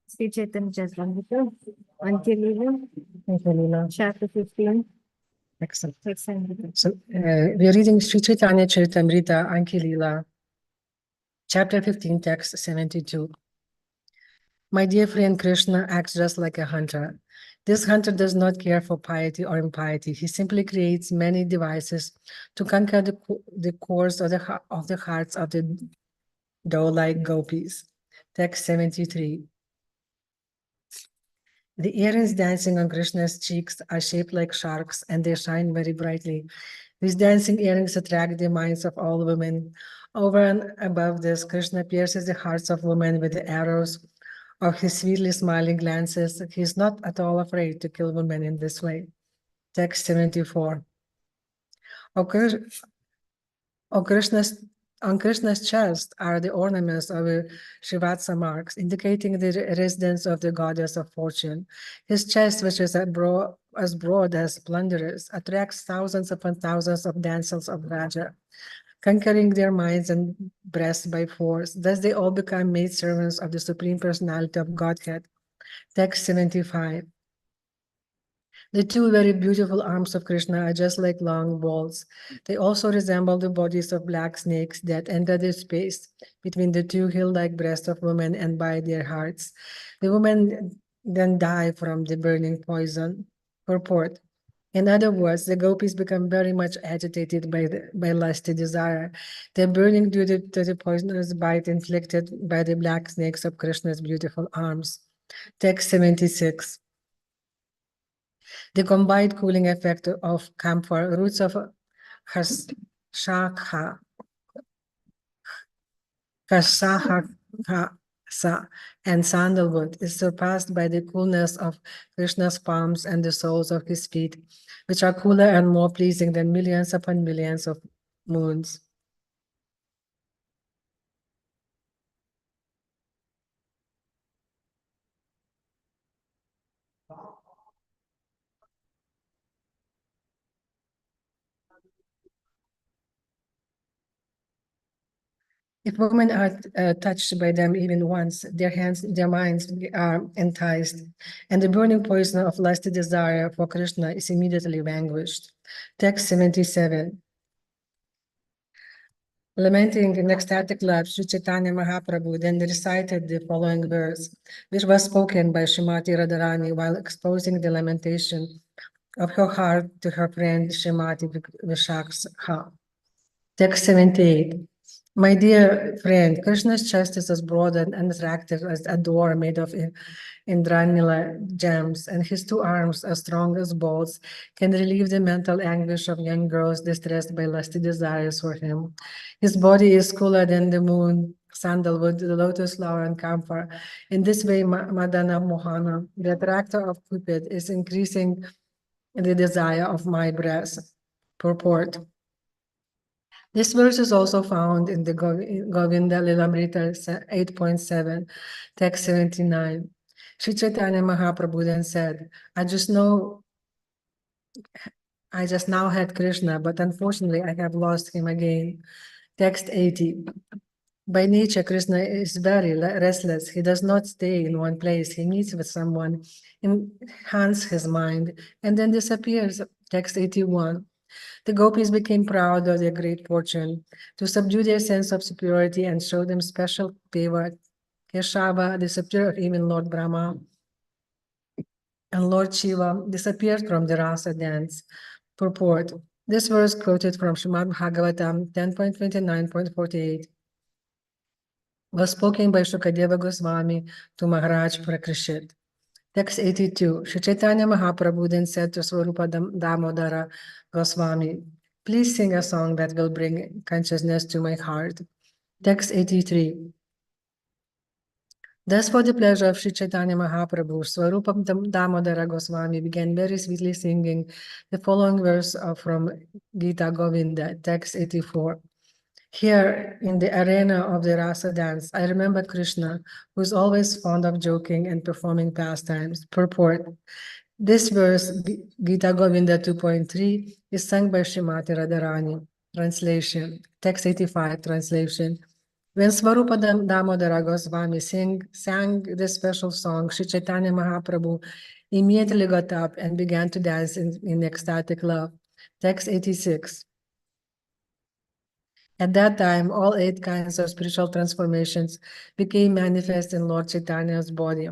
Sri Chaitanya Charitamrta, Anthya lila, chapter 15. Excellent. Transcendental. So we are reading Sri Chaitanya Charitamrta, Anthya lila, chapter 15, text 72. My dear friend Krishna acts just like a hunter. This hunter does not care for piety or impiety. He simply creates many devices to conquer the cores of the hearts of the doe-like gopis. Text 73. The earrings dancing on Krishna's cheeks are shaped like sharks and they shine very brightly. These dancing earrings attract the minds of all women. Over and above this, Krishna pierces the hearts of women with the arrows of his sweetly smiling glances. He is not at all afraid to kill women in this way. Text 74. On Krishna's chest are the ornaments of Shivatsa marks, indicating the residence of the goddess of fortune. His chest, which is as broad as plunderers, attracts thousands upon thousands of damsels of Raja, conquering their minds and breasts by force. Thus they all become maidservants of the Supreme Personality of Godhead. Text 75. The two very beautiful arms of Krishna are just like long balls. They also resemble the bodies of black snakes that enter the space between the two hill-like breasts of women and bite their hearts. The women then die from the burning poison. Purport. In other words, the gopis become very much agitated by lusty desire. They're burning due to the poisonous bite inflicted by the black snakes of Krishna's beautiful arms. Text 76. The combined cooling effect of camphor, roots of Śikṣāṣṭaka, and sandalwood is surpassed by the coolness of Krishna's palms and the soles of his feet, which are cooler and more pleasing than millions upon millions of moons. If women are touched by them even once, their minds are enticed, and the burning poison of lusty desire for Krishna is immediately vanquished. Text 77. Lamenting in ecstatic love, Sri Chaitanya Mahāprabhu then recited the following verse, which was spoken by Srimati Radharani while exposing the lamentation of her heart to her friend Srimati Śikṣāṣṭaka. Text 78. My dear friend, Krishna's chest is as broad and attractive as a door made of Indranila gems, and his two arms, as strong as bolts, can relieve the mental anguish of young girls distressed by lusty desires for him. His body is cooler than the moon, sandalwood, the lotus flower, and camphor. In this way, Madana Mohana, the attractor of Cupid, is increasing the desire of my breast. Purport. This verse is also found in the Govinda Lilamrita 8.7, text 79. Sri Chaitanya Mahāprabhu then said, I just now had Krishna, but unfortunately I have lost him again. Text 80. By nature, Krishna is very restless. He does not stay in one place. He meets with someone, enhances his mind, and then disappears. Text 81. The gopis became proud of their great fortune. To subdue their sense of superiority and show them special favor, Keshava, the superior of even Lord Brahma, and Lord Shiva disappeared from the rasa dance. Purport. This verse quoted from Srimad Bhagavatam 10.29.48 was spoken by Shukadeva Goswami to Maharaj Prakrishit. Text 82. Sri Chaitanya Mahāprabhu then said to Swarupa Damodara Goswami, please sing a song that will bring consciousness to my heart. Text 83. Thus, for the pleasure of Sri Chaitanya Mahāprabhu, Swarupa Damodara Goswami began very sweetly singing the following verse from Gita Govinda, text 84. Here in the arena of the rasa dance, I remember Krishna, who is always fond of joking and performing pastimes. Purport. This verse, Gita Govinda 2.3, is sung by Srimati Radharani. Translation. Text 85, translation. When Svarupa Damodara Goswami sang this special song, Sri Chaitanya Mahaprabhu immediately got up and began to dance in ecstatic love. Text 86. At that time, all 8 kinds of spiritual transformations became manifest in Lord Chaitanya's body.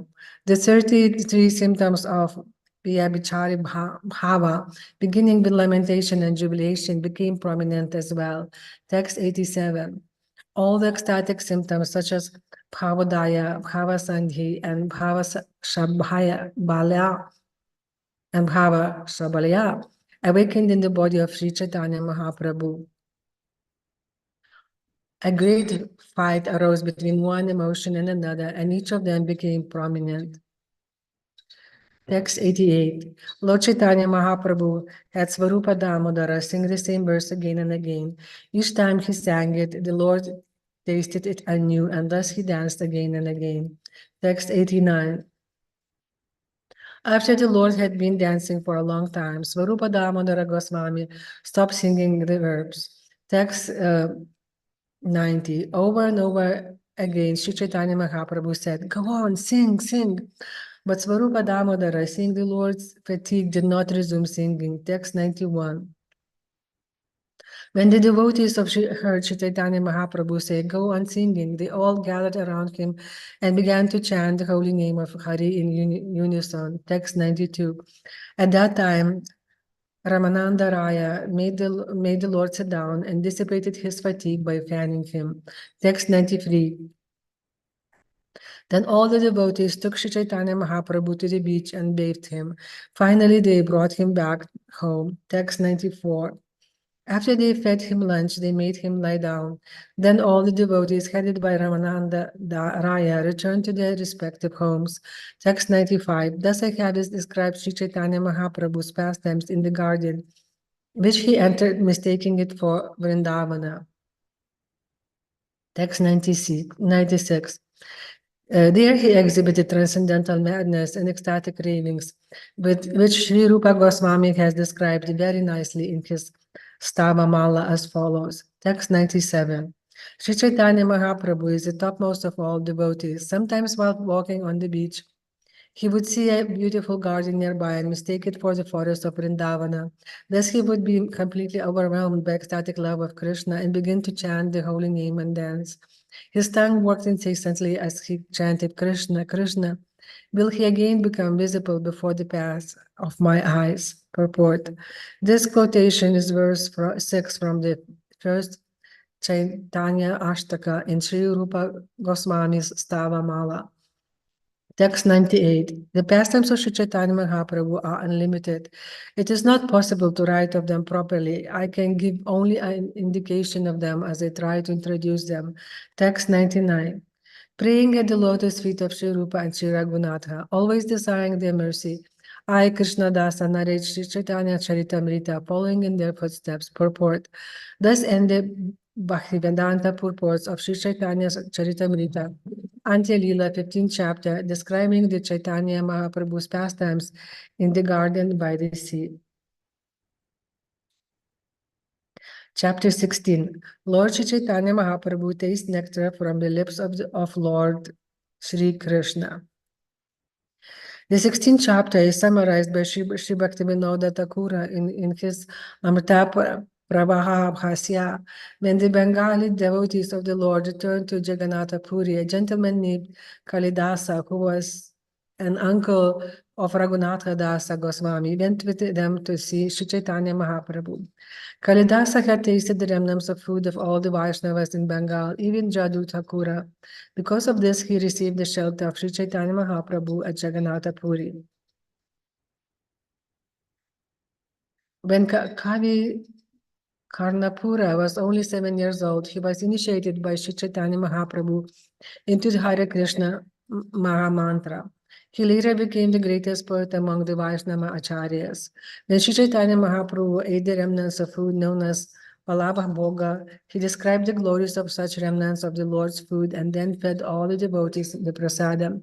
The 33 symptoms of Vyabhichari Bhava, beginning with lamentation and jubilation, became prominent as well. Text 87. All the ecstatic symptoms such as Bhavodaya, Bhavasandhi, and Bhavashabhaya Balya and Bhava Shabalya awakened in the body of Sri Chaitanya Mahaprabhu. A great fight arose between one emotion and another, and each of them became prominent. Text 88. Lord Chaitanya Mahaprabhu had Svarupa Damodara sing the same verse again and again. Each time he sang it, the Lord tasted it anew, and thus he danced again and again. Text 89. After the Lord had been dancing for a long time, Svarupa Damodara Goswami stopped singing the verbs. Text 90. Over and over again, Sri Chaitanya Mahaprabhu said, "Go on, sing, sing." But Svarupa Damodara, seeing the Lord's fatigue, did not resume singing. Text 91. When the devotees heard Sri Chaitanya Mahaprabhu say, "Go on singing," they all gathered around him and began to chant the holy name of Hari in unison. Text 92. At that time, Ramananda Raya made the Lord sit down and dissipated his fatigue by fanning him. Text 93. Then all the devotees took Sri Chaitanya Mahaprabhu to the beach and bathed him. Finally, they brought him back home. Text 94. After they fed him lunch, they made him lie down. Then all the devotees, headed by Ramananda Raya, returned to their respective homes. Text 95. Thus I have described Sri Chaitanya Mahaprabhu's pastimes in the garden, which he entered, mistaking it for Vrindavana. Text 96. There he exhibited transcendental madness and ecstatic ravings, which Sri Rupa Goswami has described very nicely in his Stava Mala as follows. Text 97. Sri Chaitanya Mahaprabhu is the topmost of all devotees. Sometimes while walking on the beach, he would see a beautiful garden nearby and mistake it for the forest of Vrindavana. Thus he would be completely overwhelmed by ecstatic love of Krishna and begin to chant the holy name and dance. His tongue worked incessantly as he chanted, "Krishna, Krishna, will he again become visible before the path of my eyes?" Purport. This quotation is verse 6 from the first Caitanya Ashtaka in Sri Rupa Goswami's Stava Mala. Text 98. The pastimes of Sri Chaitanya Mahaprabhu are unlimited. It is not possible to write of them properly. I can give only an indication of them as I try to introduce them. Text 99. Praying at the lotus feet of Sri Rupa and Sri Raghunatha, always desiring their mercy, I, Krishna Dasa, narrate Sri Chaitanya Caritamrta, following in their footsteps. Purport. Thus ended Bhaktivedanta purports of Sri Chaitanya's Caritamrta, Anthya lila, 15th chapter, describing the Chaitanya Mahaprabhu's pastimes in the garden by the sea. Chapter 16. Lord Sri Chaitanya Mahaprabhu tastes nectar from the lips of Lord Sri Krishna. The 16th chapter is summarized by Sri Bhaktivinoda Thakur in his Amrita Pravaha Bhasya. When the Bengali devotees of the Lord returned to Jagannatha Puri, a gentleman named Kalidasa, who was an uncle of Raghunatha Dasa Goswami, went with them to see Sri Chaitanya Mahaprabhu. Kalidasa had tasted the remnants of food of all the Vaishnavas in Bengal, even Jadu Thakura. Because of this, he received the shelter of Sri Chaitanya Mahaprabhu at Jagannatha Puri. When Kavi Karnapura was only 7 years old, he was initiated by Sri Chaitanya Mahaprabhu into the Hare Krishna Mahamantra. He later became the greatest poet among the Vaishnava Acharyas. When Sri Chaitanya Mahaprabhu ate the remnants of food known as Palava Bhoga. He described the glories of such remnants of the Lord's food and then fed all the devotees the prasadam.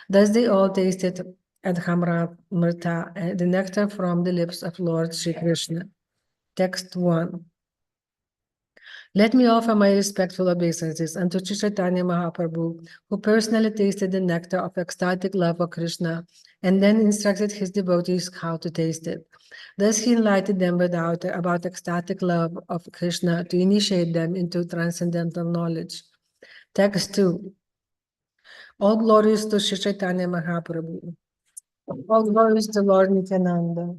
Thus they all tasted Caitanya, the nectar from the lips of Lord Sri Krishna. Text 1. Let me offer my respectful obeisances unto Chaitanya Mahāprabhu, who personally tasted the nectar of ecstatic love of Krishna and then instructed his devotees how to taste it. Thus he enlightened them about ecstatic love of Krishna to initiate them into transcendental knowledge. Text 2. All glories to Sri Chaitanya Mahāprabhu. All glories to Lord Nityananda.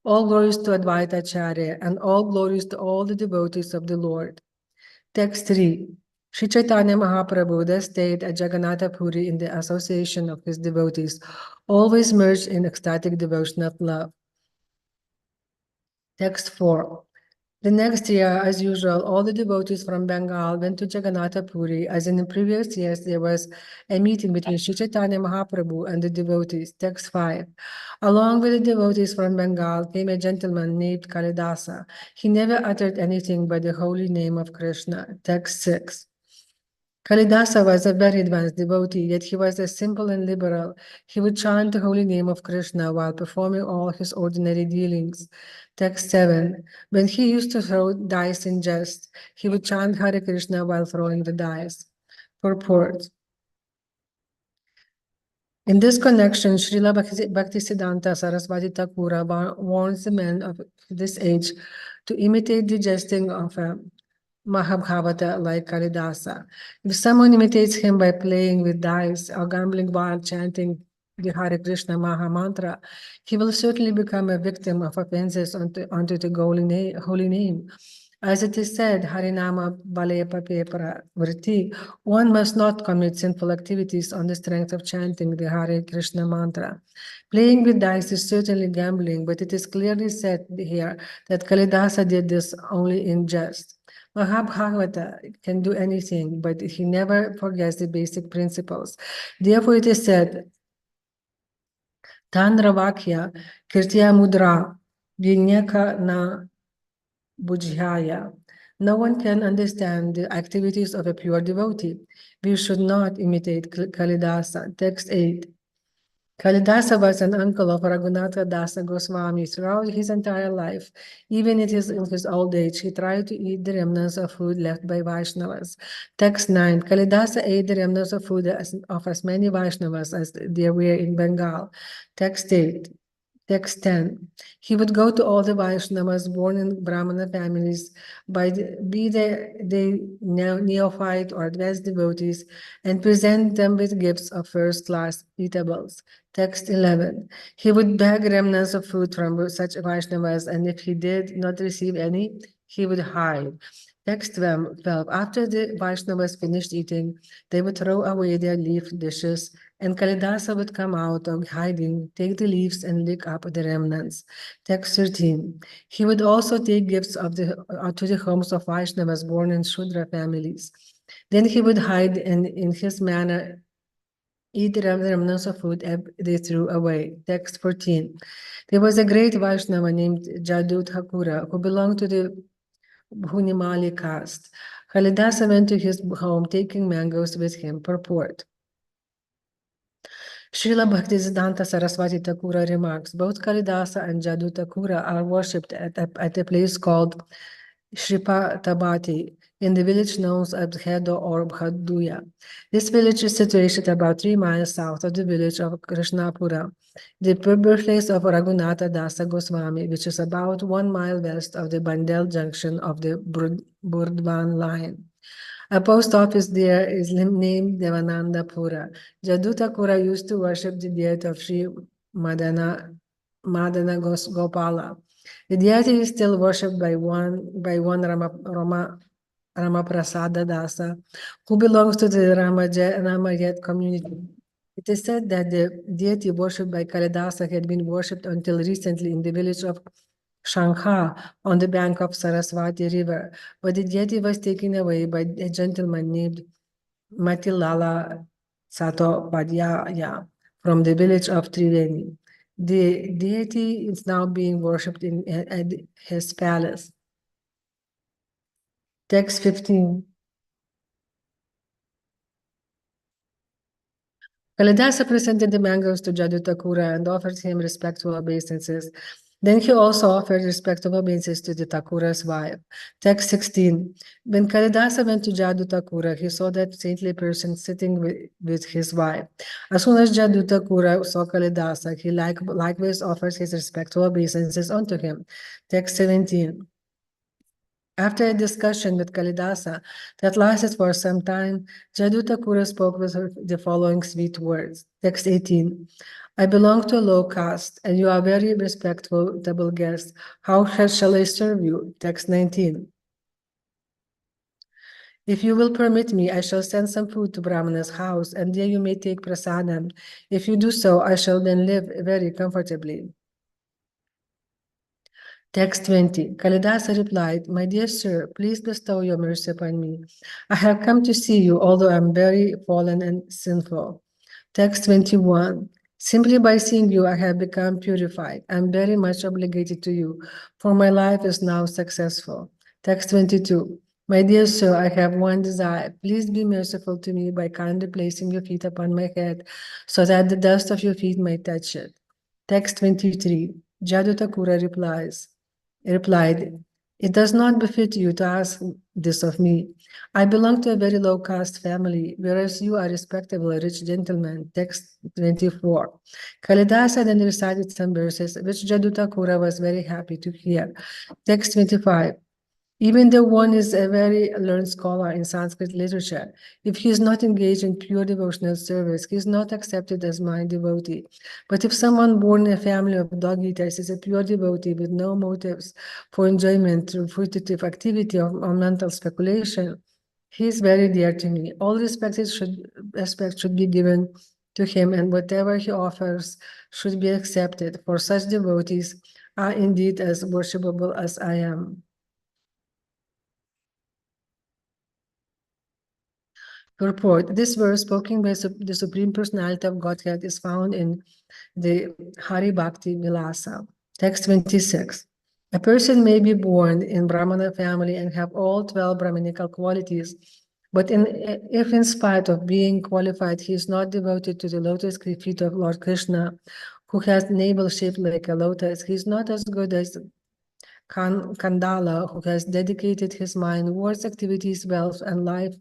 All glories to Advaita Acharya, and all glories to all the devotees of the Lord. Text 3. Sri Chaitanya Mahaprabhu thus stayed at Jagannatha Puri in the association of his devotees, always merged in ecstatic devotion of love. Text 4. The next year, as usual, all the devotees from Bengal went to Jagannatha Puri. As in the previous years, there was a meeting between Sri Chaitanya Mahaprabhu and the devotees. Text 5. Along with the devotees from Bengal came a gentleman named Kalidasa. He never uttered anything but the holy name of Krishna. Text 6. Kalidasa was a very advanced devotee, yet he was a simple and liberal. He would chant the holy name of Krishna while performing all his ordinary dealings. Text 7. When he used to throw dice in jest, he would chant Hare Krishna while throwing the dice. Purport. In this connection, Srila Bhaktisiddhanta Saraswati Thakura warns the men of this age to imitate the jesting of a Mahābhāvata like Kalidasa. If someone imitates him by playing with dice or gambling while chanting the Hare Krishna Maha Mantra, he will certainly become a victim of offenses onto the holy name. As it is said, Harinama Bale Pape Vritti, one must not commit sinful activities on the strength of chanting the Hare Krishna mantra. Playing with dice is certainly gambling, but it is clearly said here that Kalidasa did this only in jest. Mahābhāvata can do anything, but he never forgets the basic principles. Therefore, it is said, Tanra Vakya Kirtiya Mudra Vinyaka na Bujhaya. No one can understand the activities of a pure devotee. We should not imitate Kalidasa. Text 8. Kalidasa was an uncle of Raghunatha Dasa Goswami throughout his entire life. Even in his old age, he tried to eat the remnants of food left by Vaishnavas. Text 9. Kalidasa ate the remnants of food of as many Vaishnavas as there were in Bengal. Text 8. Text 10. He would go to all the Vaishnavas born in Brahmana families, be they neophyte or advanced devotees, and present them with gifts of first-class eatables. Text 11. He would beg remnants of food from such Vaishnavas, and if he did not receive any, he would hide. Text 12. After the Vaishnavas finished eating, they would throw away their leaf dishes, and Kalidasa would come out of hiding, take the leaves, and lick up the remnants. Text 13. He would also take gifts to the homes of Vaishnavas born in Shudra families. Then he would hide and in his manner eat the remnants of food they threw away. Text 14. There was a great Vaishnava named Jadu Thakura who belonged to the Bhunimali caste. Kalidasa went to his home taking mangoes with him. Purport. Srila Bhaktisiddhanta Saraswati Thakura remarks, both Kalidasa and Jadu Thakura are worshipped at a place called Shripatabati in the village known as Bhedo or Bhaduya. This village is situated about 3 miles south of the village of Krishnapura, the birthplace of Raghunatha Dasa Goswami, which is about 1 mile west of the Bandel junction of the Burdwan line. A post office there is named Devananda Pura. Jadu Thakura used to worship the deity of Sri Madana Gopala. The deity is still worshipped by one Ramaprasada Dasa, who belongs to the Ramayat community. It is said that the deity worshipped by Kalidasa had been worshipped until recently in the village of Shankha on the bank of Saraswati River, but the deity was taken away by a gentleman named Matilala Satopadhyaya from the village of Triveni. The deity is now being worshipped at his palace. Text 15. Kalidasa presented the mangoes to Jadu Thakura and offered him respectful obeisances. Then he also offered respectful obeisances to the Thakura's wife. Text 16. When Kalidasa went to Jadu Thakura, he saw that saintly person sitting with his wife. As soon as Jadu Thakura saw Kalidasa, he likewise offered his respectful obeisances unto him. Text 17. After a discussion with Kalidasa that lasted for some time, Jadu Thakura spoke with her the following sweet words. Text 18. I belong to a low caste, and you are very respectful, double guest. How shall I serve you? Text 19. If you will permit me, I shall send some food to Brahmana's house, and there you may take prasadam. If you do so, I shall then live very comfortably. Text 20. Kalidasa replied, My dear sir, please bestow your mercy upon me. I have come to see you, although I am very fallen and sinful. Text 21. Simply by seeing you, I have become purified. I am very much obligated to you, for my life is now successful. Text 22. My dear sir, I have one desire. Please be merciful to me by kindly placing your feet upon my head, so that the dust of your feet may touch it. Text 23. Jadu Thakura replied, It does not befit you to ask this of me. I belong to a very low caste family, whereas you are respectable, rich gentleman. Text 24. Kalidasa then recited some verses, which Jadu Thakura was very happy to hear. Text 25. Even though one is a very learned scholar in Sanskrit literature, if he is not engaged in pure devotional service, he is not accepted as my devotee. But if someone born in a family of dog eaters is a pure devotee with no motives for enjoyment through fruitive activity or mental speculation, he is very dear to me. All respect should be given to him, and whatever he offers should be accepted, for such devotees are indeed as worshipable as I am. Purport. This verse spoken by the Supreme Personality of Godhead is found in the Hari Bhakti Vilasa. Text 26. A person may be born in Brahmana family and have all 12 Brahminical qualities, but if in spite of being qualified, he is not devoted to the lotus feet of Lord Krishna, who has navel shaped like a lotus, he is not as good as Kandala, who has dedicated his mind, words, activities, wealth, and life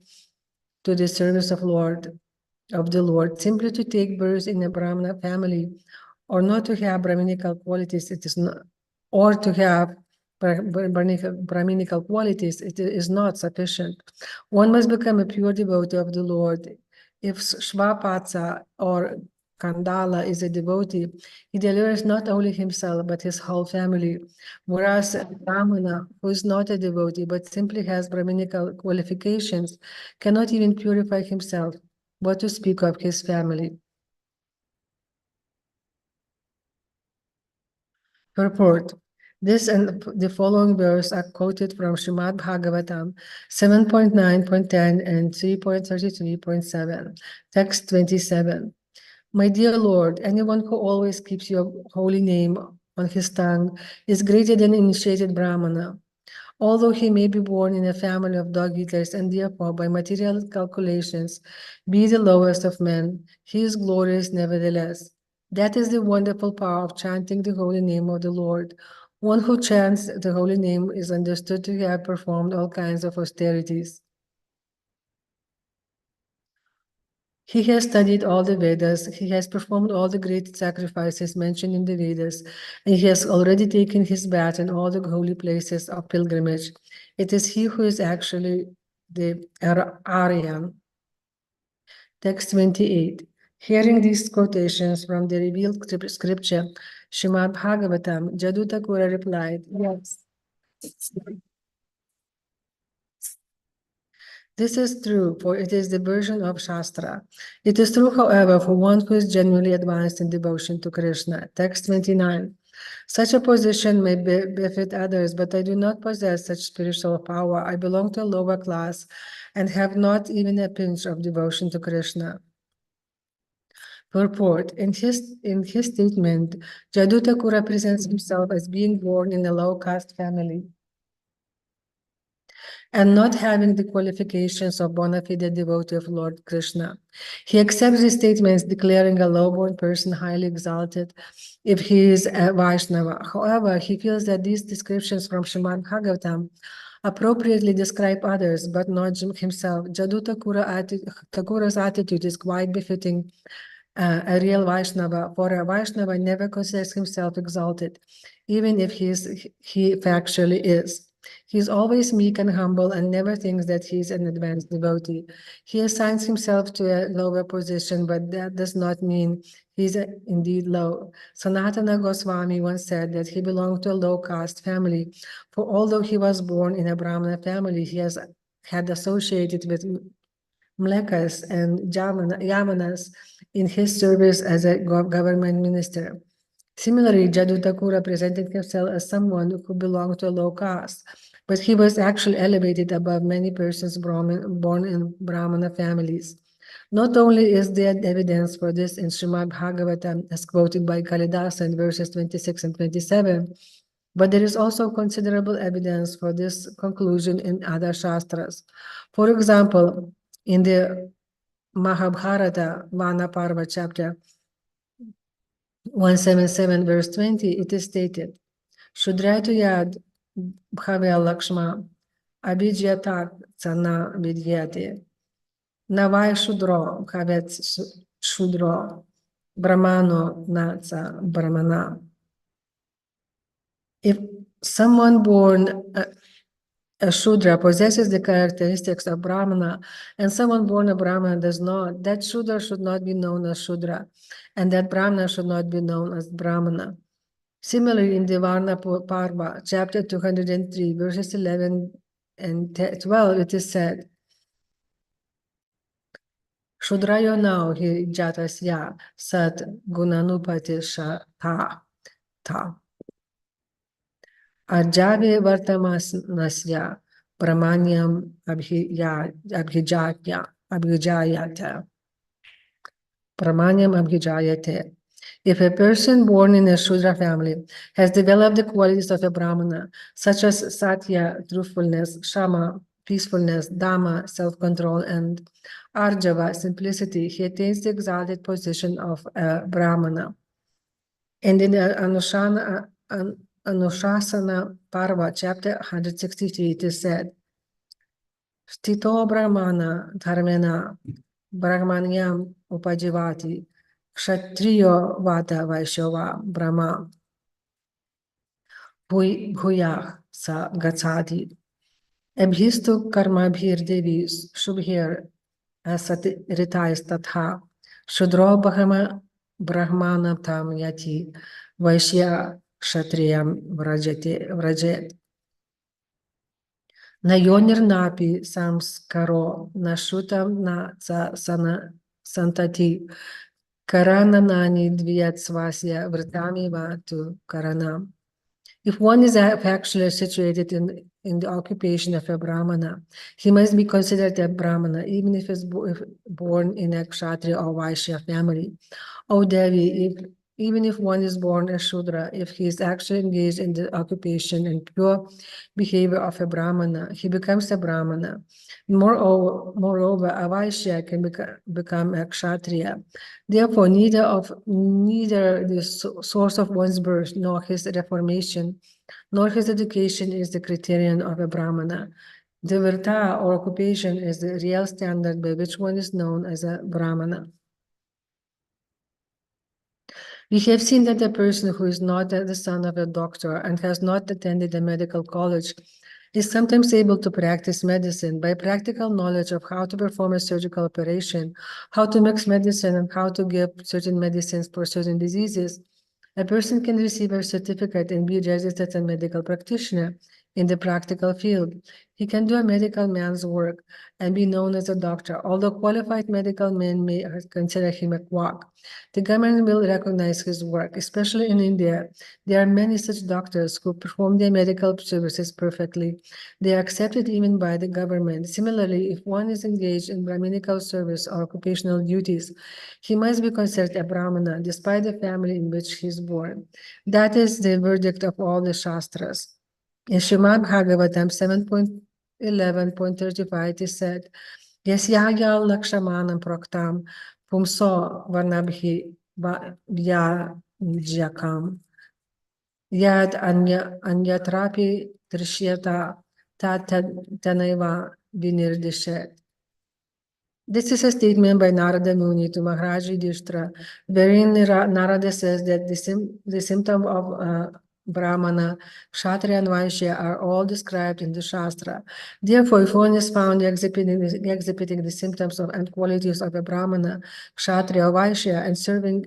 to the service of the Lord. Simply to take birth in a Brahmana family or not to have Brahminical qualities, it is not, or to have Brahminical qualities, it is not sufficient. One must become a pure devotee of the Lord. If Shvapatsa or Kandala is a devotee, he delivers not only himself but his whole family. Whereas a Brahmana, who is not a devotee but simply has Brahminical qualifications, cannot even purify himself, but to speak of his family. Purport. This and the following verse are quoted from Srimad Bhagavatam 7.9.10 and 3.33.7. Text 27. My dear Lord, anyone who always keeps your holy name on his tongue is greater than initiated Brahmana. Although he may be born in a family of dog eaters and therefore by material calculations be the lowest of men, he is glorious nevertheless. That is the wonderful power of chanting the holy name of the Lord. One who chants the holy name is understood to have performed all kinds of austerities. He has studied all the Vedas, he has performed all the great sacrifices mentioned in the Vedas, and he has already taken his bath in all the holy places of pilgrimage. It is he who is actually the Aryan. Text 28. Hearing these quotations from the revealed scripture, Srimad Bhagavatam, Jadu Thakura replied, Yes. This is true, for it is the version of Shastra. It is true, however, for one who is genuinely advanced in devotion to Krishna. Text 29. Such a position may befit others, but I do not possess such spiritual power. I belong to a lower class and have not even a pinch of devotion to Krishna. Purport. In his statement, Jadu Thakur represents himself as being born in a low-caste family and not having the qualifications of bona fide devotee of Lord Krishna. He accepts these statements declaring a low-born person highly exalted if he is a Vaishnava. However, he feels that these descriptions from Srimad Bhagavatam appropriately describe others, but not himself. Jadu Thakur's attitude is quite befitting a real Vaishnava, for a Vaishnava never considers himself exalted, even if he factually is. He is always meek and humble and never thinks that he is an advanced devotee. He assigns himself to a lower position, but that does not mean he is indeed low. Sanatana Goswami once said that he belonged to a low caste family, for although he was born in a Brahmana family, he had associated with Mlekas and Yamanas in his service as a government minister. Similarly, Jadu Thakur represented himself as someone who belonged to a low caste, but he was actually elevated above many persons born in Brahmana families. Not only is there evidence for this in Srimad Bhagavatam, as quoted by Kalidasa in verses 26 and 27, but there is also considerable evidence for this conclusion in other Shastras. For example, in the Mahāprabhu Vana Parva chapter 177 verse 20, it is stated, Shudratu yad bhave lakshma abhijyatat sana vidyate navai shudro bhavet shudro brahmano natsa brahmana. If someone born a Shudra possesses the characteristics of Brahmana, and someone born a Brahmana does not, that Shudra should not be known as Shudra, and that Brahmana should not be known as Brahmana. Similarly, in the Varna Parva, chapter 203, verses 11 and 12, it is said, Shudrayo now hi jatasya sat gunanupati ta. Arjave vartamasnasya pramanyam abhijayata. Pramanyam abhijayate. If a person born in a Shudra family has developed the qualities of a Brahmana, such as Satya, truthfulness, Shama, peacefulness, Dhamma, self-control, and Arjava, simplicity, he attains the exalted position of a Brahmana. And in the Anushasana Parva, chapter 163, it is said, Stito Brahmana Dharmena Brahmanyam Upajivati Kshatriyo Vata Vaishava Brahma Bhuyah Sa Gatsati Abhistu Karmabhir Devis Shubhir Asati Ritais Tatha Shudro Brahmana Tam Yati Vaishya Kshatriyam Vrajet Nayonir napi samskaro nashutam na santati karananani dviyatsvasya vritami vatu karanam. If one is actually situated in the occupation of a Brahmana, he must be considered a Brahmana, even if he's born in a Kshatriya or Vaishya family. O Devi, even if one is born a Shudra, if he is actually engaged in the occupation and pure behavior of a Brahmana, he becomes a Brahmana. Moreover, a Vaishya can become a Kshatriya. Therefore, neither the source of one's birth, nor his reformation, nor his education is the criterion of a Brahmana. The Virta or occupation is the real standard by which one is known as a Brahmana. We have seen that a person who is not the son of a doctor and has not attended a medical college is sometimes able to practice medicine by practical knowledge of how to perform a surgical operation, how to mix medicine, and how to give certain medicines for certain diseases. A person can receive a certificate and be registered as a medical practitioner in the practical field. He can do a medical man's work and be known as a doctor, although qualified medical men may consider him a quack. The government will recognize his work, especially in India. There are many such doctors who perform their medical services perfectly. They are accepted even by the government. Similarly, if one is engaged in Brahminical service or occupational duties, he must be considered a Brahmana, despite the family in which he is born. That is the verdict of all the Shastras. In Srimad Bhagavatam 7.11.35, it is said, Yasyaya lakshamanam proktam pumso varnabhi vyajakam yad anyatrapi drishyata tanaiva vinirdishet. This is a statement by Narada Muni to Maharaj Yudhishthira, wherein Narada says that the symptom of Brahmana, Kshatriya, and Vaishya are all described in the Shastra. Therefore, if one is found exhibiting the symptoms and qualities of a Brahmana, Kshatriya, or Vaishya, and serving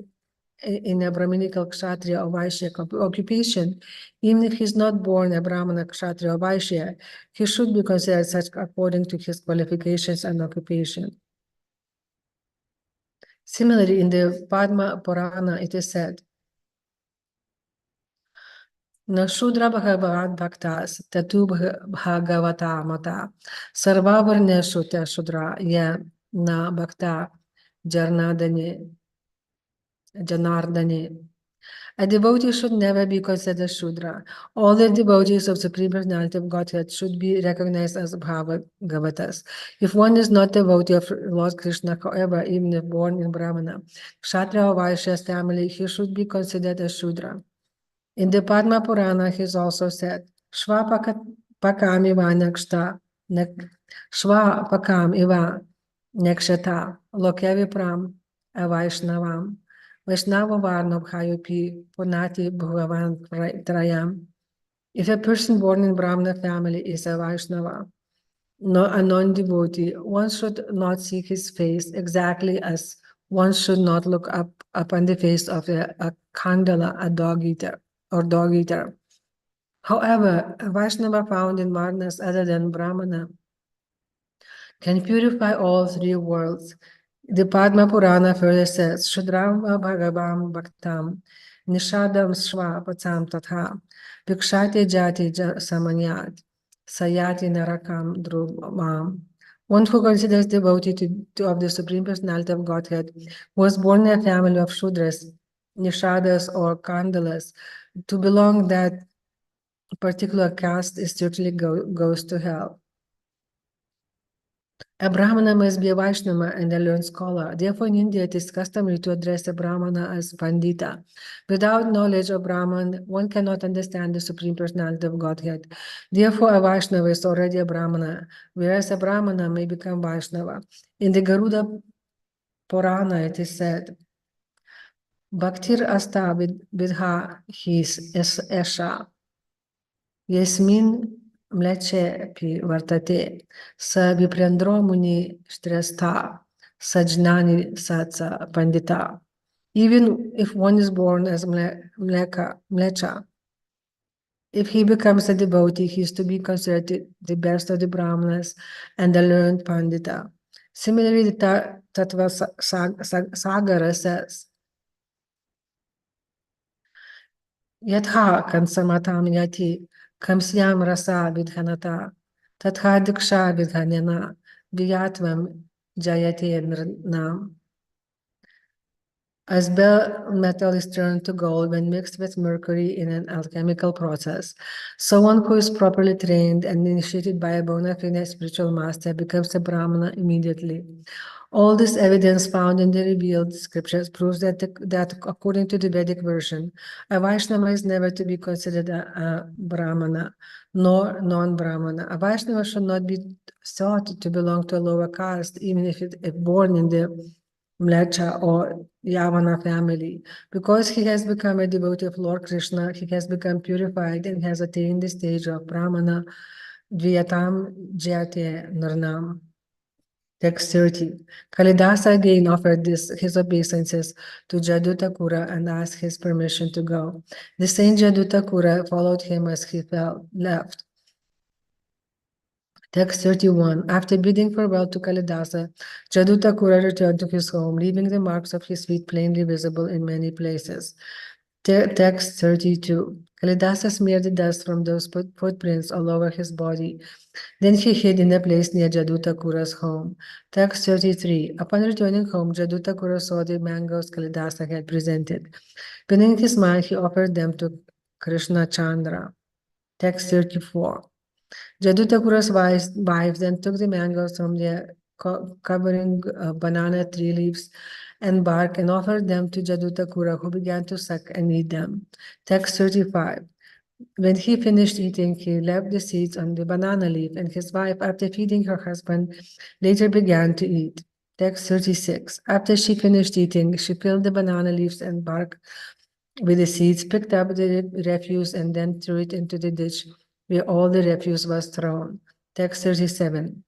in a Brahminical Kshatriya or Vaishya occupation, even if he is not born a Brahmana, Kshatriya, or Vaishya, he should be considered such according to his qualifications and occupation. Similarly, in the Padma Purana, it is said, Na Shudra Bhagavad Bhaktas Tatu Bhagavata Mata Sarvavarneshu Te Shudra Ya Na Bhakta Janardane. A devotee should never be considered Shudra. All the devotees of Supreme Personality of Godhead should be recognized as Bhagavatas. If one is not a devotee of Lord Krishna, however, even if born in Brahmana, Kshatriya or Vaishya's family, he should be considered a Shudra. In the Padma Purana, he is also said, Shva pakam iva nakshta, Shva pakam iva nakshata, Lokevi pram avaishnavam. Vaishnava Varna Bhayopi Punati Bhagavan Trayam. If a person born in Brahmana family is a Vaishnava, a non-devotee, one should not see his face exactly as one should not look up upon the face of a Khandala, a dog eater, or dog eater. However, a Vaishnava found in Varnas other than Brahmana can purify all three worlds. The Padma Purana further says, Shudram Bhagavam Bhaktam Nishadam Shva Patsam Tatha Vikshati Jati Samanyat Sayati Narakam Drumam. One who considers devotee of the Supreme Personality of Godhead was born in a family of Shudras, Nishadas, or Kandalas. To belong that particular caste is certainly goes to hell. A Brahmana must be a Vaishnava and a learned scholar. Therefore, in India, it is customary to address a Brahmana as Pandita. Without knowledge of Brahman, one cannot understand the Supreme Personality of Godhead. Therefore, a Vaishnava is already a Brahmana, whereas a Brahmana may become Vaishnava. In the Garuda Purana, it is said, Bhaktir asta vidha his esha, yasmin mleche pi vartate, sa viprendro muni stresta, sajnani satsa pandita. Even if one is born as mlecha, if he becomes a devotee, he is to be considered the best of the Brahmanas and the learned pandita. Similarly, the Tattva Sagara says, Yatha kansamatam yati kamsyam rasa vidhanata tatha diksha vidhanena vyatvam jayate nirnam. As bell metal is turned to gold when mixed with mercury in an alchemical process, someone who is properly trained and initiated by a bona fide spiritual master becomes a Brahmana immediately. All this evidence found in the revealed scriptures proves that according to the Vedic version, a Vaishnava is never to be considered a Brahmana, nor non-Brahmana. A Vaishnava should not be thought to belong to a lower caste, even if born in the Mlecha or Yavana family. Because he has become a devotee of Lord Krishna, he has become purified and has attained the stage of Brahmana, Dviyatam Jyate Nirnam. Text 30. Kalidasa again offered his obeisances to Jadutakura and asked his permission to go. The same Jadutakura followed him as he left. Text 31. After bidding farewell to Kalidasa, Jadutakura returned to his home, leaving the marks of his feet plainly visible in many places. Text 32. Kalidasa smeared the dust from those footprints all over his body. Then he hid in a place near Jadutakura's home. Text 33. Upon returning home, Jadutakura saw the mangoes Kalidasa had presented. Beneath his mind, he offered them to Krishna Chandra. Text 34. Jadutakura's wife then took the mangoes from their covering banana tree leaves and bark and offered them to Jadutakura, who began to suck and eat them. Text 35. When he finished eating, he left the seeds on the banana leaf, and his wife, after feeding her husband, later began to eat. Text 36. After she finished eating, she filled the banana leaves and bark with the seeds, picked up the refuse, and then threw it into the ditch where all the refuse was thrown. Text 37.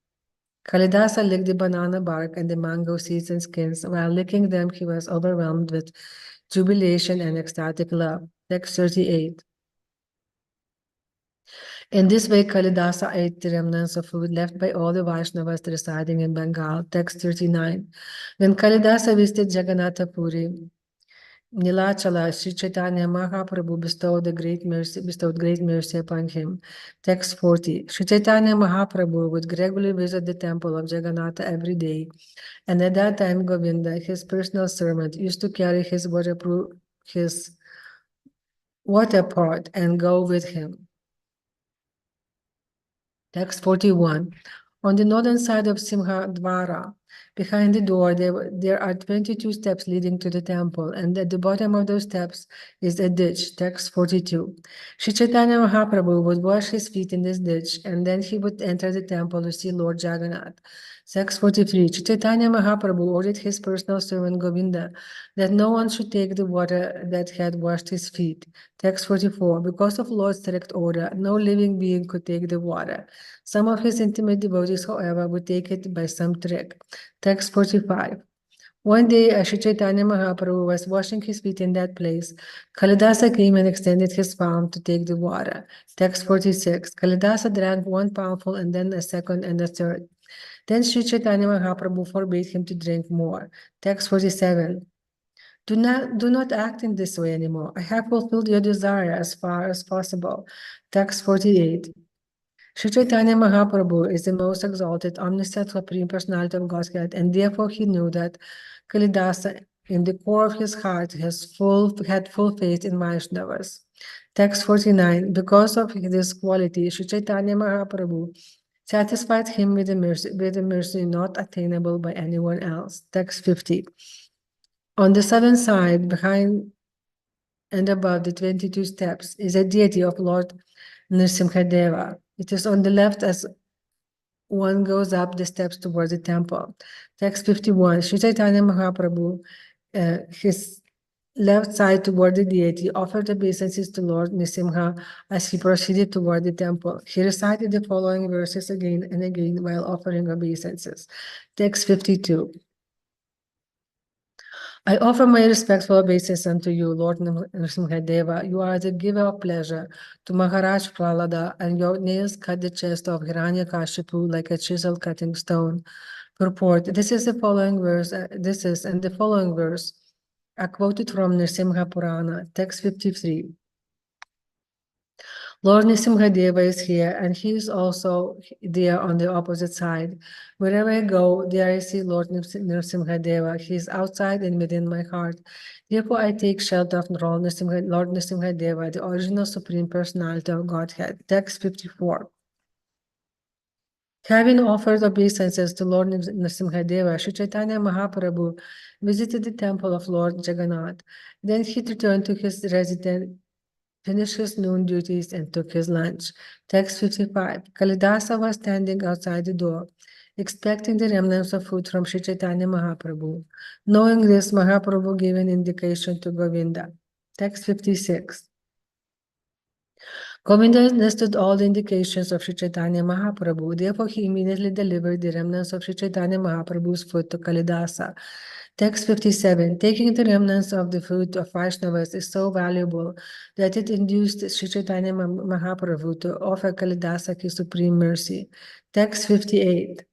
Kalidasa licked the banana bark and the mango seeds and skins. While licking them, he was overwhelmed with jubilation and ecstatic love. Text 38. In this way, Kalidasa ate the remnants of food left by all the Vaishnavas residing in Bengal. Text 39. When Kalidasa visited Jagannath Puri, Nilachala, Sri Chaitanya Mahāprabhu bestowed great mercy upon him. Text 40. Sri Chaitanya Mahāprabhu would regularly visit the temple of Jagannatha every day, and at that time Govinda, his personal servant, used to carry his water pot and go with him. Text 41. On the northern side of Simhadwara, behind the door, there are 22 steps leading to the temple, and at the bottom of those steps is a ditch. Text 42. Sri Chaitanya Mahaprabhu would wash his feet in this ditch, and then he would enter the temple to see Lord Jagannath. Text 43. Sri Chaitanya Mahaprabhu ordered his personal servant Govinda that no one should take the water that had washed his feet. Text 44. Because of Lord's strict order, no living being could take the water. Some of his intimate devotees, however, would take it by some trick. Text 45. One day, Sri Chaitanya Mahaprabhu was washing his feet in that place. Kalidasa came and extended his palm to take the water. Text 46. Kalidasa drank one palmful and then a second and a third. Then Sri Chaitanya Mahaprabhu forbade him to drink more. Text 47. Do not act in this way anymore. I have fulfilled your desire as far as possible. Text 48. Sri Chaitanya Mahaprabhu is the most exalted, omniscient Supreme Personality of Godhead, and therefore he knew that Kalidasa, in the core of his heart, had full faith in Vaishnavas. Text 49. Because of this quality, Sri Chaitanya Mahaprabhu satisfied him with a mercy not attainable by anyone else. Text 50. On the southern side, behind and above the 22 steps, is a deity of Lord Nrsimhadeva. It is on the left as one goes up the steps towards the temple. Text 51. Sri Chaitanya Mahaprabhu, his left side toward the deity, offered obeisances to Lord Nrsimha as he proceeded toward the temple. He recited the following verses again and again while offering obeisances. Text 52. I offer my respectful obeisance unto you, Lord Nrsimhadeva. You are the giver of pleasure to Maharaj Prahlada, and your nails cut the chest of Hiranyakashipu like a chisel cutting stone. Purport. This is the following verse. The following verse are quoted from Nrsimha Purana, text 53. Lord Nrsimhadeva is here, and he is also there on the opposite side. Wherever I go, there I see Lord Nrsimhadeva. He is outside and within my heart. Therefore, I take shelter of Lord Nrsimhadeva, the original Supreme Personality of Godhead. Text 54. Having offered obeisances to Lord Nrsimhadeva, Sri Chaitanya Mahaprabhu visited the temple of Lord Jagannath. Then he returned to his residence, finished his noon duties, and took his lunch. Text 55. Kalidasa was standing outside the door, expecting the remnants of food from Sri Chaitanya Mahaprabhu. Knowing this, Mahaprabhu gave an indication to Govinda. Text 56. Govinda understood all the indications of Sri Chaitanya Mahaprabhu. Therefore, he immediately delivered the remnants of Sri Chaitanya Mahaprabhu's food to Kalidasa. Text 57. Taking the remnants of the food of Vaishnavas is so valuable that it induced Sri Chaitanya Mahāprabhu to offer Kalidasa his supreme mercy. Text 58.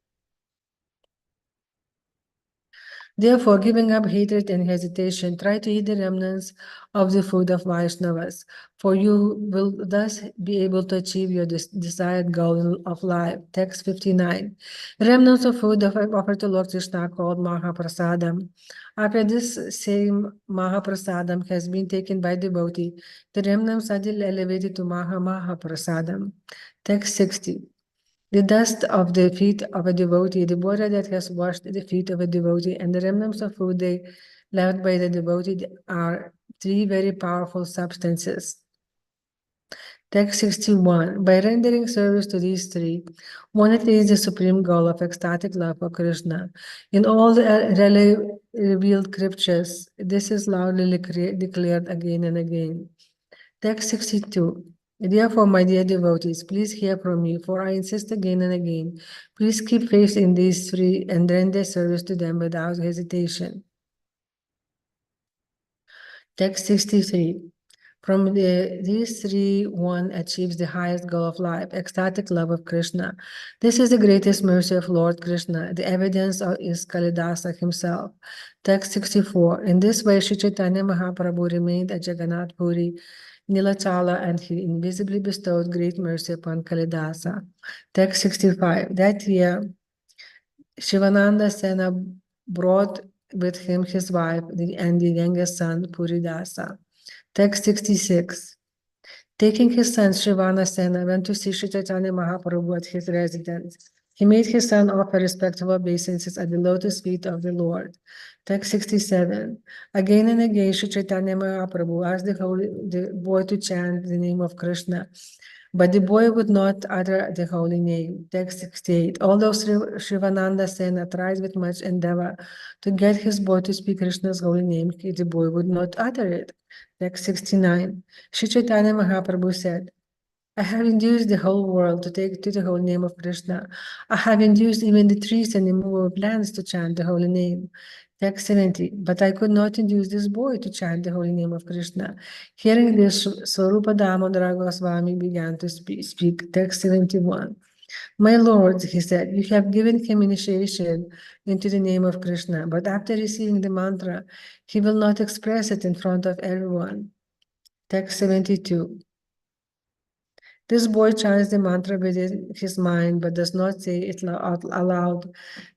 Therefore, giving up hatred and hesitation, try to eat the remnants of the food of Vaishnavas, for you will thus be able to achieve your desired goal of life. Text 59. Remnants of food offered to Lord Krishna called Mahāprasadam. After this same Mahāprasadam has been taken by devotee, the remnants are elevated to Mahāprasadam. Text 60. The dust of the feet of a devotee, the water that has washed the feet of a devotee, and the remnants of food they left by the devotee are three very powerful substances. Text 61. By rendering service to these three, one attains the supreme goal of ecstatic love for Krishna. In all the revealed scriptures, this is loudly declared again and again. Text 62. Therefore, my dear devotees, please hear from me, for I insist again and again. Please keep faith in these three and render service to them without hesitation. Text 63. From these three, one achieves the highest goal of life, ecstatic love of Krishna. This is the greatest mercy of Lord Krishna. The evidence is Kalidasa himself. Text 64. In this way, Sri Chaitanya Mahaprabhu remained at Jagannath Puri, Nilachala, and he invisibly bestowed great mercy upon Kalidasa. Text 65. That year, Shivananda Sena brought with him his wife and the youngest son, Puridasa. Text 66. Taking his son, Shivana Sena went to see Sri Chaitanya Mahaprabhu at his residence. He made his son offer respectful obeisances at the lotus feet of the Lord. Text 67. Again and again, Sri Chaitanya Mahaprabhu asked the boy to chant the name of Krishna, but the boy would not utter the holy name. Text 68. Although Shivananda Sena tried with much endeavor to get his boy to speak Krishna's holy name, the boy would not utter it. Text 69. Sri Chaitanya Mahaprabhu said, I have induced the whole world to take to the holy name of Krishna. I have induced even the trees and the movable plants to chant the holy name. Text 70. But I could not induce this boy to chant the holy name of Krishna. Hearing this, Swarupa Damodara Goswami began to speak. Text 71. My lord, he said, you have given him initiation into the name of Krishna, but after receiving the mantra, he will not express it in front of everyone. Text 72. This boy chants the mantra within his mind, but does not say it out aloud.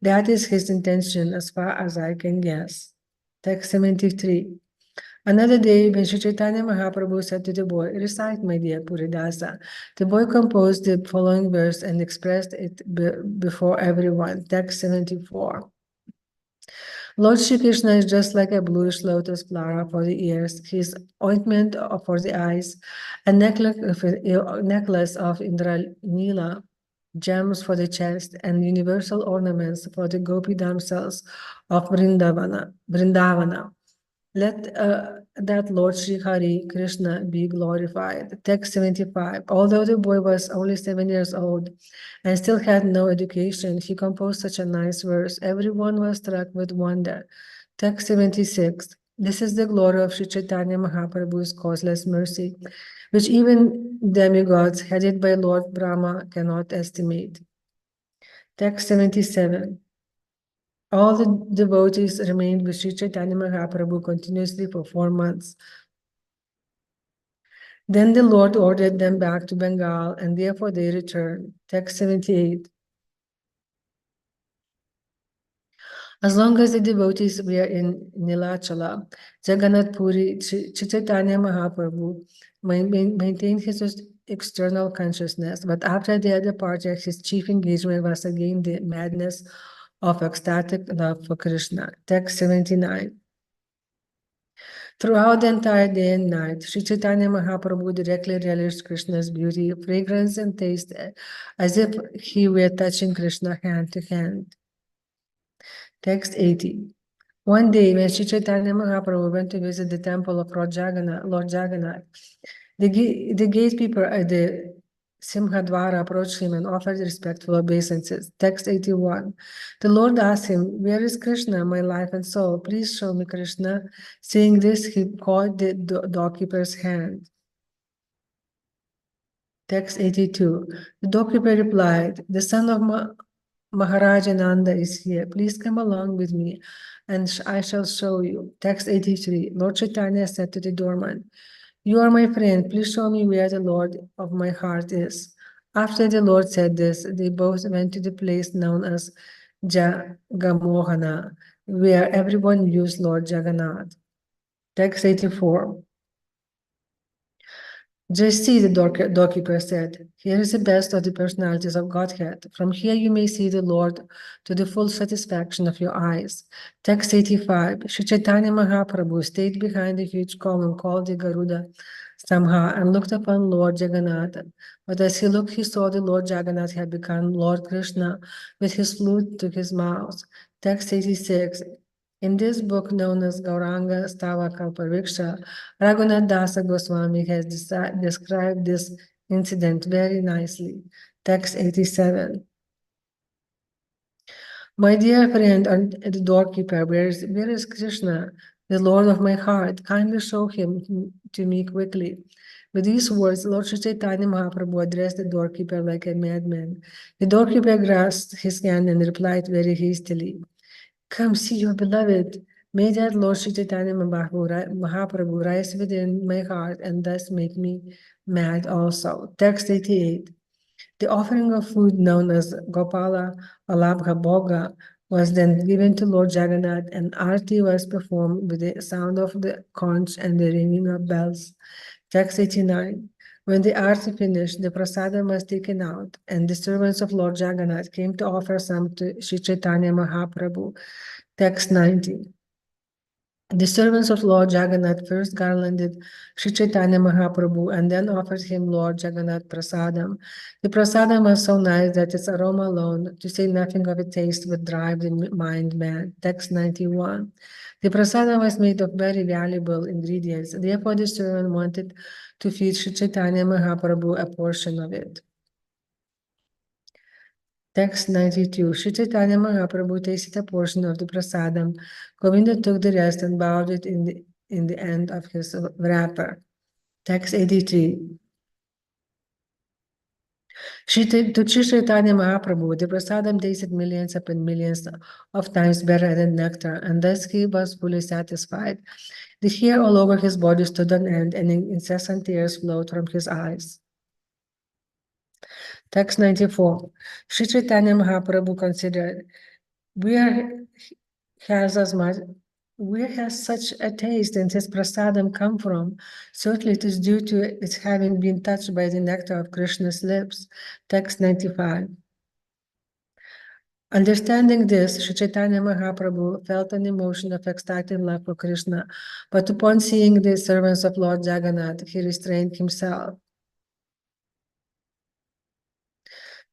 That is his intention, as far as I can guess. Text 73. Another day, when Sri Chaitanya Mahaprabhu said to the boy, recite, my dear Puridasa, the boy composed the following verse and expressed it before everyone. Text 74. Lord Shri Krishna is just like a bluish lotus flower for the ears, his ointment for the eyes, a necklace of Indra-Nila gems for the chest, and universal ornaments for the gopi damsels of Vrindavana. Let that Lord Sri Hari Krishna be glorified. Text 75. Although the boy was only 7 years old and still had no education, he composed such a nice verse. Everyone was struck with wonder. Text 76. This is the glory of Sri Chaitanya Mahaprabhu's causeless mercy, which even demigods headed by Lord Brahma cannot estimate. Text 77. All the devotees remained with Sri Chaitanya Mahaprabhu continuously for 4 months. Then the Lord ordered them back to Bengal, and therefore they returned. Text 78. As long as the devotees were in Nilachala, Jagannath Puri, Sri Chaitanya Mahaprabhu maintained his external consciousness, but after their departure, his chief engagement was again the madness of ecstatic love for Krishna. Text 79. Throughout the entire day and night, Sri Chaitanya Mahaprabhu directly relished Krishna's beauty, fragrance, and taste, as if he were touching Krishna hand to hand. Text 80. One day, when Sri Chaitanya Mahaprabhu went to visit the temple of Lord Jagannath, the gatekeeper at the Simhadvara approached him and offered respectful obeisances. Text 81. The Lord asked him, "Where is Krishna, my life and soul? Please show me Krishna." Saying this, he caught the doorkeeper's hand. Text 82. The doorkeeper replied, "The son of Maharaja Nanda is here. Please come along with me, and I shall show you." Text 83. Lord Chaitanya said to the doorman, "You are my friend. Please show me where the Lord of my heart is." After the Lord said this, they both went to the place known as Jagamohana, where everyone used Lord Jagannath. Text 84. "Just see," the doorkeeper said. "Here is the best of the personalities of Godhead. From here you may see the Lord to the full satisfaction of your eyes." Text 85. Sri Caitanya Mahāprabhu stayed behind a huge column called the Garuda Samha and looked upon Lord Jagannath. But as he looked, he saw the Lord Jagannath had become Lord Krishna with his flute to his mouth. Text 86. In this book known as Gauranga Stava Kalpavriksha, Raghunath Dasa Goswami has described this incident very nicely. Text 87. "My dear friend and the doorkeeper, where is Krishna, the Lord of my heart? Kindly show him to me quickly." With these words, Lord Sri Caitanya Mahaprabhu addressed the doorkeeper like a madman. The doorkeeper grasped his hand and replied very hastily, "Come see your beloved. May that Lord Sri Caitanya Mahaprabhu rise within my heart and thus make me mad also." Text 88. The offering of food known as Gopala Alabha Bhoga was then given to Lord Jagannath, and Arti was performed with the sound of the conch and the ringing of bells. Text 89. When the Arti finished, the prasadam was taken out, and the servants of Lord Jagannath came to offer some to Sri Caitanya Mahaprabhu. Text 90. The servants of Lord Jagannath first garlanded Sri Caitanya Mahaprabhu and then offered him Lord Jagannath prasadam. The prasadam was so nice that its aroma alone, to say nothing of its taste, would drive the mind mad. Text 91. The prasadam was made of very valuable ingredients. Therefore, the servant wanted to feed Sri Caitanya Mahaprabhu a portion of it. Text 92. Sri Caitanya Mahaprabhu tasted a portion of the prasadam. Govinda took the rest and bowed it in the end of his wrapper. Text 83. To Sri Caitanya Mahaprabhu, the prasadam tasted millions upon millions of times better than nectar, and thus he was fully satisfied. The hair all over his body stood on end, and incessant tears flowed from his eyes. Text 94. Sri Caitanya Mahaprabhu considered, where has such a taste in his prasadam come from? Certainly it is due to its having been touched by the nectar of Krishna's lips. Text 95. Understanding this, Sri Caitanya Mahaprabhu felt an emotion of ecstatic love for Krishna, but upon seeing the servants of Lord Jagannath, he restrained himself.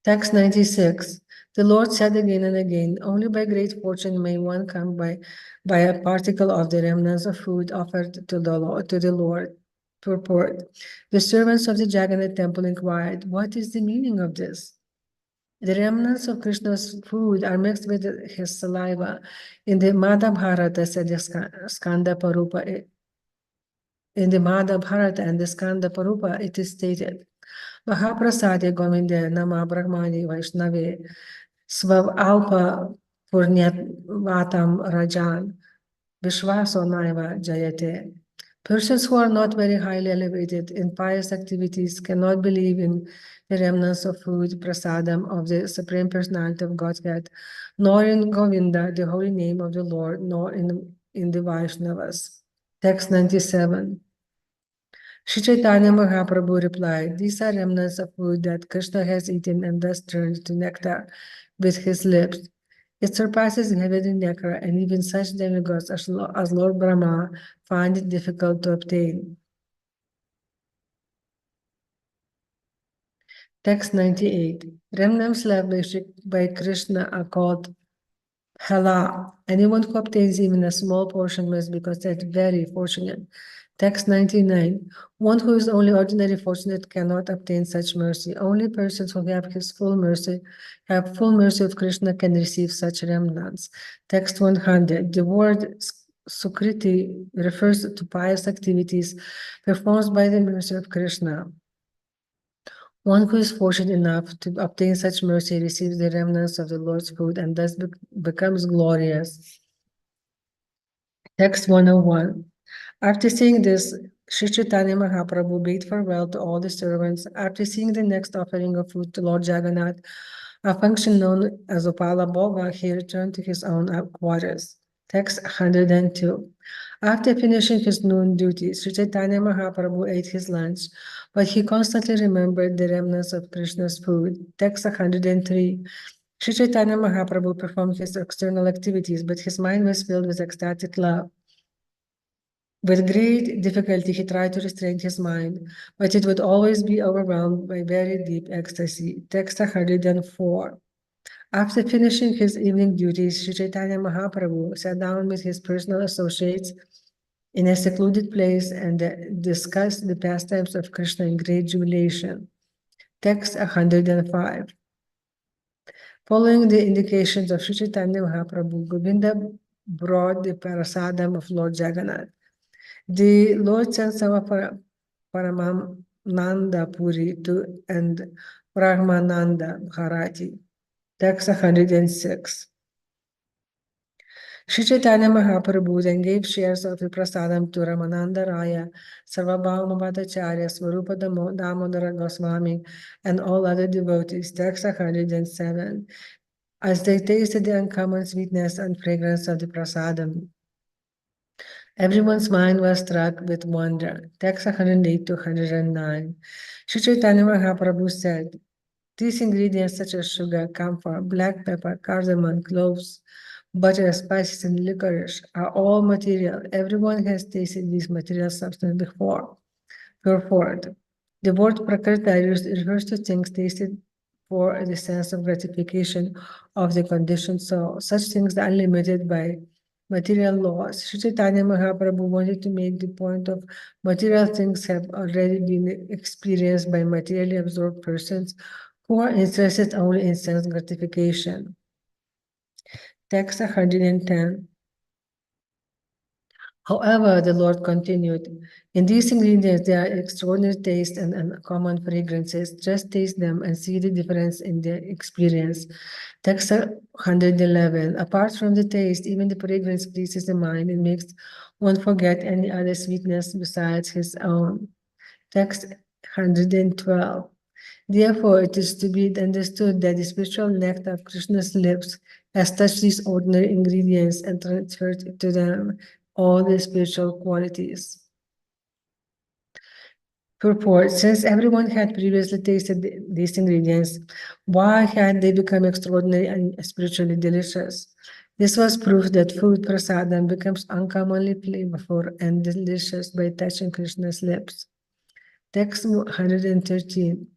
Text 96. The Lord said again and again, "Only by great fortune may one come by a particle of the remnants of food offered to the Lord." Purport. The servants of the Jagannath temple inquired, "What is the meaning of this?" The remnants of Krishna's food are mixed with his saliva. In the Mahābharata, said Skanda Parupa. In the Mahābharata and the Skanda Parupa, it is stated, "Mahaprasade Govinde Nama Brahmani Vaishnave Svav Alpa Purnyatvatam Rajan Vishwaso Naiva Jayate." Persons who are not very highly elevated in pious activities cannot believe in the remnants of food, prasadam, of the Supreme Personality of Godhead, nor in Govinda, the holy name of the Lord, nor in the Vaishnavas. Text 97. Sri Caitanya Mahaprabhu replied, "These are remnants of food that Krishna has eaten and thus turned to nectar with his lips. It surpasses heavenly nectar, and even such demigods as Lord Brahma find it difficult to obtain." Text 98. Remnants left by Krishna are called Hala. Anyone who obtains even a small portion must be considered very fortunate. Text 99. One who is only ordinary fortunate cannot obtain such mercy. Only persons who have full mercy of Krishna can receive such remnants. Text 100. The word Sukriti refers to pious activities performed by the mercy of Krishna. One who is fortunate enough to obtain such mercy receives the remnants of the Lord's food and thus becomes glorious. Text 101. After seeing this, Sri Caitanya Mahāprabhu bade farewell to all the servants. After seeing the next offering of food to Lord Jagannath, a function known as Upala Bhoga, he returned to his own quarters. Text 102. After finishing his noon duty, Sri Caitanya Mahāprabhu ate his lunch, but he constantly remembered the remnants of Krishna's food. Text 103. Sri Caitanya Mahāprabhu performed his external activities, but his mind was filled with ecstatic love. With great difficulty, he tried to restrain his mind, but it would always be overwhelmed by very deep ecstasy. Text 104. After finishing his evening duties, Sri Caitanya Mahāprabhu sat down with his personal associates in a secluded place and discussed the pastimes of Krishna in great jubilation. Text 105. Following the indications of Sri Caitanya Mahāprabhu, Govinda brought the prasadam of Lord Jagannath. The Lord sent some Paramananda Puri and Brahmananda Bharati. Text 106. Sri Caitanya Mahāprabhu then gave shares of the prasadam to Ramananda Raya, Sarvabhauma Bhattacharya, Swarupa Damodara Goswami, and all other devotees. Text 107. As they tasted the uncommon sweetness and fragrance of the prasadam, everyone's mind was struck with wonder. Text 108 to 109. Sri Caitanya Mahāprabhu said, these ingredients such as sugar, camphor, black pepper, cardamom, cloves, butter, spices, and licorice are all material. Everyone has tasted these material substances before. Purport. The word prakriti refers to things tasted for the sense of gratification of the conditioned soul. Such things are limited by material laws. Sri Caitanya Mahāprabhu wanted to make the point of material things have already been experienced by materially absorbed persons who are interested only in sense gratification. Text 110. However, the Lord continued, in these ingredients there are extraordinary taste and uncommon fragrances. Just taste them and see the difference in their experience. Text 111. Apart from the taste, even the fragrance pleases the mind and makes one forget any other sweetness besides his own. Text 112. Therefore, it is to be understood that the spiritual nectar of Krishna's lips has touched these ordinary ingredients and transferred to them all the spiritual qualities. Purport. Since everyone had previously tasted these ingredients, why had they become extraordinary and spiritually delicious? This was proof that food prasadam becomes uncommonly flavorful and delicious by touching Krishna's lips. Text 113.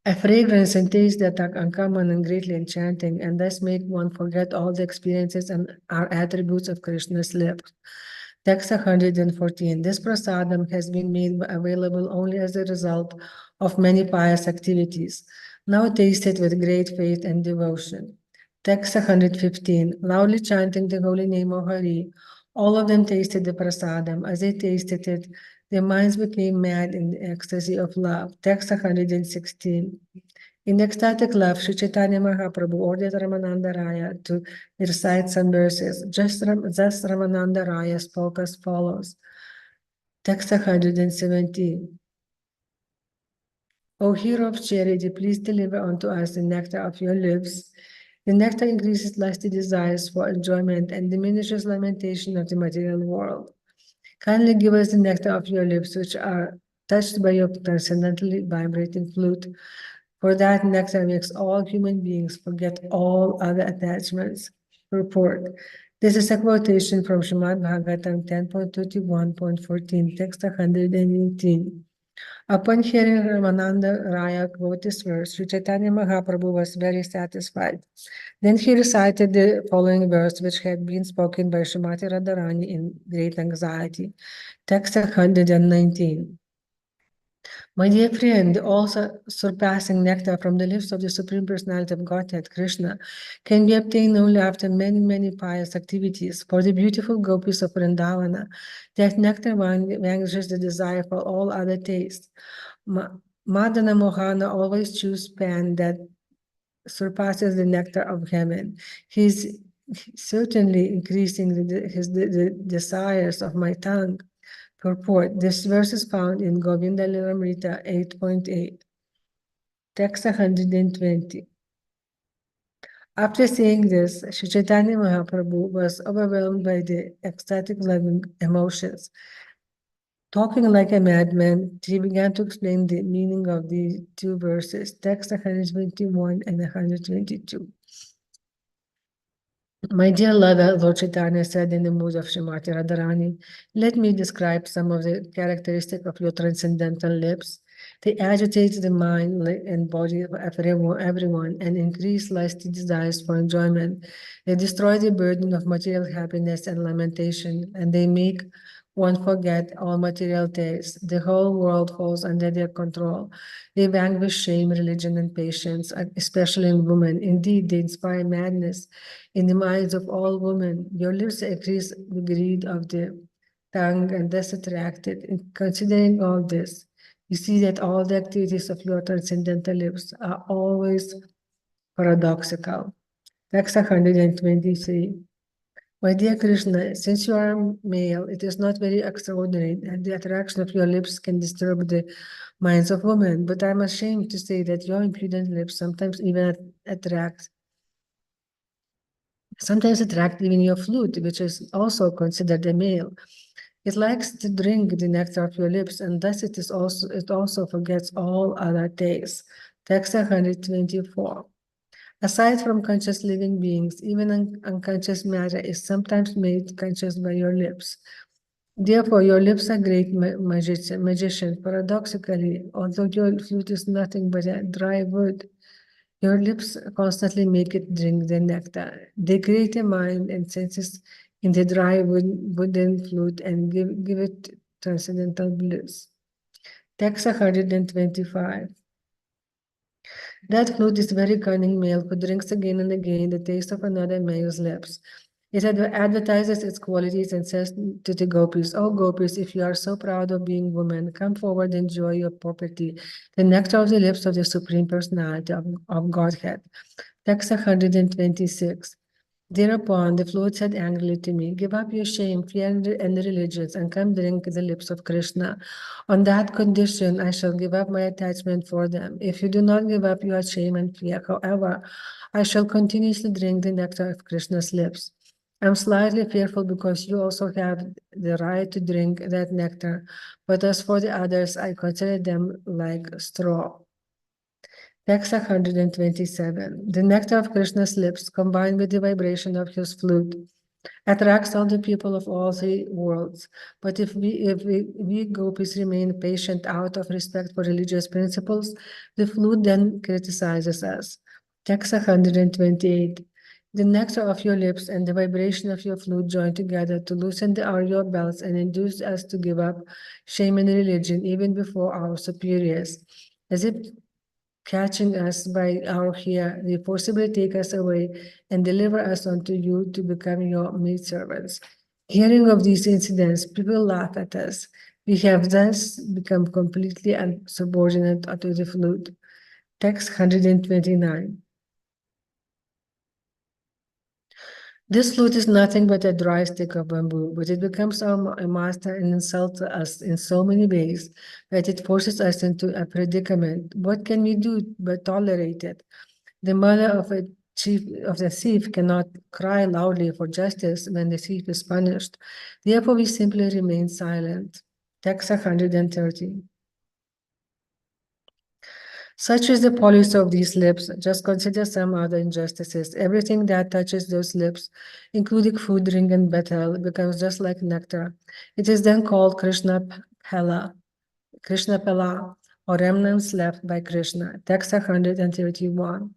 A fragrance and taste that are uncommon and greatly enchanting, and thus make one forget all the experiences and are attributes of Krishna's lips. Text 114. This prasadam has been made available only as a result of many pious activities. Now taste it with great faith and devotion. Text 115. Loudly chanting the holy name of Hari, all of them tasted the prasadam. As they tasted it, their minds became mad in the ecstasy of love. Text 116. In ecstatic love, Sri Caitanya Mahāprabhu ordered Ramananda Raya to recite some verses. Thus Ramananda Raya spoke as follows. Text 117. O hero of charity, please deliver unto us the nectar of your lips. The nectar increases lusty desires for enjoyment and diminishes lamentation of the material world. Kindly give us the nectar of your lips, which are touched by your transcendentally vibrating flute, for that nectar makes all human beings forget all other attachments. Purport. This is a quotation from Srimad Bhagavatam 10.21.14, text 118. Upon hearing Ramananda Raya quote this verse, Sri Chaitanya Mahaprabhu was very satisfied. Then he recited the following verse, which had been spoken by Srimati Radharani in great anxiety. Text 119. My dear friend, all surpassing nectar from the lips of the Supreme Personality of Godhead, Krishna, can be obtained only after many, many pious activities. For the beautiful gopis of Vrindavana, that nectar vanquishes the desire for all other tastes. Madana Mohana always choose pan that surpasses the nectar of heaven. He's certainly increasing the desires of my tongue. Purport. This verse is found in Govinda Lilamrita 8.8. Text 120. After saying this, Sri Chaitanya Mahaprabhu was overwhelmed by the ecstatic loving emotions. Talking like a madman, he began to explain the meaning of the two verses, text 121 and 122. My dear lover, Lord Chaitanya said in the mood of Srimati Radharani, let me describe some of the characteristics of your transcendental lips. They agitate the mind and body of everyone and increase lusty desires for enjoyment. They destroy the burden of material happiness and lamentation, and they make one forget all material tastes. The whole world falls under their control. They vanquish shame, religion, and patience, especially in women. Indeed, they inspire madness in the minds of all women. Your lips increase the greed of the tongue and thus attracted. In considering all this, you see that all the activities of your transcendental lips are always paradoxical. Text 123. My dear Krishna, since you are male, it is not very extraordinary that the attraction of your lips can disturb the minds of women, but I'm ashamed to say that your impudent lips sometimes even attract even your flute, which is also considered a male. It likes to drink the nectar of your lips, and thus it also forgets all other tastes. Text 124. Aside from conscious living beings, even unconscious matter is sometimes made conscious by your lips. Therefore, your lips are great magicians. Paradoxically, although your flute is nothing but a dry wood, your lips constantly make it drink the nectar. They create a mind and senses in the dry wooden flute and give it transcendental bliss. Text 125. That flute is very cunning male who drinks again and again the taste of another male's lips. It advertises its qualities and says to the gopis, "Oh gopis, if you are so proud of being women, come forward and enjoy your property, the nectar of the lips of the Supreme Personality of Godhead." Text 126. Thereupon the flute said angrily to me, "Give up your shame, fear, and religions, and come drink the lips of Krishna. On that condition, I shall give up my attachment for them. If you do not give up your shame and fear, however, I shall continuously drink the nectar of Krishna's lips. I'm slightly fearful because you also have the right to drink that nectar, but as for the others, I consider them like straw." Text 127. The nectar of Krishna's lips, combined with the vibration of his flute, attracts all the people of all three worlds. But if we gopis remain patient out of respect for religious principles, the flute then criticizes us. Text 128. The nectar of your lips and the vibration of your flute join together to loosen your belts and induce us to give up shame and religion even before our superiors. As if catching us by our hair, they forcibly take us away and deliver us unto you to become your maidservants. Hearing of these incidents, people laugh at us. We have thus become completely subordinate to the flute. Text 129. This flute is nothing but a dry stick of bamboo, but it becomes our master and insults us in so many ways that it forces us into a predicament. What can we do but tolerate it? The mother of the thief cannot cry loudly for justice when the thief is punished. Therefore, we simply remain silent. Text 130. Such is the policy of these lips. Just consider some other injustices. Everything that touches those lips, including food, drink, and battle, becomes just like nectar. It is then called Krishna Phala. Krishna Pala, or remnants left by Krishna. Text 131.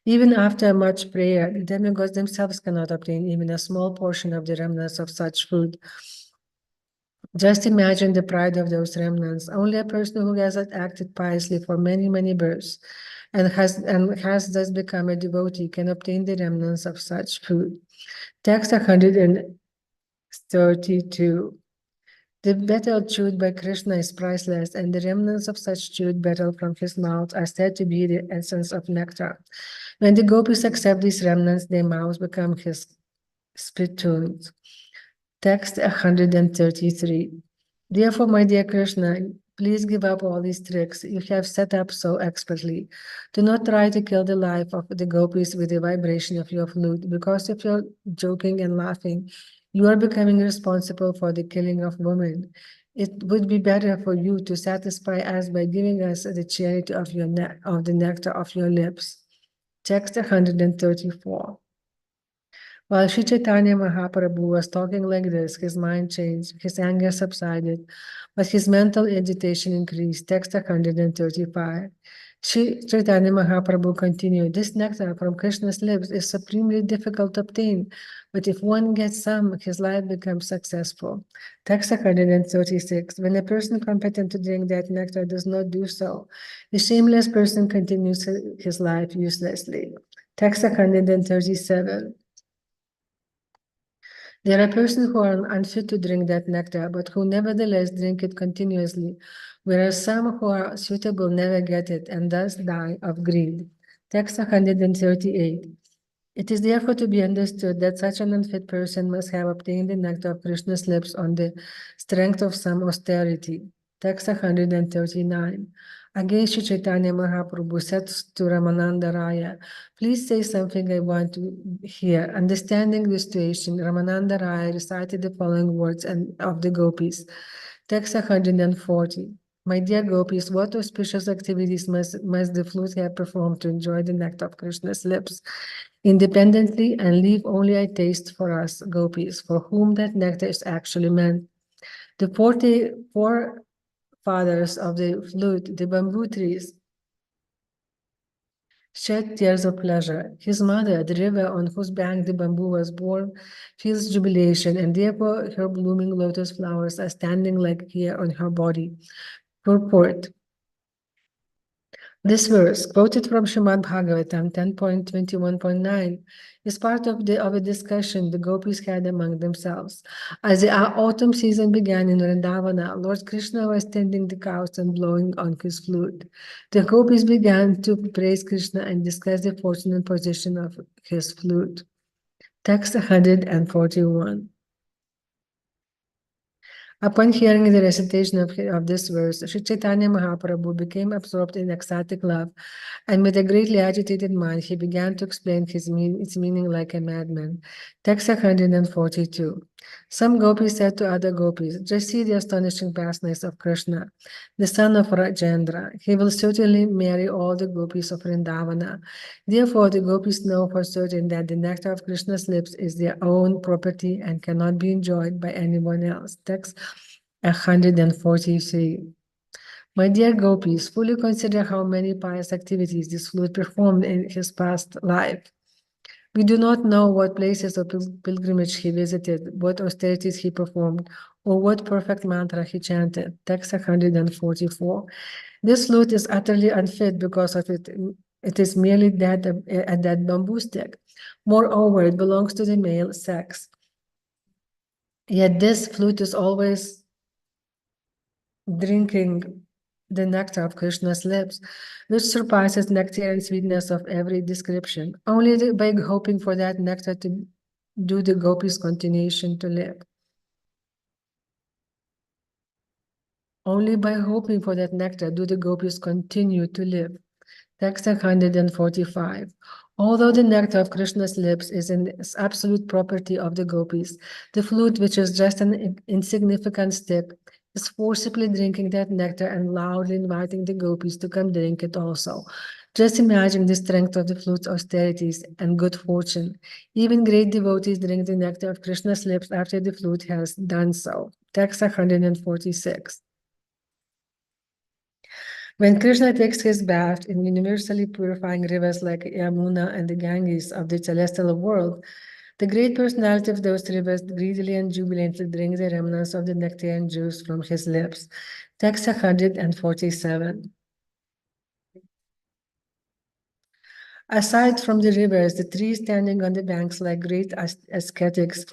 Even after much prayer, the demigods themselves cannot obtain even a small portion of the remnants of such food. Just imagine the pride of those remnants. Only a person who has acted piously for many, many births and has thus become a devotee can obtain the remnants of such food. Text 132. The betel chewed by Krishna is priceless, and the remnants of such chewed betel from his mouth are said to be the essence of nectar. When the gopis accept these remnants, their mouths become his spittoons. Text 133. Therefore, my dear Krishna, please give up all these tricks you have set up so expertly. Do not try to kill the life of the gopis with the vibration of your flute, because if you're joking and laughing, you are becoming responsible for the killing of women. It would be better for you to satisfy us by giving us the charity of the nectar of your lips. Text 134. While Sri Caitanya Mahāprabhu was talking like this, his mind changed, his anger subsided, but his mental agitation increased. Text 135. Sri Caitanya Mahāprabhu continued, this nectar from Krishna's lips is supremely difficult to obtain, but if one gets some, his life becomes successful. Text 136. When a person competent to drink that nectar does not do so, the shameless person continues his life uselessly. Text 137. There are persons who are unfit to drink that nectar, but who nevertheless drink it continuously, whereas some who are suitable never get it and thus die of greed. Text 138. It is therefore to be understood that such an unfit person must have obtained the nectar of Krishna's lips on the strength of some austerity. Text 139. Again, Sri Caitanya Mahāprabhu said to Ramananda Raya, please say something I want to hear. Understanding the situation, Ramananda Raya recited the following words of the gopis. Text 140. My dear gopis, what auspicious activities must the flute have performed to enjoy the nectar of Krishna's lips independently and leave only a taste for us gopis, for whom that nectar is actually meant. The four fathers of the flute, the bamboo trees, shed tears of pleasure. His mother, the river on whose bank the bamboo was born, feels jubilation, and therefore her blooming lotus flowers are standing like hair on her body. Purport. This verse, quoted from Srimad Bhagavatam 10.21.9, is part of a discussion the gopis had among themselves. As the autumn season began in Vrindavana, Lord Krishna was tending the cows and blowing on his flute. The gopis began to praise Krishna and discuss the fortune and position of his flute. Text 141. Upon hearing the recitation of this verse, Sri Caitanya Mahāprabhu became absorbed in ecstatic love, and with a greatly agitated mind, he began to explain its meaning like a madman. Text 142. Some gopis said to other gopis, just see the astonishing vastness of Krishna, the son of Rajendra. He will certainly marry all the gopis of Vrindavana. Therefore, the gopis know for certain that the nectar of Krishna's lips is their own property and cannot be enjoyed by anyone else. Text 143. My dear gopis, fully consider how many pious activities this flute performed in his past life. We do not know what places of pilgrimage he visited, what austerities he performed, or what perfect mantra he chanted. Text 144. This flute is utterly unfit because of it. It is merely a dead bamboo stick. Moreover, it belongs to the male sex. Yet this flute is always drinking the nectar of Krishna's lips, which surpasses nectar and sweetness of every description. Only by hoping for that nectar to do the gopis continuation to live. Only by hoping for that nectar do the gopis continue to live. Text 145. Although the nectar of Krishna's lips is an absolute property of the gopis, the flute, which is just an insignificant stick, is forcibly drinking that nectar and loudly inviting the gopis to come drink it also. Just imagine the strength of the flute's austerities and good fortune. Even great devotees drink the nectar of Krishna's lips after the flute has done so. Text 146. When Krishna takes his bath in universally purifying rivers like Yamuna and the Ganges of the celestial world, the great personality of those rivers greedily and jubilantly drinks the remnants of the nectar and juice from his lips. Text 147. Aside from the rivers, the trees standing on the banks like great ascetics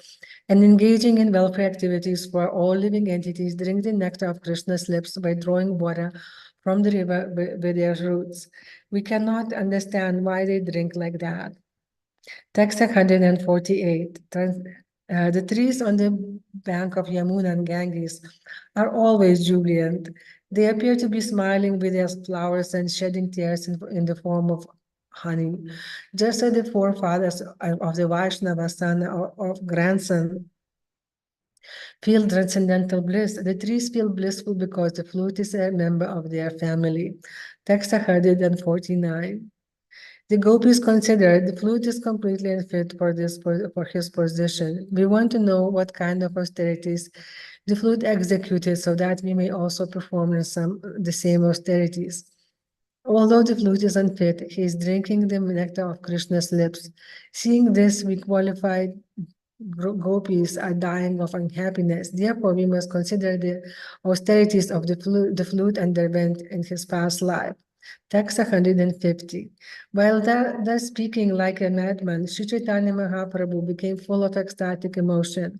and engaging in welfare activities for all living entities drink the nectar of Krishna's lips by drawing water from the river with their roots. We cannot understand why they drink like that. Text 148. The trees on the bank of Yamuna and Ganges are always jubilant. They appear to be smiling with their flowers and shedding tears in the form of honey. Just as the forefathers of the Vaishnava son or grandson feel transcendental bliss, the trees feel blissful because the flute is a member of their family. Text 149. The gopis considered the flute is completely unfit for his position. We want to know what kind of austerities the flute executed so that we may also perform the same austerities. Although the flute is unfit, he is drinking the nectar of Krishna's lips. Seeing this, we qualified gopis are dying of unhappiness. Therefore, we must consider the austerities of the flute underwent in his past life. Text 150. While thus speaking like a madman, Sri Caitanya Mahāprabhu became full of ecstatic emotion.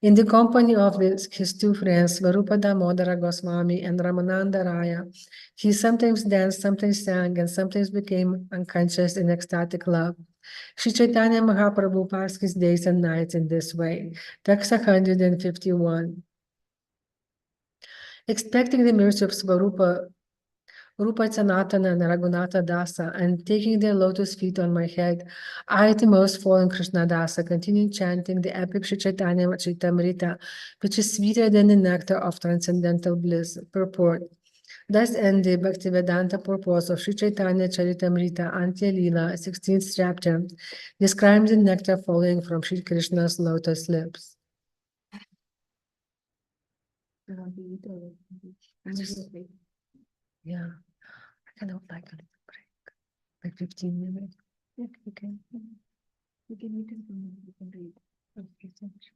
In the company of his two friends, Svarupa Damodara Goswami and Ramananda Raya, he sometimes danced, sometimes sang, and sometimes became unconscious in ecstatic love. Sri Caitanya Mahāprabhu passed his days and nights in this way. Text 151. Expecting the mercy of Svarupa, Rupa Sanatana and Raghunatha Dasa, and taking their lotus feet on my head, I, the most fallen Krishna Dasa, continued chanting the epic Sri Caitanya Caritamrta, which is sweeter than the nectar of transcendental bliss. Purport. Thus end the Bhaktivedanta purpose of Sri Caitanya Caritamrta, Anthya lila, 16th chapter, describes the nectar flowing from Sri Krishna's lotus lips. Yeah, I kind of like a little break, like 15 minutes. Yeah, you can eat it and you can read. Okay, thank you.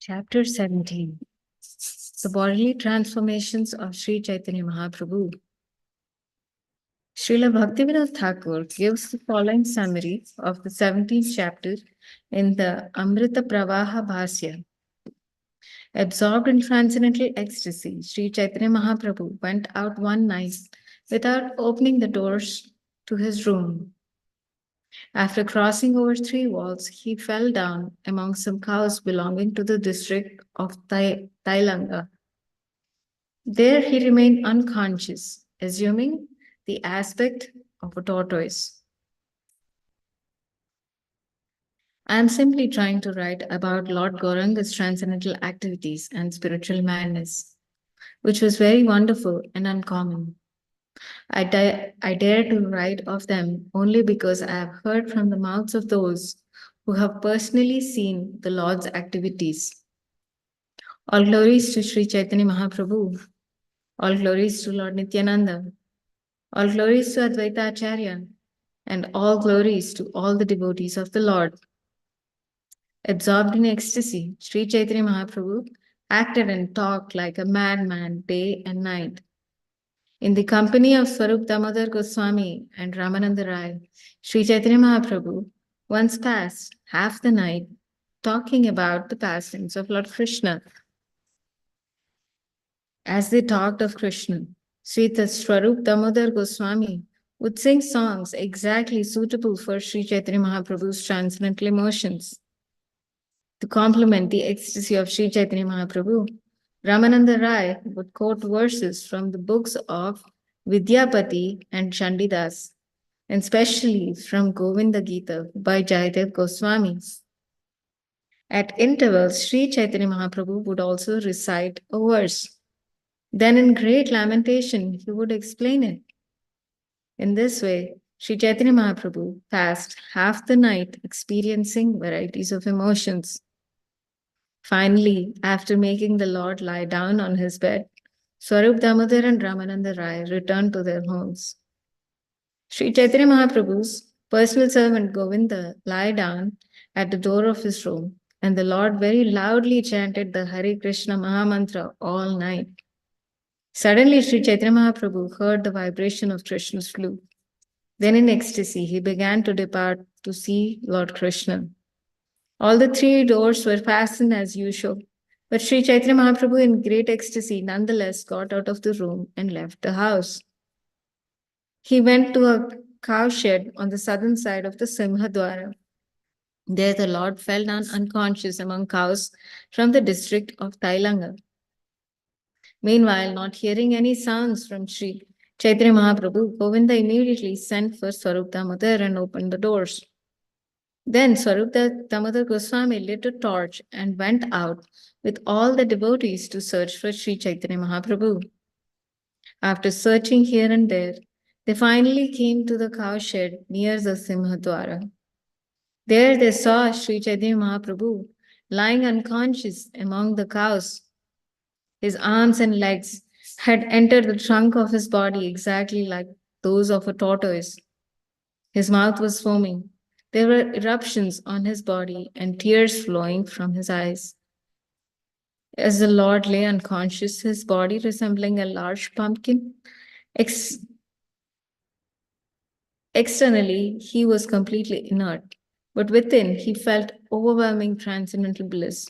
Chapter 17. The bodily transformations of Sri Chaitanya Mahaprabhu. Srila Bhaktivinoda Thakur gives the following summary of the 17th chapter in the Amrita Pravaha Bhasya. Absorbed in transcendental ecstasy, Sri Chaitanya Mahaprabhu went out one night without opening the doors to his room. After crossing over 3 walls, he fell down among some cows belonging to the district of Tailanga. There he remained unconscious, assuming the aspect of a tortoise. I am simply trying to write about Lord Gauranga's transcendental activities and spiritual madness, which was very wonderful and uncommon. I dare to write of them only because I have heard from the mouths of those who have personally seen the Lord's activities. All glories to Sri Chaitanya Mahaprabhu. All glories to Lord Nityananda. All glories to Advaita Acharya. And all glories to all the devotees of the Lord. Absorbed in ecstasy, Sri Chaitanya Mahaprabhu acted and talked like a madman day and night. In the company of Swarup Damodar Goswami and Ramananda Rai, Sri Chaitanya Mahaprabhu once passed half the night talking about the pastimes of Lord Krishna. As they talked of Krishna, Sri Swarup Damodar Goswami would sing songs exactly suitable for Sri Chaitanya Mahaprabhu's transcendental emotions. To complement the ecstasy of Sri Chaitanya Mahaprabhu, Ramananda Rai would quote verses from the books of Vidyapati and Chandidas, and especially from Govinda Gita by Jayadev Goswami. At intervals, Sri Chaitanya Mahaprabhu would also recite a verse. Then, in great lamentation, he would explain it. In this way, Sri Chaitanya Mahaprabhu passed half the night experiencing varieties of emotions. Finally, after making the Lord lie down on his bed, Swarup Damodar and Ramananda Rai returned to their homes. Sri Chaitanya Mahaprabhu's personal servant Govinda lay down at the door of his room, and the Lord very loudly chanted the Hare Krishna Mahamantra all night. Suddenly, Sri Chaitanya Mahaprabhu heard the vibration of Krishna's flute. Then, in ecstasy, he began to depart to see Lord Krishna. All the three doors were fastened as usual, but Sri Chaitanya Mahaprabhu, in great ecstasy, nonetheless got out of the room and left the house. He went to a cowshed on the southern side of the Simhadwara. There, the Lord fell down unconscious among cows from the district of Tailanga. Meanwhile, not hearing any sounds from Sri Chaitanya Mahaprabhu, Govinda immediately sent for Swarup Damodar and opened the doors. Then Swarup Damodar Goswami lit a torch and went out with all the devotees to search for Sri Chaitanya Mahaprabhu. After searching here and there, they finally came to the cowshed near the Simhadwara. There they saw Sri Chaitanya Mahaprabhu lying unconscious among the cows. His arms and legs had entered the trunk of his body exactly like those of a tortoise. His mouth was foaming. There were eruptions on his body and tears flowing from his eyes. As the Lord lay unconscious, his body resembling a large pumpkin, ex- externally he was completely inert, but within he felt overwhelming transcendental bliss.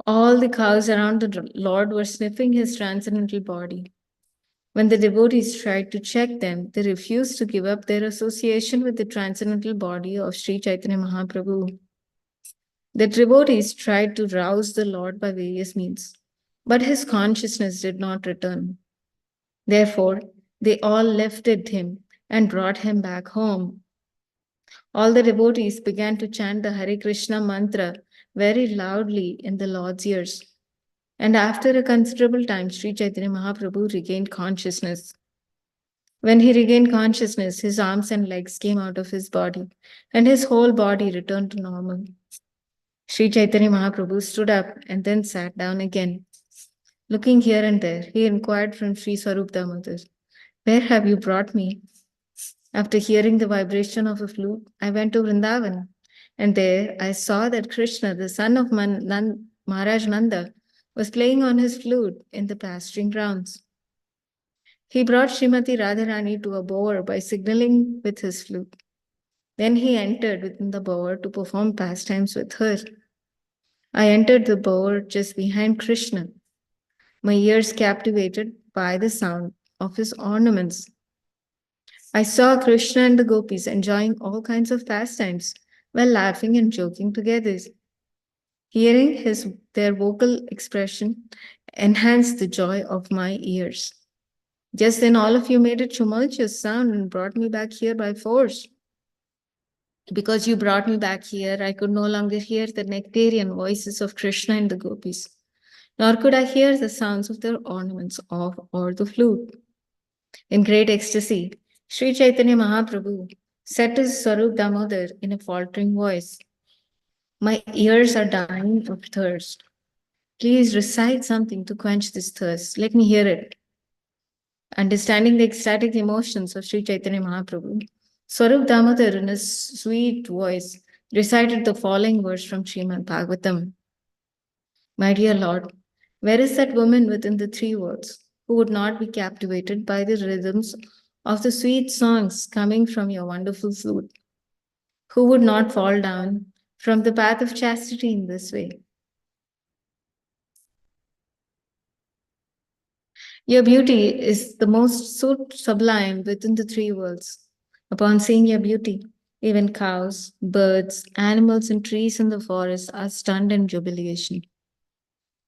All the cows around the Lord were sniffing his transcendental body. When the devotees tried to check them, they refused to give up their association with the transcendental body of Sri Chaitanya Mahaprabhu. The devotees tried to rouse the Lord by various means, but his consciousness did not return. Therefore, they all lifted him and brought him back home. All the devotees began to chant the Hare Krishna mantra very loudly in the Lord's ears. And after a considerable time, Sri Chaitanya Mahaprabhu regained consciousness. When he regained consciousness, his arms and legs came out of his body, and his whole body returned to normal. Sri Chaitanya Mahaprabhu stood up and then sat down again. Looking here and there, he inquired from Sri Swarup Damodar, "Where have you brought me?" After hearing the vibration of a flute, I went to Vrindavan, and there I saw that Krishna, the son of Maharaj Nanda, was playing on his flute in the pasturing grounds. He brought Srimati Radharani to a bower by signaling with his flute. Then he entered within the bower to perform pastimes with her. I entered the bower just behind Krishna, my ears captivated by the sound of his ornaments. I saw Krishna and the gopis enjoying all kinds of pastimes while laughing and joking together. Hearing their vocal expression enhanced the joy of my ears. Just then, all of you made a tumultuous sound and brought me back here by force. Because you brought me back here, I could no longer hear the nectarian voices of Krishna and the gopis, nor could I hear the sounds of their ornaments or the flute. In great ecstasy, Sri Chaitanya Mahaprabhu said to Swarup Damodar in a faltering voice, "My ears are dying of thirst. Please recite something to quench this thirst. Let me hear it." Understanding the ecstatic emotions of Sri Chaitanya Mahaprabhu, Swarup Damodar in a sweet voice recited the following verse from Srimad Bhagavatam. "My dear Lord, where is that woman within the three worlds who would not be captivated by the rhythms of the sweet songs coming from your wonderful flute? Who would not fall down from the path of chastity in this way? Your beauty is the most so sublime within the three worlds. Upon seeing your beauty, even cows, birds, animals, and trees in the forest are stunned in jubilation."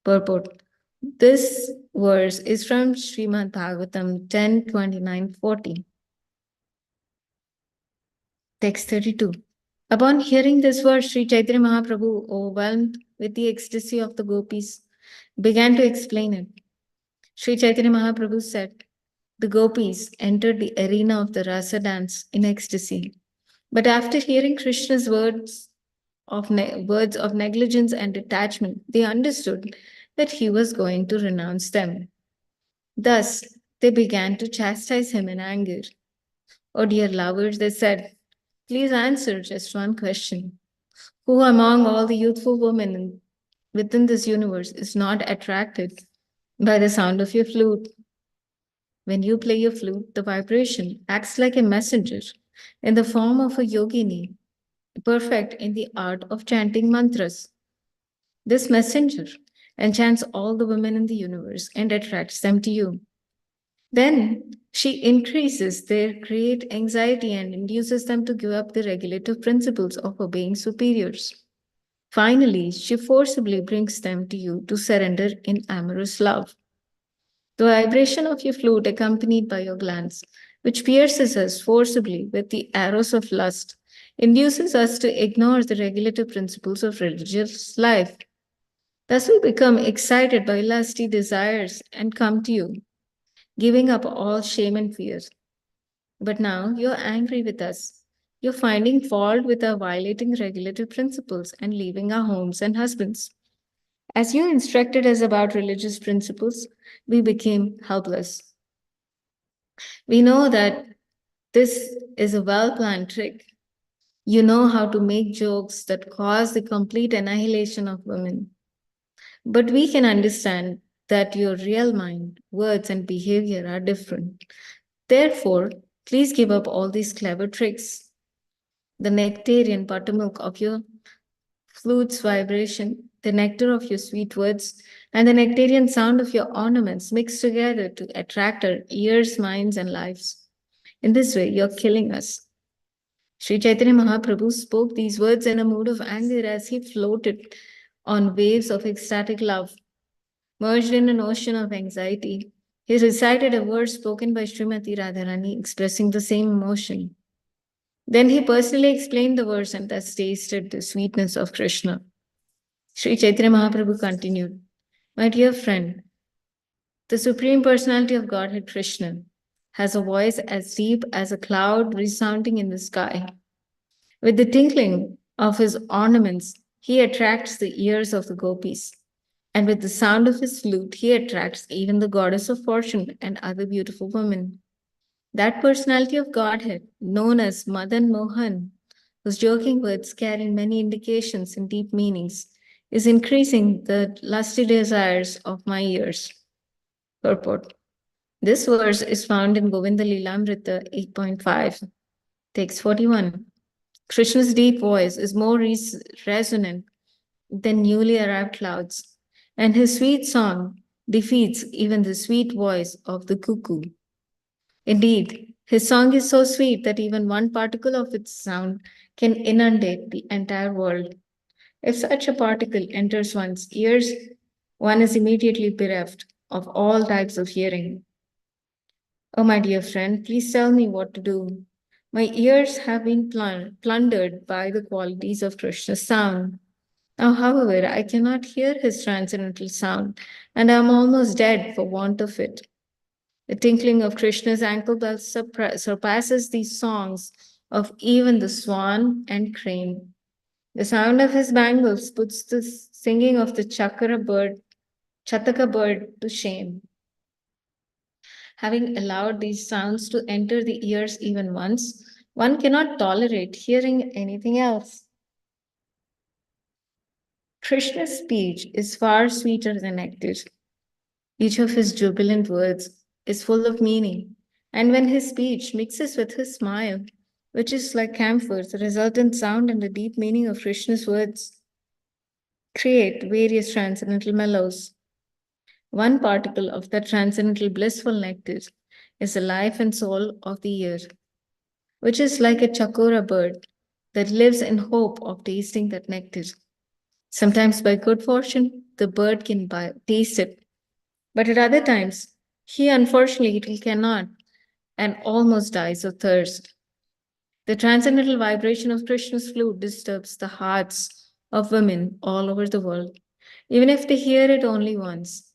Purport: This verse is from Srimad Bhagavatam 10:29-40. Text 32. Upon hearing this verse, Sri Chaitanya Mahaprabhu, overwhelmed with the ecstasy of the gopis, began to explain it. Sri Chaitanya Mahaprabhu said, the gopis entered the arena of the rasa dance in ecstasy. But after hearing Krishna's words of negligence and detachment, they understood that he was going to renounce them. Thus, they began to chastise him in anger. Oh, dear lovers, they said, please answer just one question. Who among all the youthful women within this universe is not attracted by the sound of your flute? When you play your flute, the vibration acts like a messenger in the form of a yogini, perfect in the art of chanting mantras. This messenger enchants all the women in the universe and attracts them to you. Then she increases their great anxiety and induces them to give up the regulative principles of obeying superiors. Finally, she forcibly brings them to you to surrender in amorous love. The vibration of your flute, accompanied by your glance, which pierces us forcibly with the arrows of lust, induces us to ignore the regulative principles of religious life. Thus, we become excited by lusty desires and come to you, giving up all shame and fear. But now you're angry with us. You're finding fault with our violating regulative principles and leaving our homes and husbands. As you instructed us about religious principles, we became helpless. We know that this is a well planned trick. You know how to make jokes that cause the complete annihilation of women. But we can understand that your real mind, words, and behavior are different. Therefore, please give up all these clever tricks. The nectarian buttermilk of your flute's vibration, the nectar of your sweet words, and the nectarian sound of your ornaments mixed together to attract our ears, minds, and lives. In this way, you're killing us. Sri Chaitanya Mahaprabhu spoke these words in a mood of anger as he floated on waves of ecstatic love, merged in an ocean of anxiety. He recited a verse spoken by Srimati Radharani expressing the same emotion. Then he personally explained the verse and thus tasted the sweetness of Krishna. Sri Chaitanya Mahaprabhu continued, my dear friend, the Supreme Personality of Godhead Krishna has a voice as deep as a cloud resounding in the sky. With the tinkling of his ornaments, he attracts the ears of the gopis. And with the sound of his flute, he attracts even the goddess of fortune and other beautiful women. That personality of Godhead, known as Madan Mohan, whose joking words carry many indications and deep meanings, is increasing the lusty desires of my ears. Purport. This verse is found in Govinda Lilamrita 8.5, text 41. Krishna's deep voice is more resonant than newly arrived clouds, and his sweet song defeats even the sweet voice of the cuckoo. Indeed, his song is so sweet that even one particle of its sound can inundate the entire world. If such a particle enters one's ears, one is immediately bereft of all types of hearing. Oh, my dear friend, please tell me what to do. My ears have been plundered by the qualities of Krishna's sound. Now, however, I cannot hear his transcendental sound, and I am almost dead for want of it. The tinkling of Krishna's ankle bells surpasses the songs of even the swan and crane. The sound of his bangles puts the singing of the Chataka bird to shame. Having allowed these sounds to enter the ears even once, one cannot tolerate hearing anything else. Krishna's speech is far sweeter than nectar. Each of his jubilant words is full of meaning, and when his speech mixes with his smile, which is like camphor, the resultant sound and the deep meaning of Krishna's words create various transcendental mellows. One particle of that transcendental blissful nectar is the life and soul of the ear, which is like a chakora bird that lives in hope of tasting that nectar. Sometimes, by good fortune, the bird can taste it, But at other times, he unfortunately cannot and almost dies of thirst. The transcendental vibration of Krishna's flute disturbs the hearts of women all over the world, even if they hear it only once.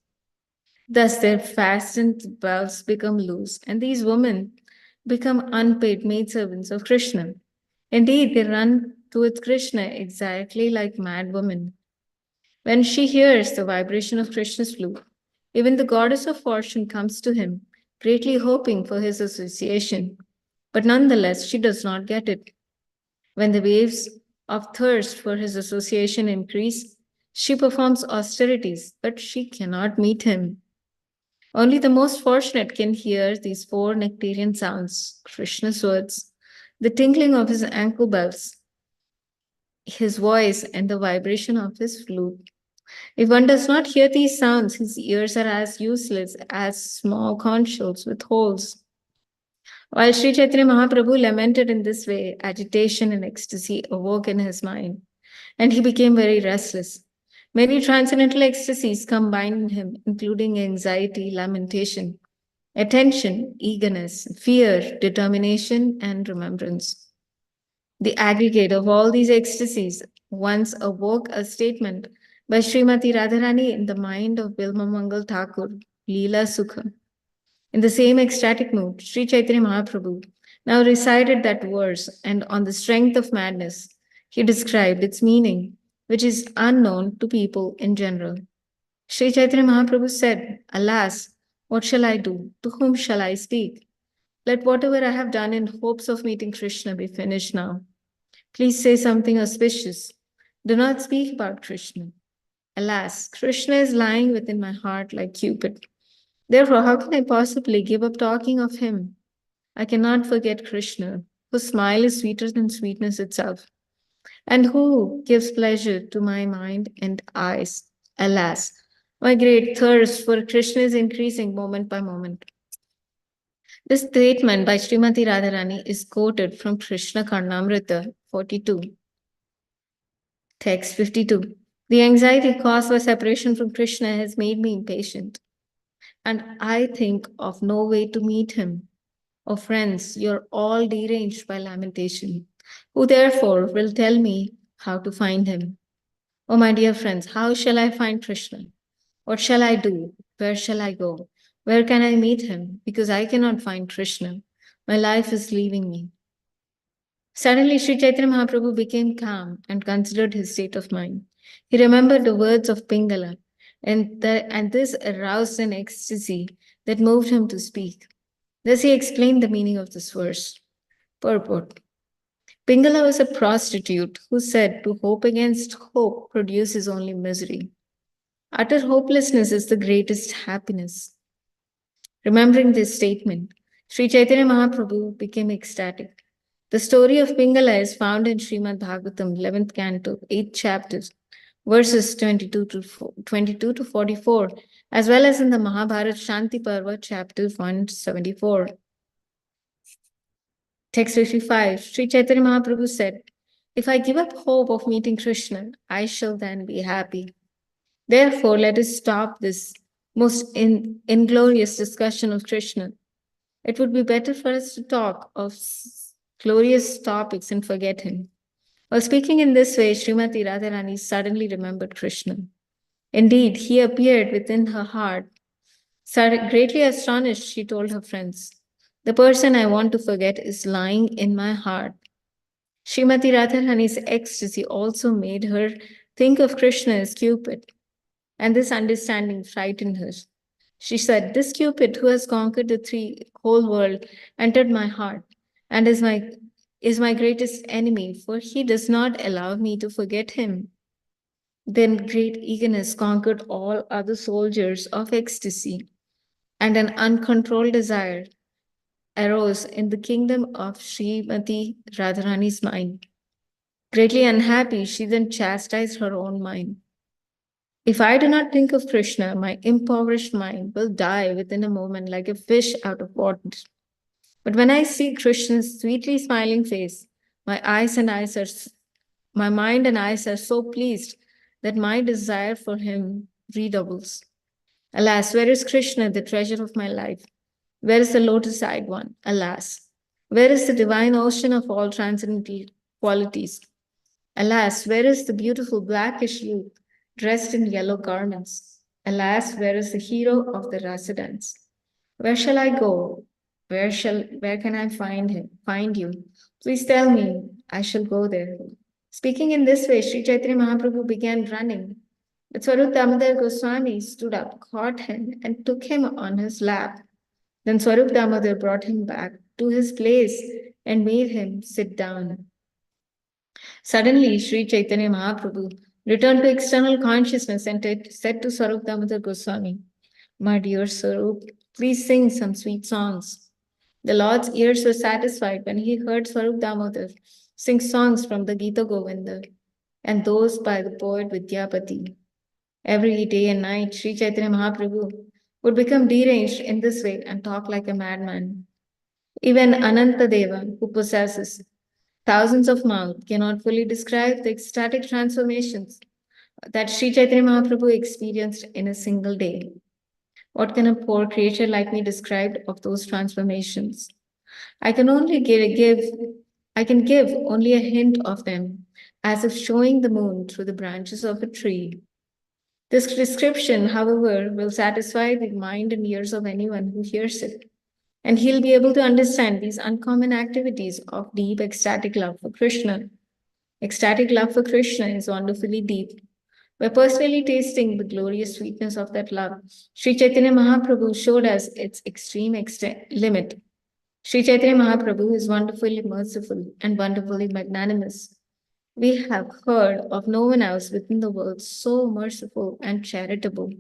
Thus, their fastened belts become loose, and these women become unpaid maidservants of Krishna. Indeed, they run towards Krishna exactly like mad women. When she hears the vibration of Krishna's flute, even the goddess of fortune comes to him, greatly hoping for his association. But nonetheless, she does not get it. When the waves of thirst for his association increase, she performs austerities, but she cannot meet him. Only the most fortunate can hear these four nectarian sounds Krishna's words, the tinkling of his ankle bells, his voice, and the vibration of his flute. If one does not hear these sounds, his ears are as useless as small conch shells with holes. While Sri Chaitanya Mahaprabhu lamented in this way, agitation and ecstasy awoke in his mind, and he became very restless. Many transcendental ecstasies combined in him, including anxiety, lamentation, attention, eagerness, fear, determination, and remembrance. The aggregate of all these ecstasies once awoke a statement by Srimati Radharani in the mind of Bilmamangal Thakur, Lila Sukha. In the same ecstatic mood, Sri Chaitanya Mahaprabhu now recited that verse, and on the strength of madness, he described its meaning, which is unknown to people in general. Sri Chaitanya Mahaprabhu said, Alas, what shall I do? To whom shall I speak? Let whatever I have done in hopes of meeting Krishna be finished now. Please say something auspicious. Do not speak about Krishna. Alas, Krishna is lying within my heart like Cupid. Therefore, how can I possibly give up talking of him? I cannot forget Krishna, whose smile is sweeter than sweetness itself, and who gives pleasure to my mind and eyes. Alas, my great thirst for Krishna is increasing moment by moment. This statement by Srimati Radharani is quoted from Krishna Karnamrita 42, text 52. The anxiety caused by separation from Krishna has made me impatient, and I think of no way to meet him. O friends, you're all deranged by lamentation. Who therefore will tell me how to find him? O my dear friends, how shall I find Krishna? What shall I do? Where shall I go? Where can I meet him? Because I cannot find Krishna. My life is leaving me. Suddenly, Sri Chaitanya Mahaprabhu became calm and considered his state of mind. He remembered the words of Pingala, and this aroused an ecstasy that moved him to speak. Thus, he explained the meaning of this verse. Purport. Pingala was a prostitute who said to hope against hope produces only misery. Utter hopelessness is the greatest happiness. Remembering this statement, Sri Chaitanya Mahaprabhu became ecstatic. The story of Pingala is found in Srimad Bhagavatam, 11th canto, 8th chapter, verses 22 to 44, as well as in the Mahabharata Shanti Parva, chapter 174. Text 55, Sri Chaitanya Mahaprabhu said, If I give up hope of meeting Krishna, I shall then be happy. Therefore, let us stop this most inglorious discussion of Krishna. It would be better for us to talk of glorious topics and forget him. While speaking in this way, Srimati Radharani suddenly remembered Krishna. Indeed, he appeared within her heart. Greatly astonished, she told her friends, The person I want to forget is lying in my heart. Srimati Radharani's ecstasy also made her think of Krishna as Cupid, and this understanding frightened her. She said, This Cupid who has conquered whole world entered my heart and is my greatest enemy, for he does not allow me to forget him. Then great eagerness conquered all other soldiers of ecstasy, and an uncontrolled desire arose in the kingdom of Srimati Radharani's mind. Greatly unhappy, she then chastised her own mind. If I do not think of Krishna, my impoverished mind will die within a moment like a fish out of water. But when I see Krishna's sweetly smiling face, my eyes and eyes are my mind and eyes are so pleased that my desire for him redoubles. Alas, where is Krishna, the treasure of my life? Where is the lotus-eyed one? Alas, where is the divine ocean of all transcendental qualities? Alas, where is the beautiful blackish youth dressed in yellow garments? Alas, where is the hero of the rasa dance? Where shall I go? Where can I find him? Find you? Please tell me, I shall go there. Speaking in this way, Sri Chaitanya Mahaprabhu began running. But Swarup Damodar Goswami stood up, caught him, and took him on his lap. Then Swarup Damodar brought him back to his place and made him sit down. Suddenly, Sri Chaitanya Mahaprabhu returned to external consciousness and said to Swarup Damodar Goswami, "My dear Swarup, please sing some sweet songs." The Lord's ears were satisfied when he heard Swarup Damodar sing songs from the Gita Govinda and those by the poet Vidyapati. Every day and night, Sri Chaitanya Mahaprabhu would become deranged in this way and talk like a madman. Even Anantadeva, who possesses thousands of mouths, cannot fully describe the ecstatic transformations that Sri Chaitanya Mahaprabhu experienced in a single day. What can a poor creature like me describe of those transformations? I can only I can give only a hint of them, as if showing the moon through the branches of a tree. This description, however, will satisfy the mind and ears of anyone who hears it, and he'll be able to understand these uncommon activities of deep ecstatic love for Krishna. Ecstatic love for Krishna is wonderfully deep. By personally tasting the glorious sweetness of that love, Sri Chaitanya Mahaprabhu showed us its extreme limit. Sri Chaitanya Mahaprabhu is wonderfully merciful and wonderfully magnanimous. We have heard of no one else within the world so merciful and charitable.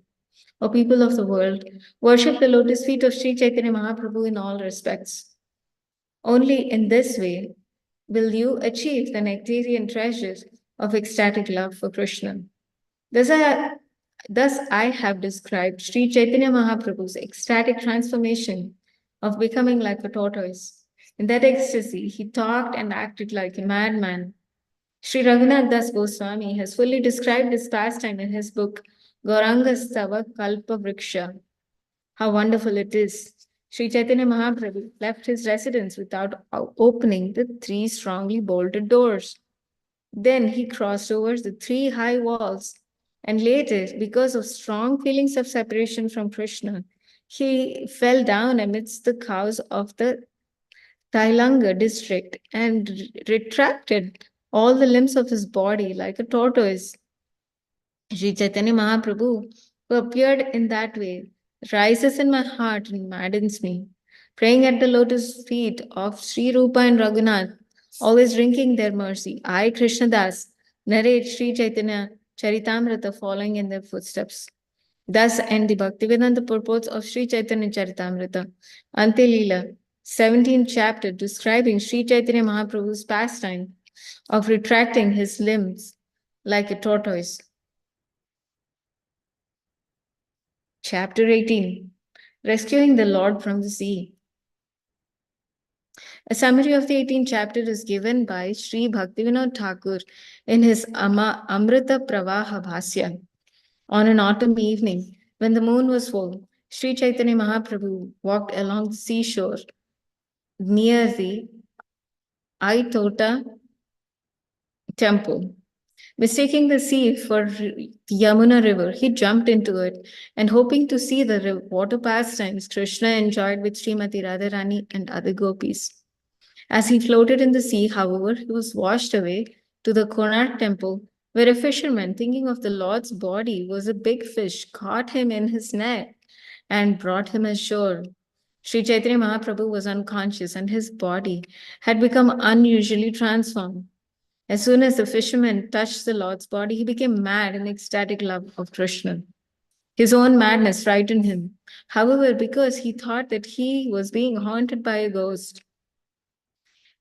O people of the world, worship the lotus feet of Sri Chaitanya Mahaprabhu in all respects. Only in this way will you achieve the nectarian treasures of ecstatic love for Krishna. Thus I have described Sri Chaitanya Mahaprabhu's ecstatic transformation of becoming like a tortoise. In that ecstasy, he talked and acted like a madman. Sri Raghunath Das Goswami has fully described this pastime in his book Gauranga Stava Kalpa Vriksha. How wonderful it is! Sri Chaitanya Mahaprabhu left his residence without opening the three strongly bolted doors. Then he crossed over the three high walls, and later, because of strong feelings of separation from Krishna, he fell down amidst the cows of the Tailanga district and retracted all the limbs of his body like a tortoise. Sri Chaitanya Mahaprabhu, who appeared in that way, rises in my heart and maddens me. Praying at the lotus feet of Sri Rupa and Raghunath, always drinking their mercy, I, Krishnadas, narrate Sri Chaitanya Charitamrta following in their footsteps. Thus end the Bhaktivedanta purports of Sri Chaitanya Charitamrita, Anthya Lila, 17th chapter describing Sri Chaitanya Mahaprabhu's pastime of retracting his limbs like a tortoise. Chapter 18 Rescuing the Lord from the Sea. A summary of the 18th chapter is given by Sri Bhaktivinoda Thakur in his Amrita Pravaha Bhasya. On an autumn evening, when the moon was full, Sri Chaitanya Mahaprabhu walked along the seashore near the Aitota temple. Mistaking the sea for the Yamuna river, he jumped into it and hoping to see the water pastimes Krishna enjoyed with Srimati Radharani and other gopis. As he floated in the sea, however, he was washed away to the Konark temple, where a fisherman, thinking of the Lord's body was a big fish, caught him in his net and brought him ashore. Sri Chaitanya Mahaprabhu was unconscious and his body had become unusually transformed. As soon as the fisherman touched the Lord's body, he became mad in ecstatic love of Krishna. His own madness frightened him, however, because he thought that he was being haunted by a ghost.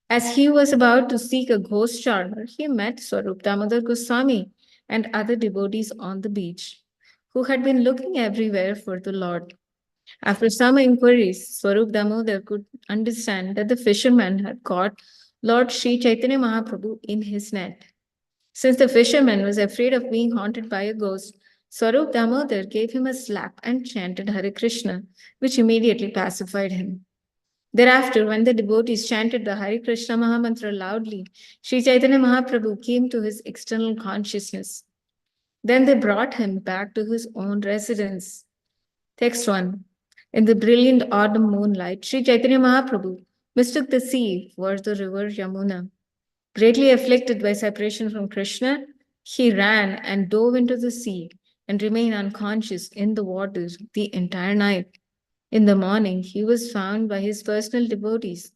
As he was about to seek a ghost charmer, he met Swarup Damodar Goswami and other devotees on the beach, who had been looking everywhere for the Lord. After some inquiries, Swarup Damodar could understand that the fisherman had caught Lord Sri Chaitanya Mahaprabhu in his net. Since the fisherman was afraid of being haunted by a ghost, Swarup Damodar gave him a slap and chanted Hare Krishna, which immediately pacified him. Thereafter, when the devotees chanted the Hare Krishna Mahamantra loudly, Sri Chaitanya Mahaprabhu came to his external consciousness. Then they brought him back to his own residence. Text 1. In the brilliant autumn moonlight, Sri Chaitanya Mahaprabhu mistook the sea for the river Yamuna. Greatly afflicted by separation from Krishna, he ran and dove into the sea and remained unconscious in the waters the entire night. In the morning, he was found by his personal devotees.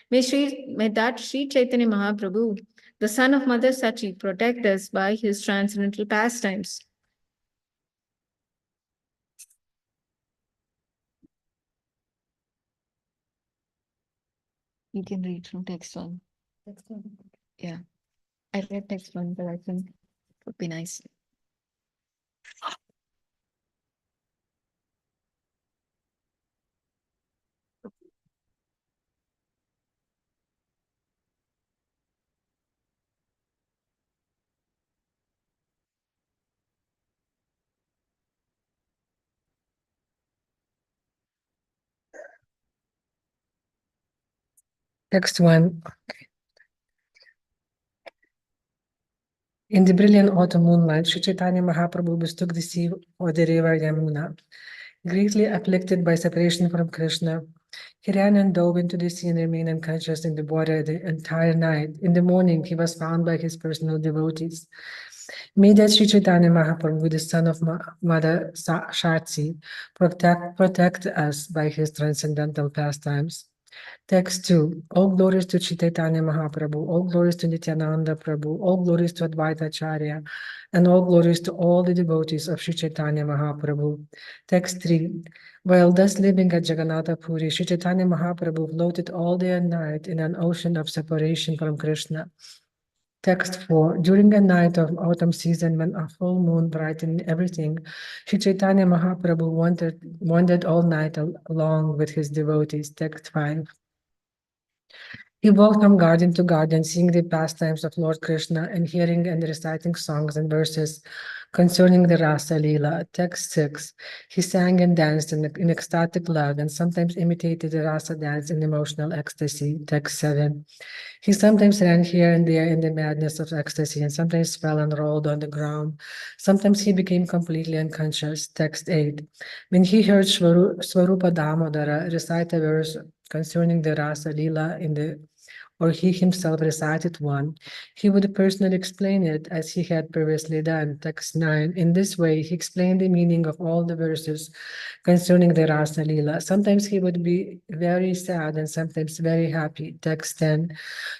May that Sri Chaitanya Mahaprabhu, the son of Mother Sachi, protect us by his transcendental pastimes. You can read from text 1. Text 1. Yeah. I read text 1, but I think it would be nice. Text 1. In the brilliant autumn moonlight, Sri Chaitanya Mahaprabhu mistook the sea for the river Yamuna. Greatly afflicted by separation from Krishna, he ran and dove into the sea and remained unconscious in the water the entire night. In the morning, he was found by his personal devotees. May that Sri Chaitanya Mahaprabhu, the son of Mother Sachi, protect us by his transcendental pastimes. Text 2. All glories to Chaitanya Mahaprabhu, all glories to Nityananda Prabhu, all glories to Advaita Acharya, and all glories to all the devotees of Sri Chaitanya Mahaprabhu. Text 3. While thus living at Jagannath Puri, Sri Chaitanya Mahaprabhu floated all day and night in an ocean of separation from Krishna. Text 4. During a night of autumn season when a full moon brightened everything, Sri Chaitanya Mahaprabhu wandered all night along with his devotees. Text 5. He walked from garden to garden, seeing the pastimes of Lord Krishna and hearing and reciting songs and verses concerning the Rasa Lila. Text 6. He sang and danced in ecstatic love and sometimes imitated the Rasa dance in emotional ecstasy. Text 7. He sometimes ran here and there in the madness of ecstasy and sometimes fell and rolled on the ground. Sometimes he became completely unconscious. Text 8. When he heard Swarupa Damodara recite a verse concerning the Rasa Lila or he himself recited one, he would personally explain it as he had previously done. Text 9. In this way, he explained the meaning of all the verses concerning the Rasa Lila. Sometimes he would be very sad and sometimes very happy. Text 10.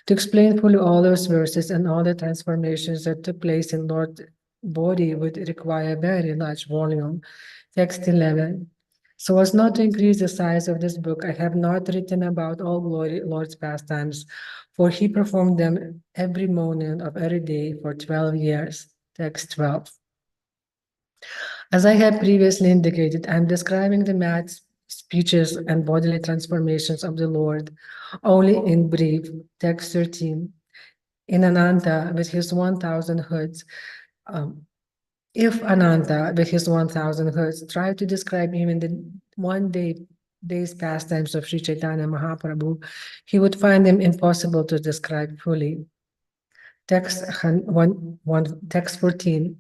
To explain fully all those verses and all the transformations that took place in Lord's body would require a very large volume. Text 11. So as not to increase the size of this book, I have not written about all glory Lord's pastimes, for he performed them every moment of every day for 12 years. Text 12. As I have previously indicated, I am describing the mad speeches and bodily transformations of the Lord only in brief. Text 13. In Anantha, with his 1,000 hoods, if Ananta, with his 1,000 hoods, tried to describe even the day's pastimes of Sri Chaitanya Mahaprabhu, he would find them impossible to describe fully. Text 14.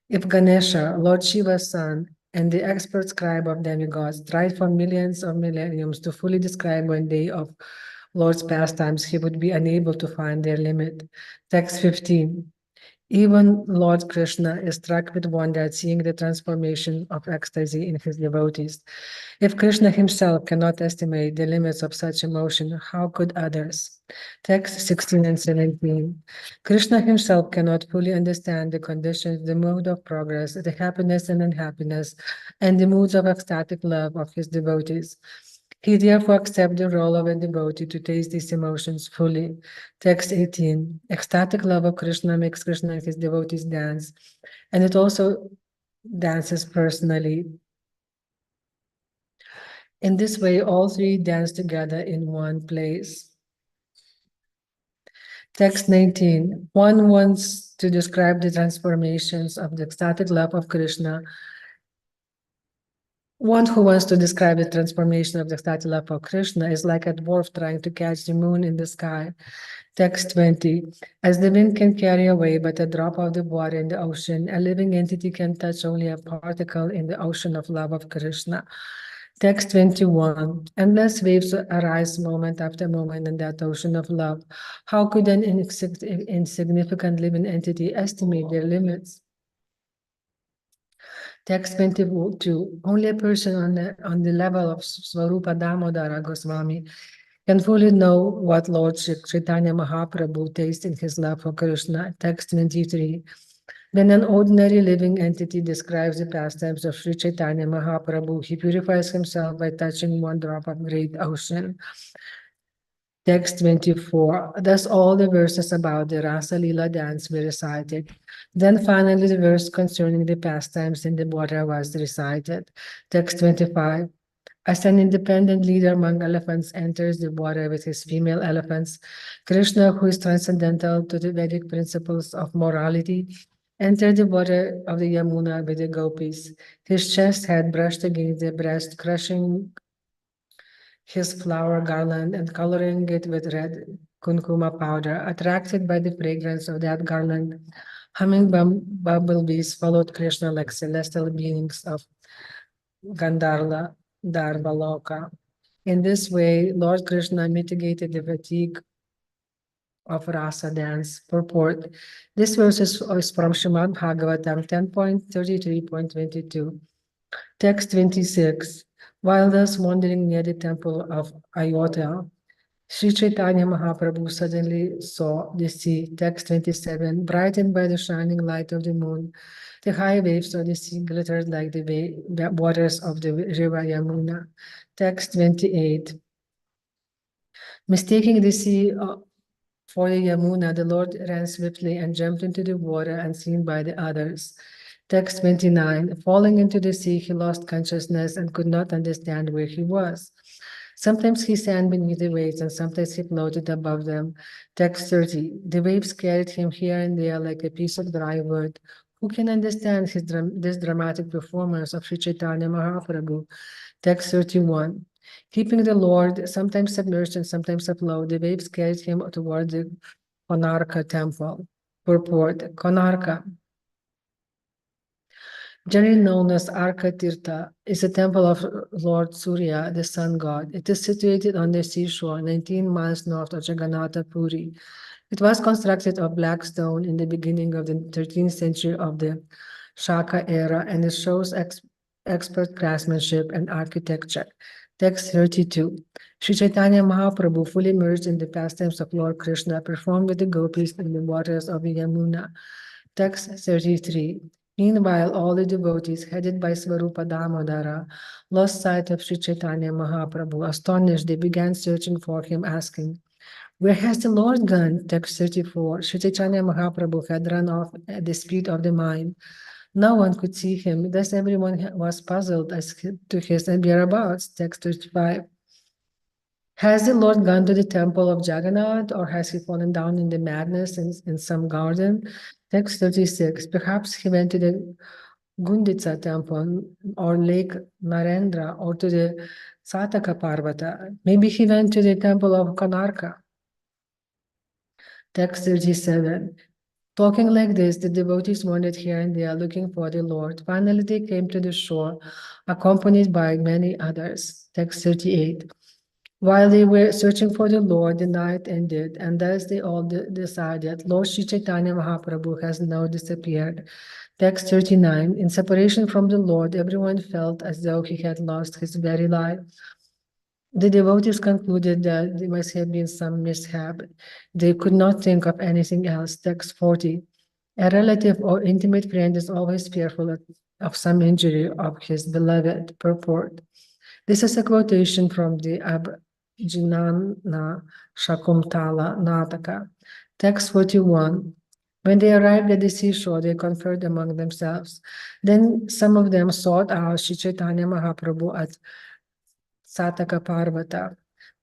If Ganesha, Lord Shiva's son, and the expert scribe of demigods tried for millions of millenniums to fully describe one day of Lord's pastimes, he would be unable to find their limit. Text 15. Even Lord Krishna is struck with wonder at seeing the transformation of ecstasy in his devotees. If Krishna himself cannot estimate the limits of such emotion, how could others? Text 16 and 17. Krishna himself cannot fully understand the conditions, the mode of progress, the happiness and unhappiness, and the moods of ecstatic love of his devotees. He therefore accepts the role of a devotee to taste these emotions fully. Text 18. Ecstatic love of Krishna makes Krishna and his devotees dance, and it also dances personally. In this way, all three dance together in one place. Text 19. One wants to describe the transformations of the ecstatic love of Krishna. One who wants to describe the transformation of the ecstatic love of Krishna is like a dwarf trying to catch the moon in the sky. Text 20. As the wind can carry away but a drop of the water in the ocean, a living entity can touch only a particle in the ocean of love of Krishna. Text 21. Endless waves arise moment after moment in that ocean of love. How could an insignificant living entity estimate their limits? Text 22. Only a person on the level of Swarupa Damodara Goswami can fully know what Lord Chaitanya Mahāprabhu tastes in his love for Krishna. Text 23. When an ordinary living entity describes the pastimes of Sri Chaitanya Mahāprabhu, he purifies himself by touching one drop of great ocean. Text 24. Thus all the verses about the Rasa Lila dance were recited. Then finally the verse concerning the pastimes in the water was recited. Text 25. As an independent leader among elephants enters the water with his female elephants, Krishna, who is transcendental to the Vedic principles of morality, entered the water of the Yamuna with the gopis. His chest had brushed against the breast, crushing his flower garland and coloring it with red kunkuma powder. Attracted by the fragrance of that garland, humming bumblebees followed Krishna like celestial beings of Gandharva Dharmaloka. In this way, Lord Krishna mitigated the fatigue of rasa dance. Purport. This verse is from Srimad Bhagavatam 10.33.22. Text 26. While thus wandering near the temple of Ayodhya, Sri Chaitanya Mahaprabhu suddenly saw the sea. Text 27. Brightened by the shining light of the moon, the high waves of the sea glittered like the waters of the river Yamuna. Text 28. Mistaking the sea for the Yamuna, the Lord ran swiftly and jumped into the water unseen by the others. Text 29. Falling into the sea, he lost consciousness and could not understand where he was. Sometimes he sank beneath the waves and sometimes he floated above them. Text 30. The waves carried him here and there like a piece of dry wood. Who can understand this dramatic performance of Sri Chaitanya Mahaprabhu? Text 31. Keeping the Lord sometimes submerged and sometimes afloat, the waves carried him toward the Konarka temple. Purport. Konarka, generally known as Tirtha, is a temple of Lord Surya, the sun god. It is situated on the seashore, 19 miles north of Jagannatha Puri. It was constructed of black stone in the beginning of the 13th century of the Shaka era, and it shows expert craftsmanship and architecture. Text 32. Sri Chaitanya Mahaprabhu, fully immersed in the pastimes of Lord Krishna, performed with the gopis in the waters of the Yamuna. Text 33. Meanwhile, all the devotees, headed by Swarupa Damodara, lost sight of Sri Chaitanya Mahaprabhu. Astonished, they began searching for him, asking, "Where has the Lord gone?" Text 34. Sri Chaitanya Mahaprabhu had run off at the speed of the mind. No one could see him. Thus everyone was puzzled as to his whereabouts. Text 35. Has the Lord gone to the temple of Jagannath, or has he fallen down in the madness in some garden? Text 36. Perhaps he went to the Gunditsa temple or Lake Narendra or to the Sataka Parvata. Maybe he went to the temple of Konarka. Text 37. Talking like this, the devotees wandered here and there looking for the Lord. Finally, they came to the shore, accompanied by many others. Text 38. While they were searching for the Lord, the night ended, and thus they all decided, Lord Sri Chaitanya Mahaprabhu has now disappeared. Text 39. In separation from the Lord, everyone felt as though he had lost his very life. The devotees concluded that there must have been some mishap. They could not think of anything else. Text 40. A relative or intimate friend is always fearful of some injury of his beloved. Purport. This is a quotation from the Abhinana Shakuntala Nataka. Text 41. When they arrived at the seashore, they conferred among themselves. Then some of them sought out Sri Chaitanya Mahaprabhu at Sataka Parvata.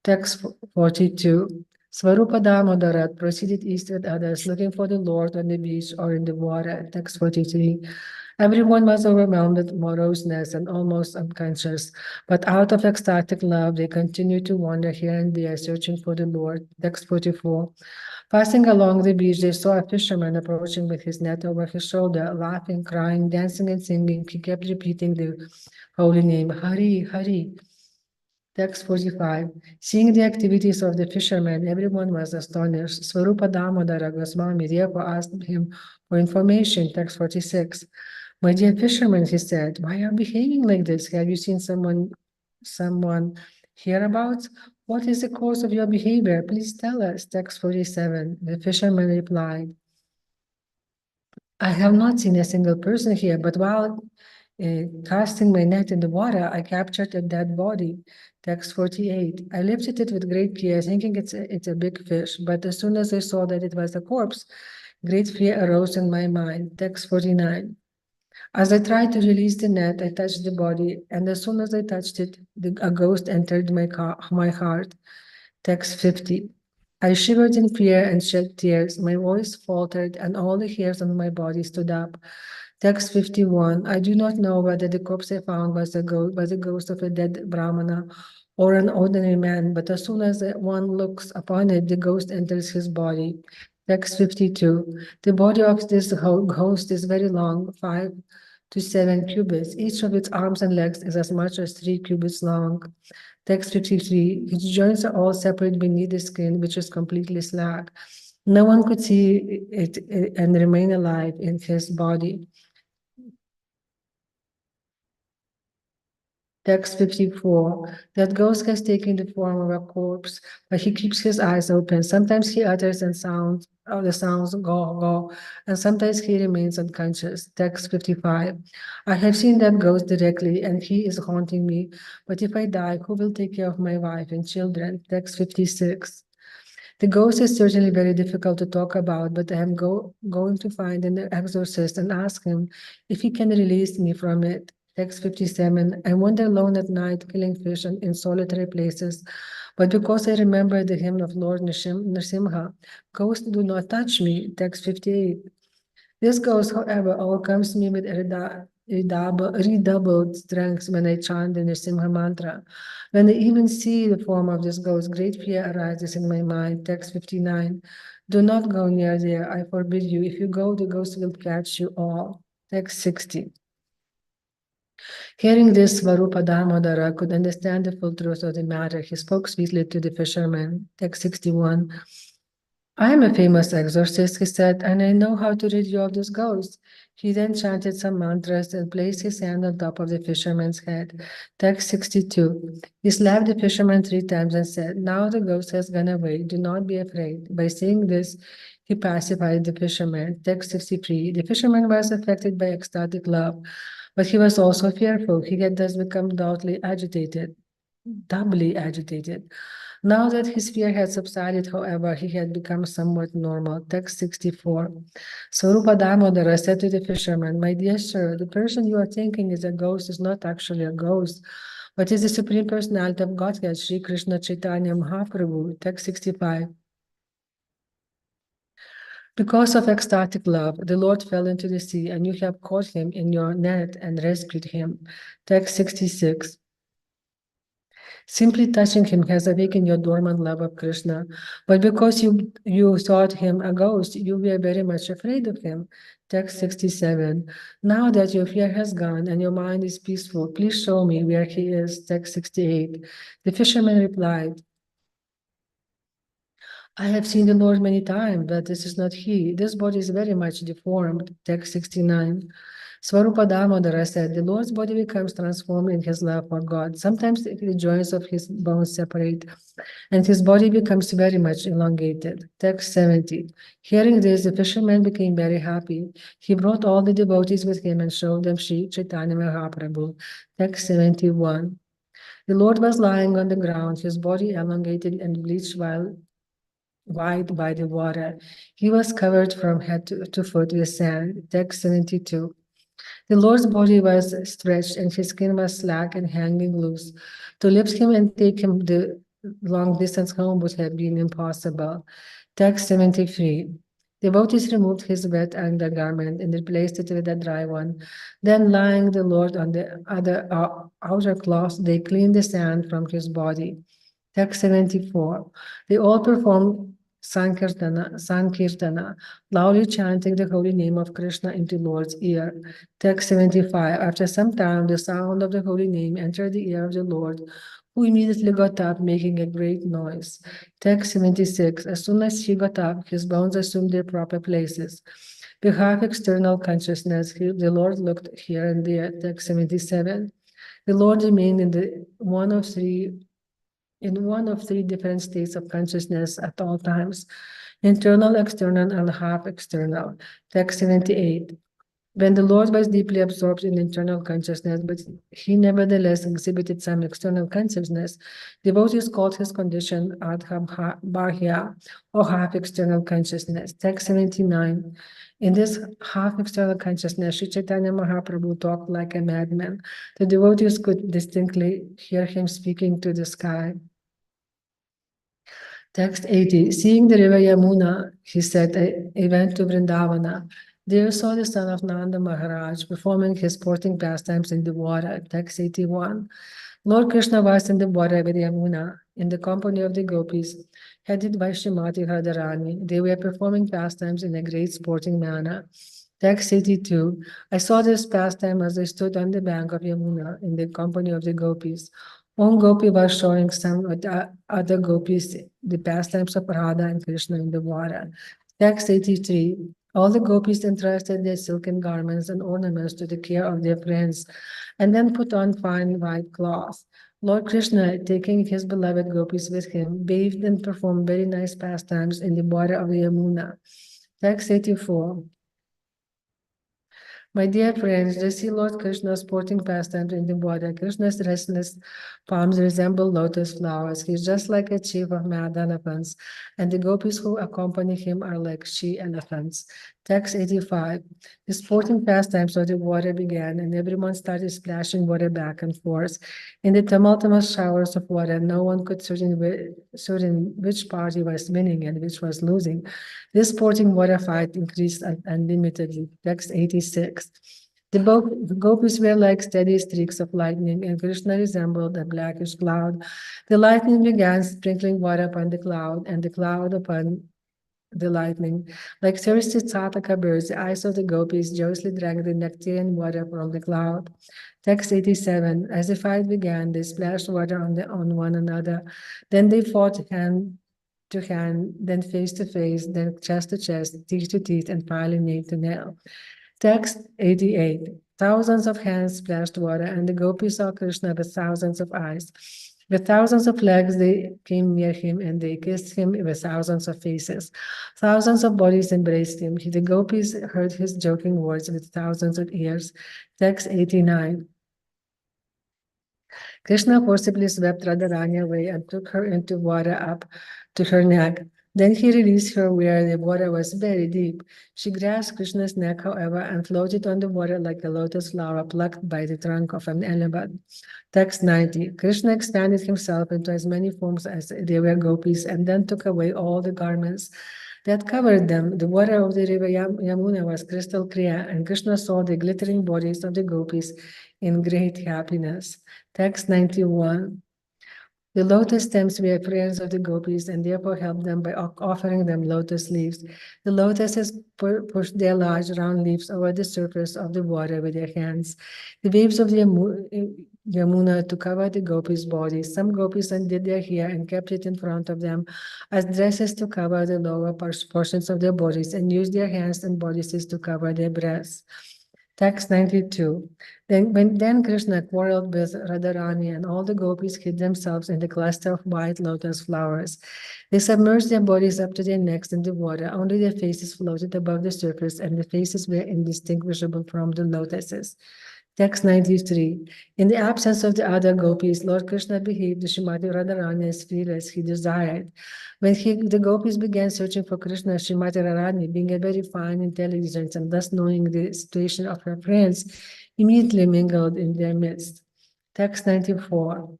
Text 42. Svarupa Damodara proceeded east with others, looking for the Lord on the beach or in the water. Text 43. Everyone was overwhelmed with moroseness and almost unconscious, but out of ecstatic love, they continued to wander here and there, searching for the Lord. Text 44. Passing along the beach, they saw a fisherman approaching with his net over his shoulder, laughing, crying, dancing, and singing. He kept repeating the holy name, Hari, Hari. Text 45. Seeing the activities of the fishermen, everyone was astonished. Swarupa Damodara Goswami therefore asked him for information. Text 46. My dear fisherman, he said, why are you behaving like this? Have you seen someone hereabouts? What is the cause of your behavior? Please tell us. Text 47. The fisherman replied, I have not seen a single person here, but while casting my net in the water, I captured a dead body. Text 48. I lifted it with great care, thinking it's a big fish, but as soon as I saw that it was a corpse, great fear arose in my mind. Text 49. As I tried to release the net, I touched the body, and as soon as I touched it, a ghost entered my heart. Text 50. I shivered in fear and shed tears. My voice faltered, and all the hairs on my body stood up. Text 51. I do not know whether the corpse I found was the ghost of a dead Brahmana or an ordinary man, but as soon as one looks upon it, the ghost enters his body. Text 52. The body of this ghost is very long, 5 to 7 cubits. Each of its arms and legs is as much as 3 cubits long. Text 53. Its joints are all separate beneath the skin, which is completely slack. No one could see it and remain alive in his body. Text 54. That ghost has taken the form of a corpse, but he keeps his eyes open. Sometimes he utters the sounds go, go, and sometimes he remains unconscious. Text 55. I have seen that ghost directly, and he is haunting me. But if I die, who will take care of my wife and children? Text 56. The ghost is certainly very difficult to talk about, but I am going to find an exorcist and ask him if he can release me from it. Text 57. I wander alone at night, killing fish in solitary places, but because I remember the hymn of Lord Nrsimha, ghosts do not touch me. Text 58. This ghost, however, overcomes me with redoubled strength when I chant the Nrsimha mantra. When I even see the form of this ghost, great fear arises in my mind. Text 59. Do not go near there, I forbid you. If you go, the ghost will catch you all. Text 60. Hearing this, Svarupa Damodara could understand the full truth of the matter. He spoke sweetly to the fisherman. Text 61. I am a famous exorcist, he said, and I know how to rid you of this ghost. He then chanted some mantras and placed his hand on top of the fisherman's head. Text 62. He slapped the fisherman 3 times and said, now the ghost has gone away. Do not be afraid. By saying this, he pacified the fisherman. Text 63. The fisherman was affected by ecstatic love, but he was also fearful. He had thus become doubly agitated, doubly agitated. Now that his fear had subsided, however, he had become somewhat normal. Text 64. Swarupa Damodara said to the fisherman, my dear sir, the person you are thinking is a ghost is not actually a ghost, but is the Supreme Personality of Godhead, Sri Krishna Caitanya Mahāprabhu. Text 65. Because of ecstatic love, the Lord fell into the sea, and you have caught him in your net and rescued him. Text 66. Simply touching him has awakened your dormant love of Krishna. But because you thought him a ghost, you were very much afraid of him. Text 67. Now that your fear has gone and your mind is peaceful, please show me where he is. Text 68. The fisherman replied, I have seen the Lord many times, but this is not he. This body is very much deformed. Text 69. Swarupa Damodara said, the Lord's body becomes transformed in his love for God. Sometimes the joints of his bones separate, and his body becomes very much elongated. Text 70. Hearing this, the fisherman became very happy. He brought all the devotees with him and showed them Sri Caitanya Mahāprabhu. Text 71. The Lord was lying on the ground, his body elongated and bleached while wide by the water. He was covered from head to foot with sand. Text 72. The Lord's body was stretched and his skin was slack and hanging loose. To lift him and take him long distance home would have been impossible. Text 73. Devotees removed his wet undergarment and replaced it with a dry one. Then, lying the Lord on the other outer cloth, they cleaned the sand from his body. Text 74. They all performed Sankirtana, loudly chanting the holy name of Krishna into Lord's ear. Text 75. After some time, the sound of the holy name entered the ear of the Lord, who immediately got up, making a great noise. Text 76. As soon as he got up, his bones assumed their proper places. With half external consciousness, the Lord looked here and there. Text 77. The Lord remained in one of three different states of consciousness at all times: internal, external, and half external. Text 78. When the Lord was deeply absorbed in internal consciousness, but he nevertheless exhibited some external consciousness, devotees called his condition Adham Bahya, or half external consciousness. Text 79. In this half external consciousness, Sri Caitanya Mahāprabhu talked like a madman. The devotees could distinctly hear him speaking to the sky. Text 80. Seeing the river Yamuna, he said, I went to Vrindavana. There saw the son of Nanda Maharaj performing his sporting pastimes in the water. Text 81. Lord Krishna was in the water with Yamuna in the company of the gopis, headed by Srimati Radharani. They were performing pastimes in a great sporting manner. Text 82. I saw this pastime as I stood on the bank of Yamuna in the company of the gopis. One gopi was showing some of the other gopis the pastimes of Radha and Krishna in the water. Text 83. All the gopis entrusted their silken garments and ornaments to the care of their friends, and then put on fine white cloth. Lord Krishna, taking his beloved gopis with him, bathed and performed very nice pastimes in the water of the Yamuna. Text 84. My dear friends, they see Lord Krishna sporting pastimes in the water. Krishna's restless palms resemble lotus flowers. He is just like a chief of mad elephants, and the gopis who accompany him are like she-elephants. Text 85. The sporting pastimes of the water began, and everyone started splashing water back and forth. In the tumultuous showers of water, no one could certain which party was winning and which was losing. This sporting water fight increased unlimitedly. Text 86. The gopis were like steady streaks of lightning, and Krishna resembled a blackish cloud. The lightning began sprinkling water upon the cloud, and the cloud upon the lightning. Like thirsty Śikṣāṣṭaka birds, the eyes of the gopis joyously drank the nectarian water from the cloud. Text 87. As the fight began, they splashed water on one another. Then they fought hand to hand, then face to face, then chest to chest, teeth to teeth, and finally nail to nail. Text 88. Thousands of hands splashed water, and the gopis saw Krishna with thousands of eyes. With thousands of legs, they came near him, and they kissed him with thousands of faces. Thousands of bodies embraced him. The gopis heard his joking words with thousands of ears. Text 89. Krishna forcibly swept Radharani away and took her into water up to her neck. Then he released her where the water was very deep. She grasped Krishna's neck, however, and floated on the water like a lotus flower plucked by the trunk of an elephant. Text 90. Krishna expanded himself into as many forms as there were gopis, and then took away all the garments that covered them. The water of the river Yamuna was crystal clear, and Krishna saw the glittering bodies of the gopis in great happiness. Text 91. The lotus stems were friends of the gopis and therefore helped them by offering them lotus leaves. The lotuses pushed their large round leaves over the surface of the water with their hands. The waves of the Yamuna to cover the gopis' bodies. Some gopis undid their hair and kept it in front of them as dresses to cover the lower portions of their bodies, and used their hands and bodices to cover their breasts. Text 92. Then Krishna quarreled with Radharani, and all the gopis hid themselves in the cluster of white lotus flowers. They submerged their bodies up to their necks in the water. Only their faces floated above the surface, and the faces were indistinguishable from the lotuses. Text 93. In the absence of the other gopis, Lord Krishna behaved to Srimati Radharani as freely as he desired. When the gopis began searching for Krishna, Srimati Radharani, being a very fine intelligence and thus knowing the situation of her friends, immediately mingled in their midst. Text 94.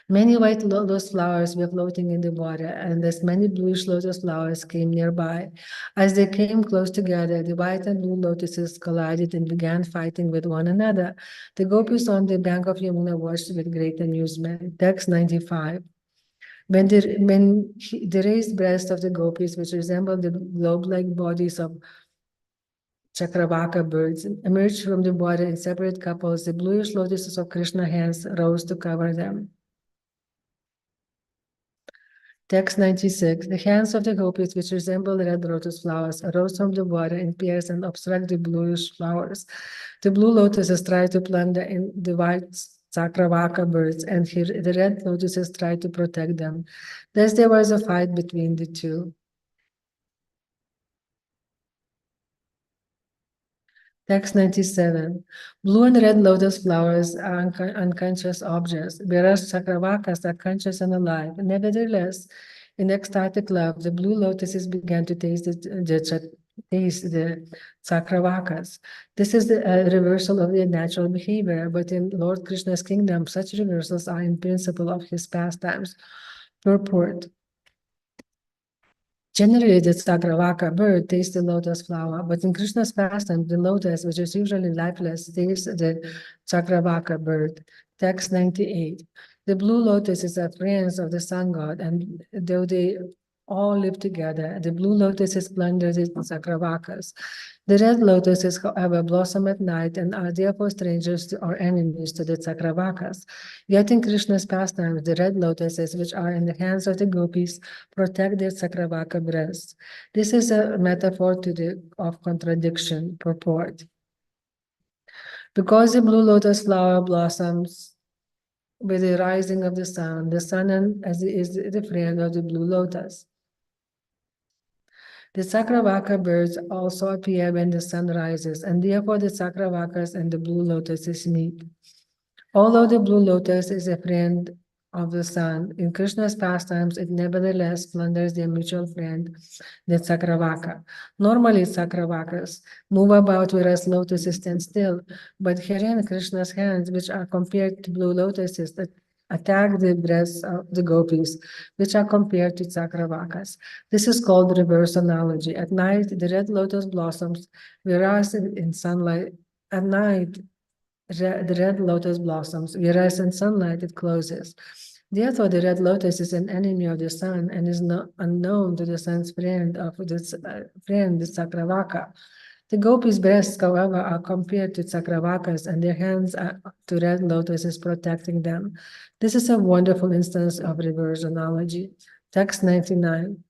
Many white lotus flowers were floating in the water, and as many bluish lotus flowers came nearby. As they came close together, the white and blue lotuses collided and began fighting with one another. The gopis on the bank of Yamuna watched with great amusement. Text 95. The raised breasts of the gopis, which resembled the globe-like bodies of Chakravaka birds, emerged from the water in separate couples, the bluish lotuses of Krishna's hands rose to cover them. Text 96. The hands of the gopis, which resemble red lotus flowers, arose from the water in pairs and obstruct the bluish flowers. The blue lotuses tried to plunder in the white Chakravaka birds, and the red lotuses tried to protect them. Thus there was a fight between the two. Text 97. Blue and red lotus flowers are unconscious objects, whereas Chakravakas are conscious and alive. Nevertheless, in ecstatic love, the blue lotuses began to taste the Chakravakas. This is the reversal of their natural behavior, but in Lord Krishna's kingdom, such reversals are in principle of his pastimes. Purport. Generally, the Sagravaka bird tastes the lotus flower, but in Krishna's pastime, the lotus, which is usually lifeless, tastes the Sagravaka bird. Text 98. The blue lotuses are friends of the sun god, and though they all live together, the blue lotuses plunder the Sagravakas. The red lotuses, however, blossom at night and are therefore strangers or enemies to the Sagravakas. Yet in Krishna's pastimes, the red lotuses, which are in the hands of the gopis, protect their Sakravaka breasts. This is a metaphor of contradiction. Purport. Because the blue lotus flower blossoms with the rising of the sun is the friend of the blue lotus. The Sakravaka birds also appear when the sun rises, and therefore the Sakravakas and the blue lotuses meet. Although the blue lotus is a friend of the sun, in Krishna's pastimes, it nevertheless plunders their mutual friend, the Sakravaka. Normally, Sakravakas move about whereas lotuses stand still, but herein Krishna's hands, which are compared to blue lotuses, that attack the breasts of the gopis, which are compared to Sakravakas. This is called reverse analogy. At night, the red lotus blossoms, whereas in sunlight, at night, the red lotus blossoms, whereas in sunlight it closes. Therefore, the red lotus is an enemy of the sun and is not unknown to the sun's friend, the Sakravaka. The gopis' breasts, however, are compared to Sakravakas, and their hands are to red lotuses protecting them. This is a wonderful instance of reverse analogy. Text 99.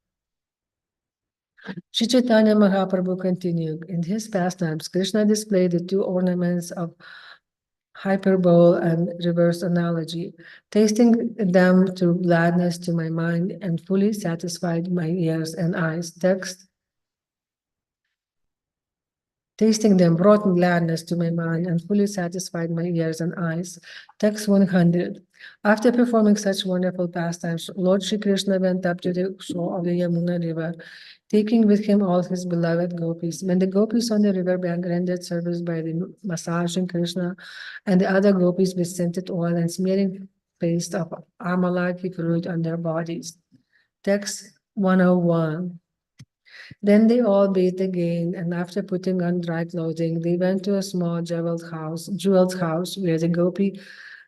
Sri Caitanya Mahāprabhu continued. In his pastimes, Krishna displayed the two ornaments of hyperbole and reverse analogy, tasting them through gladness to my mind and fully satisfied my ears and eyes. Text. Tasting them brought gladness to my mind and fully satisfied my ears and eyes. Text 100. After performing such wonderful pastimes, Lord Shri Krishna went up to the shore of the Yamuna river, taking with him all his beloved gopis. When the gopis on the river bank rendered service by massaging Krishna and the other gopis with scented oil and smearing paste of amalaki fruit on their bodies. Text 101. Then they all bathed again, and after putting on dry clothing, they went to a small jeweled house, where the gopi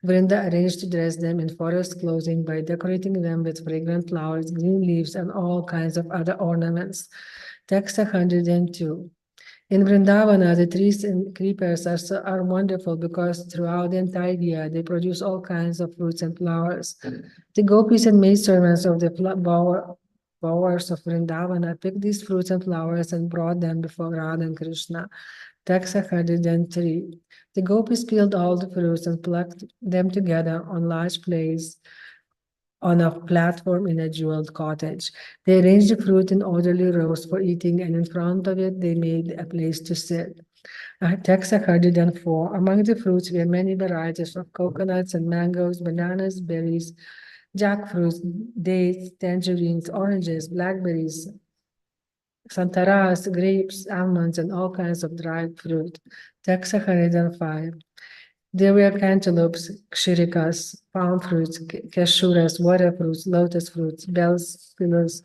Vrinda arranged to dress them in forest clothing by decorating them with fragrant flowers, green leaves, and all kinds of other ornaments. Text 102. In Vrindavana, the trees and creepers are wonderful because throughout the entire year they produce all kinds of fruits and flowers. The gopis and maidservants of the bowers of Vrindavana picked these fruits and flowers and brought them before Radha and Krishna. Text 103. The gopis peeled all the fruits and plucked them together on large plates on a platform in a jeweled cottage. They arranged the fruit in orderly rows for eating, and in front of it they made a place to sit. Text 104. Among the fruits were many varieties of coconuts and mangoes, bananas, berries, jackfruits, dates, tangerines, oranges, blackberries, santaras, grapes, almonds, and all kinds of dried fruit. Text 105. There were cantaloupes, kshiриkas, palm fruits, cashews, water fruits, lotus fruits, bells, pillars,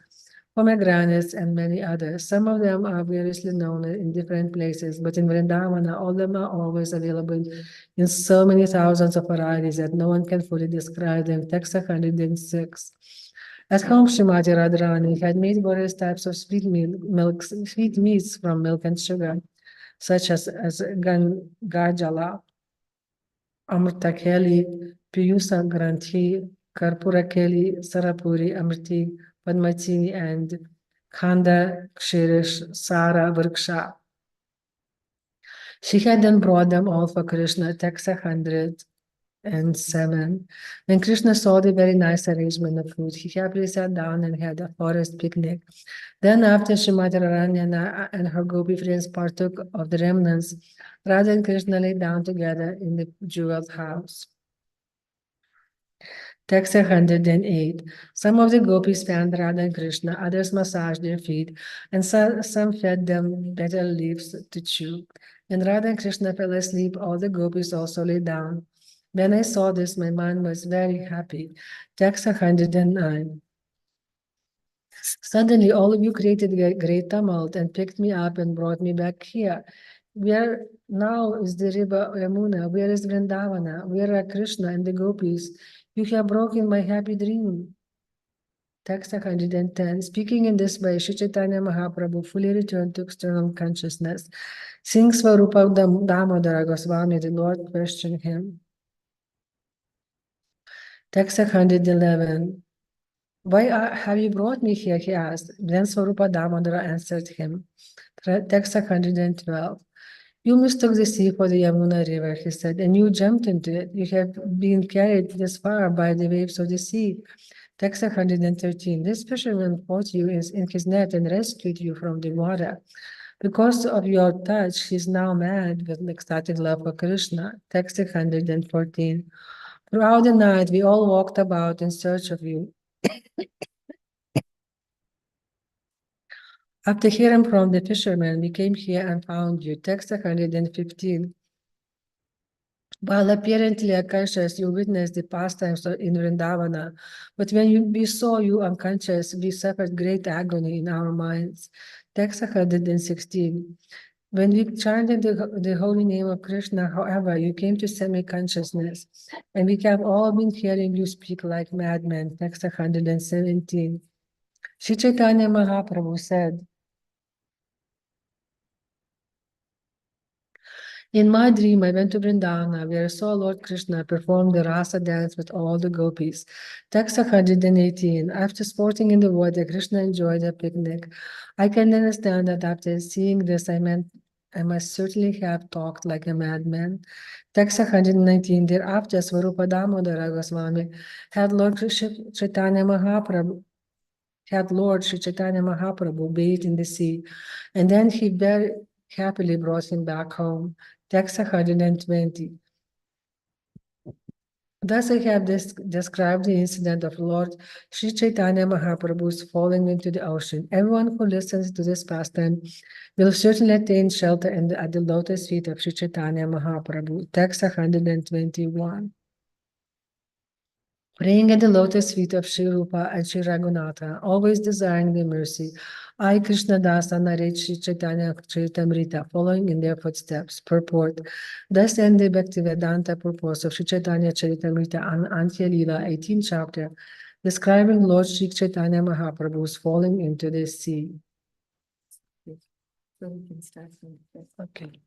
pomegranates, and many others. Some of them are variously known in different places, but in Vrindavana, all of them are always available in so many thousands of varieties that no one can fully describe them. Text 106. At home, Srimati Radharani had made various types of sweet meats from milk and sugar, such as Gajala, Amrtakeli, Piyusa Granthi, Karpurakeli, Sarapuri, Amrti, Padmatini, and Khanda Kshirish Sara Vriksha. She had then brought them all for Krishna, text 107. When Krishna saw the very nice arrangement of food, he happily sat down and had a forest picnic. Then, after Srimati Raranyana and her gopi friends partook of the remnants, Radha and Krishna lay down together in the jeweled house. Text 108. Some of the gopis fanned Radha and Krishna, others massaged their feet, and some fed them betel leaves to chew. When Radha and Krishna fell asleep, all the gopis also lay down. When I saw this, my mind was very happy. Text 109. Suddenly, all of you created a great tumult and picked me up and brought me back here. Where now is the river Yamuna? Where is Vrindavana? Where are Krishna and the gopis? You have broken my happy dream. Text 110. Speaking in this way, Sri Chaitanya Mahaprabhu fully returned to external consciousness. Seeing Svarupa Damodara Goswami, the Lord questioned him. Text 111. Why have you brought me here? He asked. Then Svarupa Damodara answered him. Text 112. You mistook the sea for the Yamuna river, he said, and you jumped into it. You have been carried this far by the waves of the sea. Text 113. This fisherman caught you in his net and rescued you from the water. Because of your touch, he is now mad with ecstatic love for Krishna. Text 114. Throughout the night, we all walked about in search of you. After hearing from the fisherman, we came here and found you. Text 115. While apparently unconscious, you witnessed the pastimes in Vrindavana, but when we saw you unconscious, we suffered great agony in our minds. Text 116. When we chanted the holy name of Krishna, however, you came to semi-consciousness, and we have all been hearing you speak like madmen. Text 117. Sri Chaitanya Mahaprabhu said, in my dream, I went to Vrindavana, where I saw Lord Krishna perform the rasa dance with all the gopis. Text 118. After sporting in the water, Krishna enjoyed a picnic. I can understand that after seeing this, I must certainly have talked like a madman. Text 119. Thereafter, Svarupa Damodara Goswami had Lord Chaitanya Mahaprabhu Sri Chaitanya Mahaprabhu bathed in the sea, and then he very happily brought him back home. Text 120. Thus I have described the incident of Lord Sri Chaitanya Mahaprabhu's falling into the ocean. Everyone who listens to this pastime will certainly attain shelter at the lotus feet of Sri Chaitanya Mahaprabhu. Text 121. Praying at the lotus feet of Sri Rupa and Sri Raghunatha, always desiring their mercy, I, Krishna Dasa, narrate Sri Chaitanya Caritamrta, following in their footsteps. Purport. Thus end the Bhaktivedanta purpose of Sri Chaitanya Caritamrta on Anthya lila, 18th chapter, describing Lord Sri Chaitanya Mahaprabhu's falling into the sea. So we can start from this. Okay.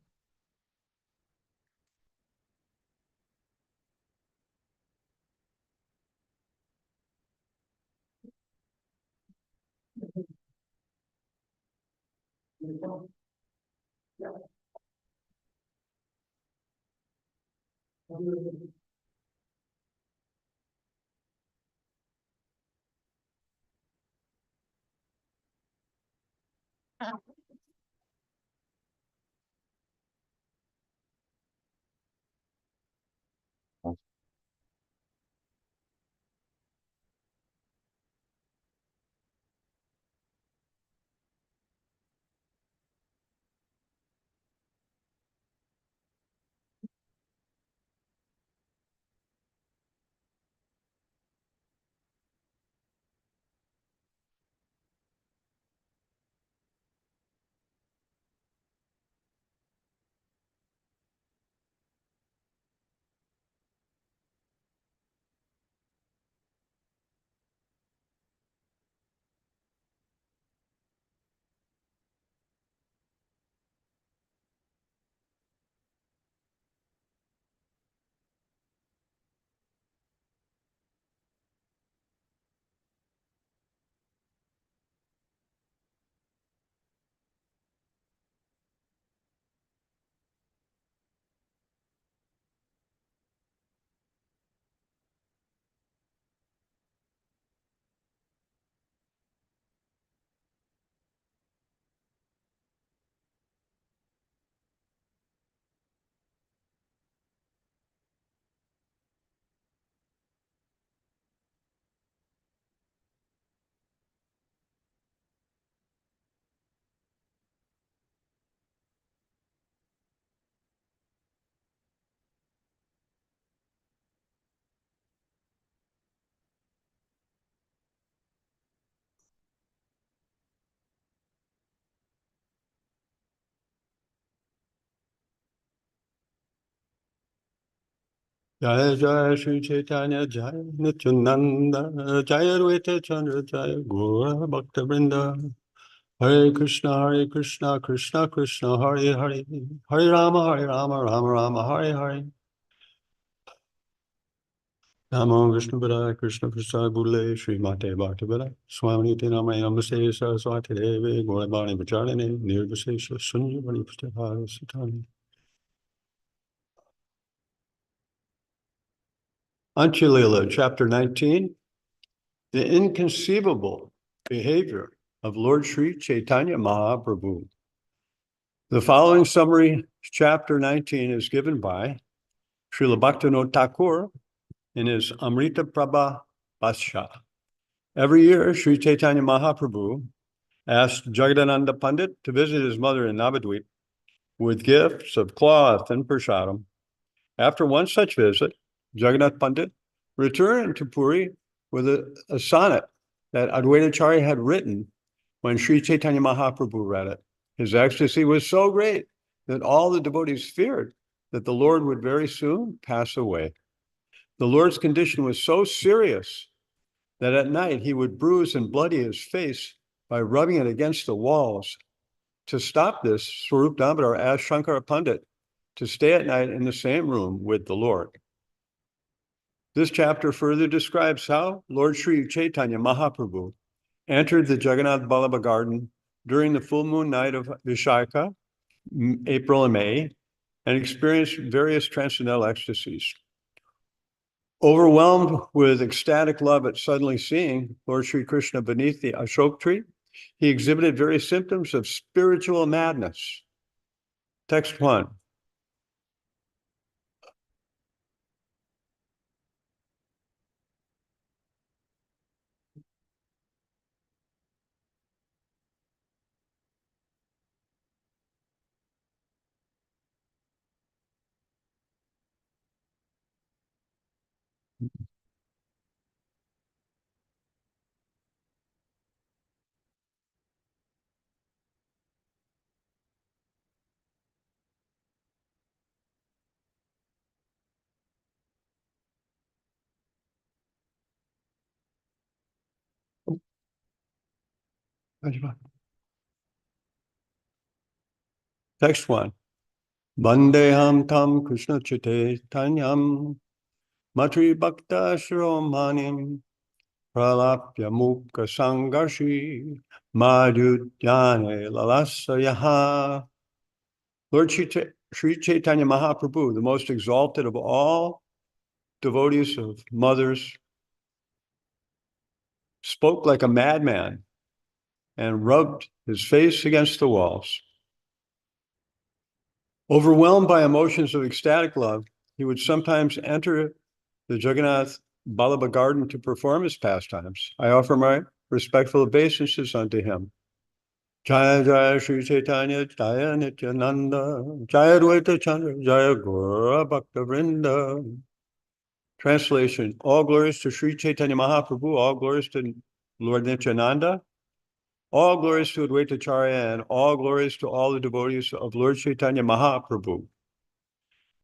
Jaya Jaya Shri Chaitanya Jaya Nityananda Jaya Advaita Chandra Jaya Gaura Bhakta Vrinda Hare Krishna Krishna Krishna Hare Hare Hare Rama Rama Rama Hare Hare Namo Vishnu Padaya Krishna Prasad Bhule Shri Mate Bhakti Veda Swami Niti Namaya Namaste Saraswati Devi Gaurabani Vacharane Nirvasesha Sunyavani Pustapara Satani Anthya Lila, Chapter 19, the inconceivable behavior of Lord Sri Chaitanya Mahaprabhu. The following summary, Chapter 19, is given by Srila Bhaktivinoda Thakur in his Amrita Prabha Bhashya. Every year, Sri Chaitanya Mahaprabhu asked Jagadananda Pandit to visit his mother in Navadvip with gifts of cloth and prasadam. After one such visit, Jagannath Pandit returned to Puri with a sonnet that Advaitacharya had written when Sri Chaitanya Mahaprabhu read it. His ecstasy was so great that all the devotees feared that the Lord would very soon pass away. The Lord's condition was so serious that at night he would bruise and bloody his face by rubbing it against the walls. To stop this, Swarup Damodar asked Shankara Pandit to stay at night in the same room with the Lord. This chapter further describes how Lord Sri Chaitanya Mahaprabhu entered the Jagannath Vallabha garden during the full moon night of Vishaka, April and May, and experienced various transcendental ecstasies. Overwhelmed with ecstatic love at suddenly seeing Lord Sri Krishna beneath the Ashok tree, he exhibited various symptoms of spiritual madness. Text 1. Text 1. Vandeham tam Krishna Chaitanyam Matri Bhakta Shromanim Pralapya Mukha Sangarshi Madhyudhyane Lalasayaha. Lord Sri Chaitanya Mahaprabhu, the most exalted of all devotees of mothers, spoke like a madman and rubbed his face against the walls. Overwhelmed by emotions of ecstatic love, he would sometimes enter the Jagannath Vallabha garden to perform his pastimes. I offer my respectful obeisances unto him. Jaya Jaya Sri Chaitanya Jaya Nityananda Jaya Advaita Chandra Jaya Gaura Bhakta Vrinda. Translation: all glories to Sri Chaitanya Mahaprabhu, all glories to Lord Nityananda, all glories to Advaitacharya, and all glories to all the devotees of Lord Chaitanya Mahaprabhu.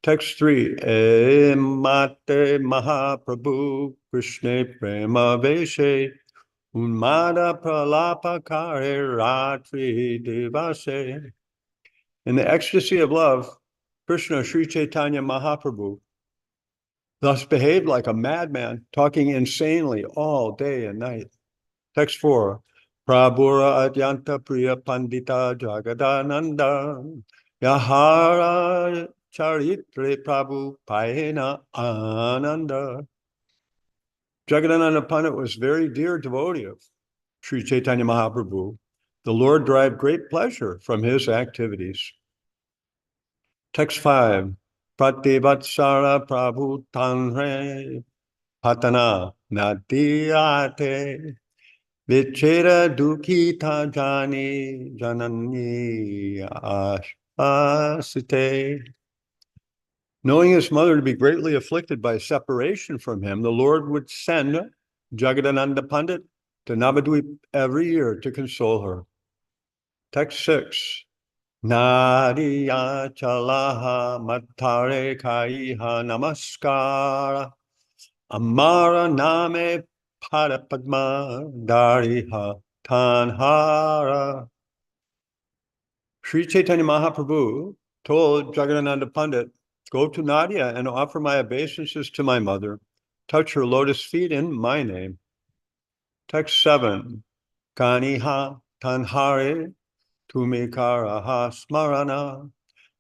Text 3. E mate Mahaprabhu Krishna prema veshe unmada pralapa kare ratri devase. In the ecstasy of love, Krishna Sri Chaitanya Mahaprabhu thus behaved like a madman, talking insanely all day and night. Text 4. Prabhura adyanta priya pandita jagadananda yahara charitre prabhu payena ananda. Jagadananda Pandit was very dear devotee of Sri Chaitanya Mahaprabhu. The Lord derived great pleasure from his activities. Text 5. Prativatsara prabhu tanre patana nadiyate vichera dukhita jani janani asite. Knowing his mother to be greatly afflicted by separation from him, the Lord would send Jagadananda Pandit to Navadvip every year to console her. Text 6. Nadiya chalaha matare kaiha namaskara. Amara name Padma Dariha Tanhara. Sri Chaitanya Mahaprabhu told Jagadananda Pandit, go to Nadia and offer my obeisances to my mother. Touch her lotus feet in my name. Text 7. Kaniha Tanhare Tumikaraha Smarana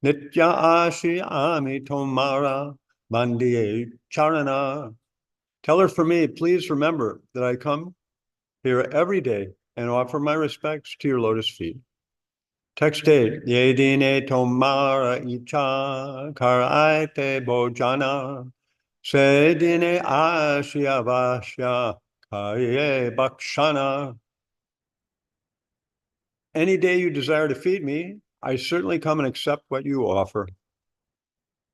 Nitya Ashi Ami Tomara Bandiye Charana. Tell her for me, please remember that I come here every day and offer my respects to your lotus feet. Text 8. Yedine tomara icha karaite bojana sedine asya vasya kaye bakshana. Any day you desire to feed me, I certainly come and accept what you offer.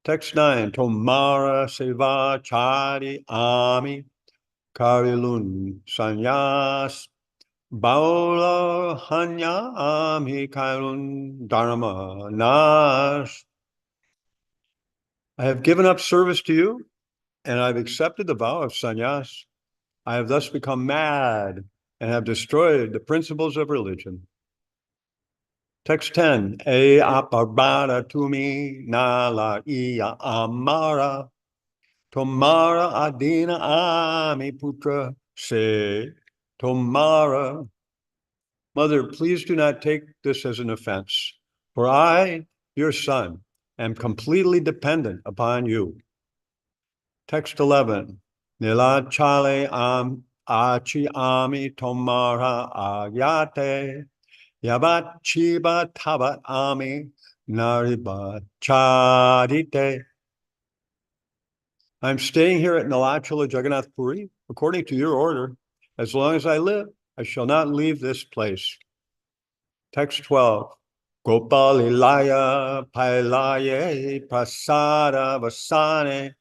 Text 9. Tomara seva chari ami karilun sanyas Baula hanya ami kailun dharma nas. I have given up service to you, and I've accepted the vow of sannyas. I have thus become mad and have destroyed the principles of religion. Text 10. E aparbara tumi nala iya amara tomara adina ami putra se tomara. Mother, please do not take this as an offense, for I, your son, am completely dependent upon you. Text 11. Nila chale achi ami tomara agyate yabat chiba tabat ami nariba chadite. I'm staying here at Nilachala Jagannath Puri according to your order. As long as I live, I shall not leave this place. Text 12. Gopalilaya pailaye prasada vasane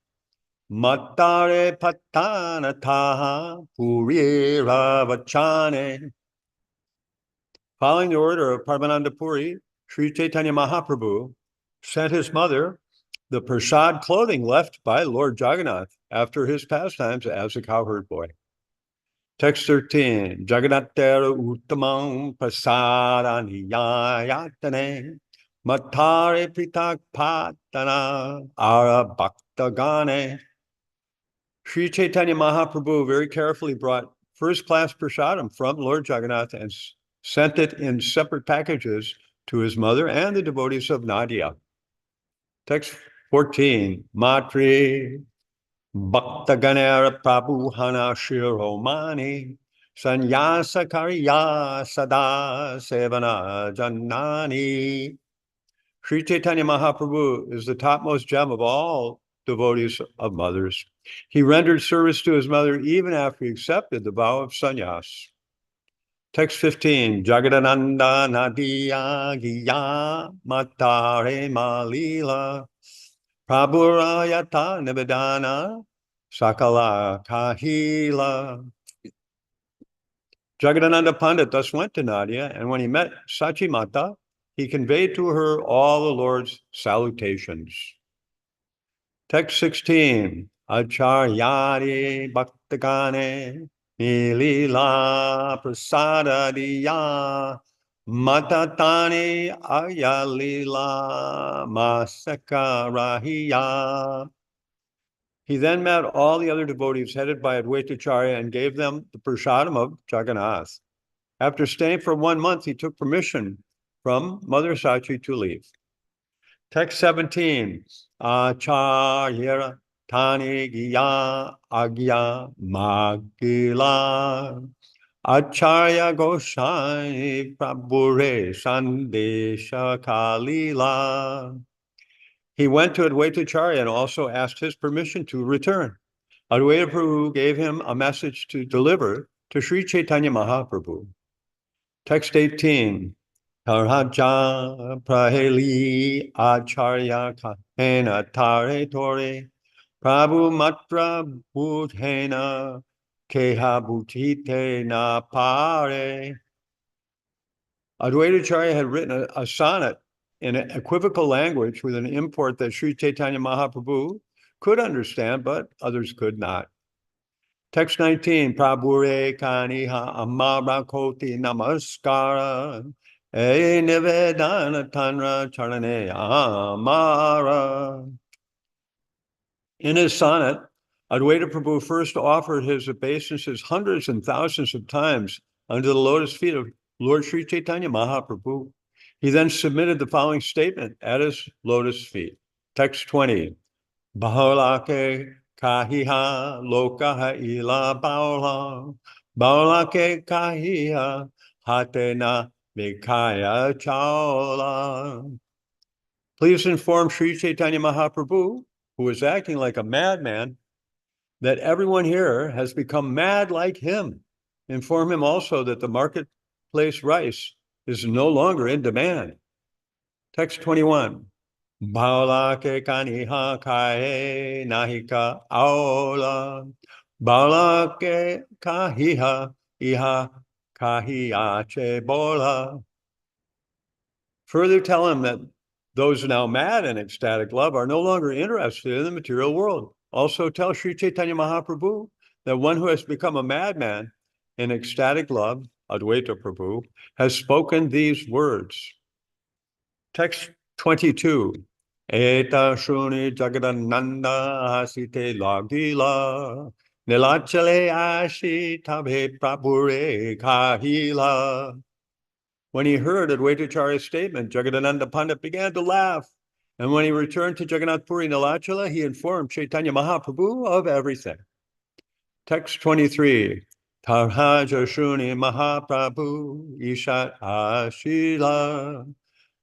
matare patana taha purira vachane. Following the order of Parmananda Puri, Sri Chaitanya Mahaprabhu sent his mother the prasad clothing left by Lord Jagannath after his pastimes as a cowherd boy. Text 13. Jagannatara uttamam prasadani yayatane matare pritak patana ara bhaktagane. Sri Chaitanya Mahaprabhu very carefully brought first-class prasadam from Lord Jagannath and sent it in separate packages to his mother and the devotees of Nadia. Text 14. Matri Bhaktaganera Prabhuhana Shiromani Sanyasa Kariya Sada Sevana Janani. Sri Chaitanya Mahaprabhu is the topmost gem of all devotees of mothers. He rendered service to his mother even after he accepted the vow of sannyas. Text 15. Jagadananda Nadiya Giya Matare Malila Prabhurayata Nivedana Sakala Kahila. Jagadananda Pandit thus went to Nadia, and when he met Sachi Mata, he conveyed to her all the Lord's salutations. Text 16. Acharyari Bhaktagane Nilila Prasada Diya Matatani Ayalila Masaka Rahiya. He then met all the other devotees headed by Advaitacharya and gave them the prasadam of Jagannath. After staying for 1 month, he took permission from Mother Sachi to leave. Text 17. Acharya Tani Giya Agya Magila Acharya Gosai Prabhure Sandesha Kalila. He went to Advaitacharya and also asked his permission to return. Advaita Prabhu gave him a message to deliver to Sri Chaitanya Mahaprabhu. Text 18. Tarhaja Praheli Acharya Kahena Tare Tore Prabhu Matra Bhutena Keha Bhutite Na Pare. Advaitacharya had written a sonnet in an equivocal language with an import that Sri Caitanya Mahaprabhu could understand, but others could not. Text 19, Prabhure Kaniha Amara Koti Namaskara E Nivedana Tanra Charane Amara. In his sonnet, Advaita Prabhu first offered his obeisances hundreds and thousands of times under the lotus feet of Lord Sri Caitanya Mahaprabhu. He then submitted the following statement at his lotus feet. Text 20, Baholake Kahiha Lokaha Ila Baula Baulake Kahiha Hatena Mikaya Chaula. Please inform Sri Caitanya Mahaprabhu, who is acting like a madman, that everyone here has become mad like him. Inform him also that the marketplace rice is no longer in demand. Text 21. Baulake kaniha kae nahika aula. Baulake kahiha iha kahiache bola. Further tell him that those now mad in ecstatic love are no longer interested in the material world. Also tell Sri Caitanya Mahaprabhu that one who has become a madman in ecstatic love, Advaita Prabhu, has spoken these words. Text 22. Eta Shruni Jagadananda Hasite Lagila Nilachale Ashi Tabhe Prabhure Kahila. When he heard Advaitacharya's statement, Jagadananda Pandit began to laugh. And when he returned to Jagannath Puri Nilachala, he informed Chaitanya Mahaprabhu of everything. Text 23. Tarhaja Shuni Mahaprabhu Ishat Ashila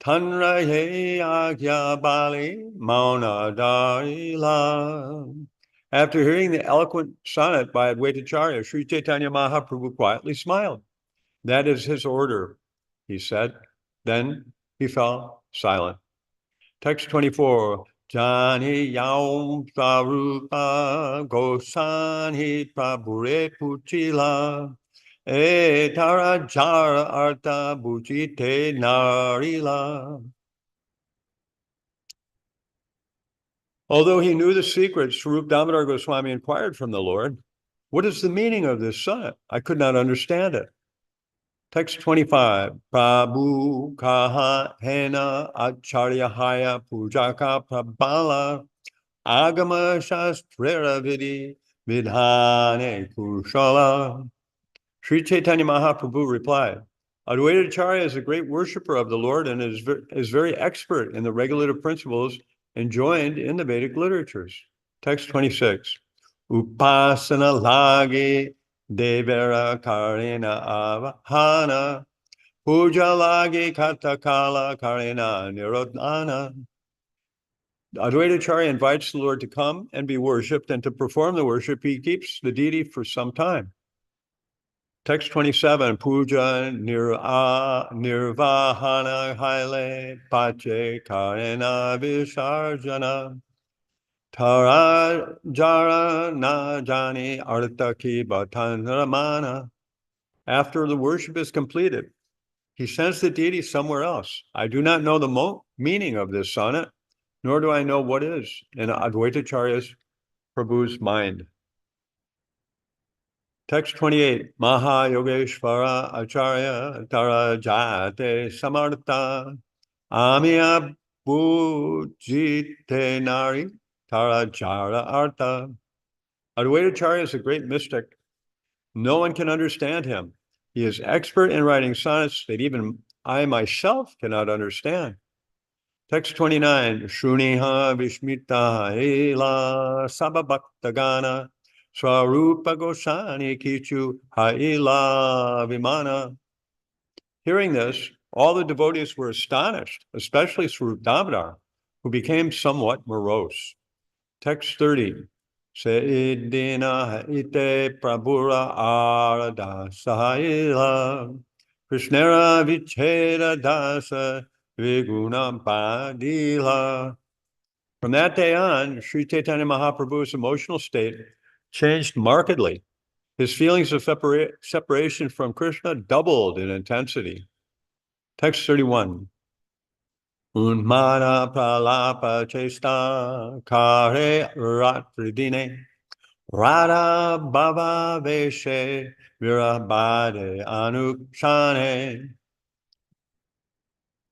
Tanraye Agya Bali Mauna Darila. After hearing the eloquent sonnet by Advaitacharya, Sri Chaitanya Mahaprabhu quietly smiled. That is his order, he said. Then he fell silent. Text 24. Jani Yaum Sarupa Gosani Prabhure Puchila Etara Jara Arta Bujite Narila. Although he knew the secret, Swarup Damodar Goswami inquired from the Lord, what is the meaning of this sonnet? I could not understand it. Text 25. Prabhu kaha hena acharya haya pujaka prabala agama shastrera vidi vidhane kushala. Sri Chaitanya Mahaprabhu replied, Advaitacharya is a great worshipper of the Lord and is very expert in the regulative principles enjoined in the Vedic literatures. Text 26. Upasana lagi devera karina avahana puja lagi katakala karina nirodhana. Advaitacharya invites the Lord to come and be worshipped, and to perform the worship, he keeps the deity for some time. Text 27, puja nirvahana haile pache karina visarjana tara jara na jani artaki bhatanramana. After the worship is completed, he sends the deity somewhere else. I do not know the meaning of this sonnet, nor do I know what is in Advaitacharya's Prabhu's mind. Text 28, Maha Yogeshvara Acharya Tara Jate Samartha Amiya Bhujite Nari Tara Jara Artha. Advaitacharya is a great mystic. No one can understand him. He is expert in writing sonnets that even I myself cannot understand. Text 29, Shruniha Vishmita Ela Sababhaktagana Swarupa Gosani Kichu Haila Vimana. Hearing this, all the devotees were astonished, especially Swarup Damodar, who became somewhat morose. Text 30. Seidina ite prabhura arada sahila Krishnera vicheda dasa vigunam padila. From that day on, Sri Chaitanya Mahaprabhu's emotional state changed markedly. His feelings of separation from Krishna doubled in intensity. Text 31. Unmana pralapa chesta kare ratridine Radha bhava veshe virabhade anukshane.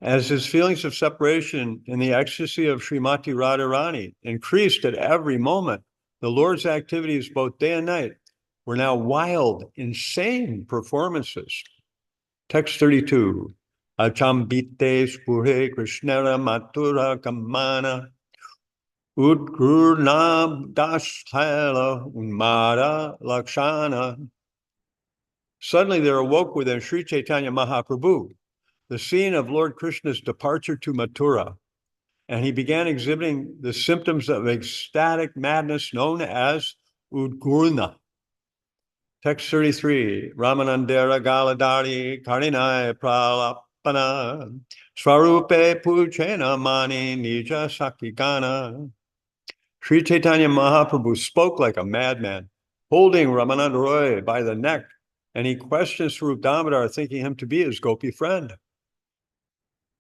As his feelings of separation in the ecstasy of Srimati Radharani increased at every moment, the Lord's activities, both day and night, were now wild, insane performances. Text 32. Achambite spure Krishnara matura kamana udgurnam dashala unmara lakshana. Suddenly there awoke within Sri Caitanya Mahāprabhu the scene of Lord Krishna's departure to Mathura, and he began exhibiting the symptoms of ecstatic madness known as udgurna. Text 33, Ramanandara Galadari Karinai Pralapana Swarupe Puchena Mani Nija Sakigana. Sri Chaitanya Mahaprabhu spoke like a madman, holding Ramananda Roy by the neck, and he questioned Swarup Damodar, thinking him to be his gopi friend.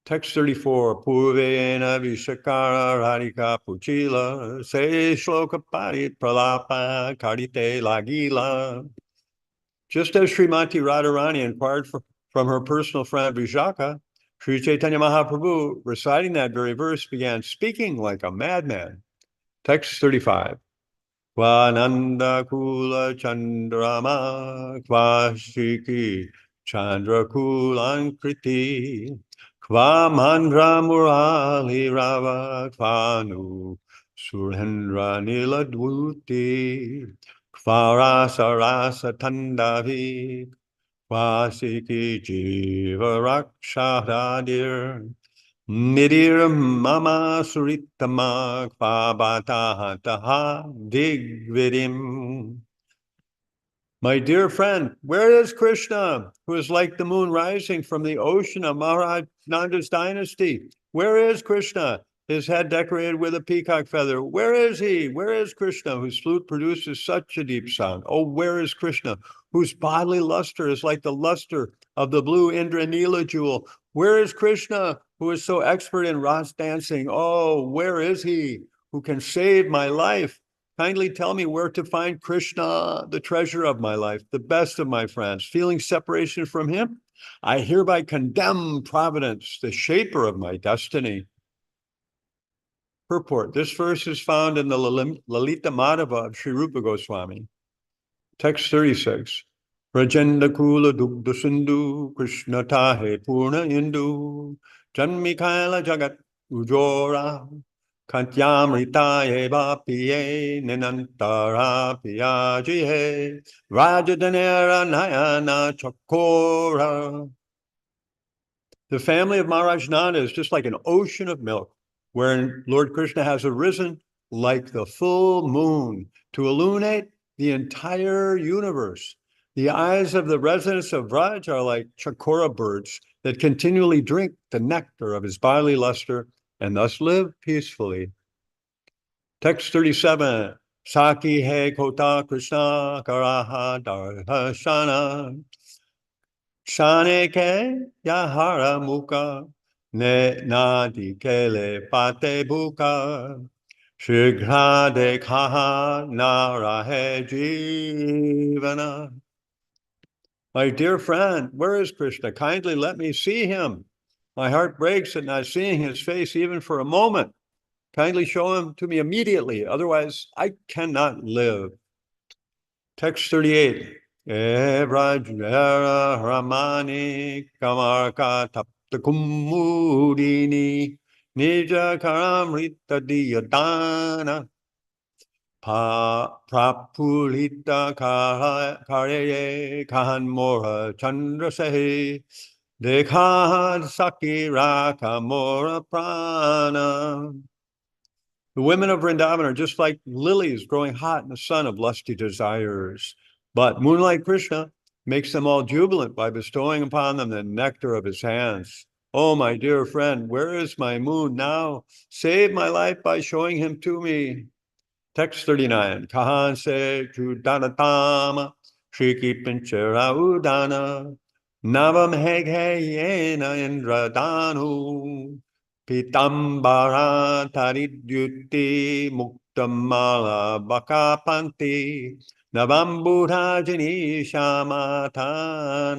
Text 34, Purvena Vishakara Radhika Puchila Se Shloka Parit Pralapa Karite Lagila. Just as Srimati Radharani inquired from her personal friend Vishaka, Sri Chaitanya Mahaprabhu, reciting that very verse, began speaking like a madman. Text 35. Kvananda Kula Chandrama Kvashiki Chandra Kulankriti Kvamandra Murali Rava Kvanu Surendra Niladvuti Kvarasa Rasa Tandavi Kvasiki Jiva Rakshadadir Nidir mama suritama kvabata taha digvidim. My dear friend, where is Krishna, who is like the moon rising from the ocean of Maharaj Nanda's dynasty? Where is Krishna, his head decorated with a peacock feather? Where is he? Where is Krishna, whose flute produces such a deep sound? Oh, where is Krishna, whose bodily luster is like the luster of the blue Indranila jewel? Where is Krishna, who is so expert in Ras dancing? Oh, where is he, who can save my life? Kindly tell me where to find Krishna, the treasure of my life, the best of my friends. Feeling separation from him, I hereby condemn Providence, the shaper of my destiny. Purport. This verse is found in the Lalita Madhava of Sri Rupa Goswami. Text 36. Rajenda Kula Dugdha Sindhu Krishna Tahe Purna Indu Janmikaila Jagat Ujora Caitanya eva piye ninantara piyajihe Rajadanera Nayana Chakora. The family of Maharaj Nanda is just like an ocean of milk, wherein Lord Krishna has arisen like the full moon to illuminate the entire universe. The eyes of the residents of Vraj are like chakora birds that continually drink the nectar of his bodily luster and thus live peacefully. Text 37, Saki he kota Krishna karaha darshana Shane ke yahara muka ne nadi kele pate buka Shigra dekha narahe jivana. My dear friend, where is Krishna? Kindly let me see him. My heart breaks at not seeing his face even for a moment. Kindly show him to me immediately, otherwise I cannot live. Text 38. Evrajara Ramani Kamarka Tapta Kumudini Nija Karamrita Diyadana Prapulita Kareye Kahan Mora Chandra Sehi Dekhan Sakira Kamora Prana. The women of Vrindavan are just like lilies growing hot in the sun of lusty desires. But Moonlight Krishna makes them all jubilant by bestowing upon them the nectar of his hands. Oh, my dear friend, where is my moon now? Save my life by showing him to me. Text 39. Kahan se Judanatama Shriki Pinchara Udana Navam Heghayena Indradanu Pitambara taridyuti muktamala bakapanti navambudhajini shamatanu.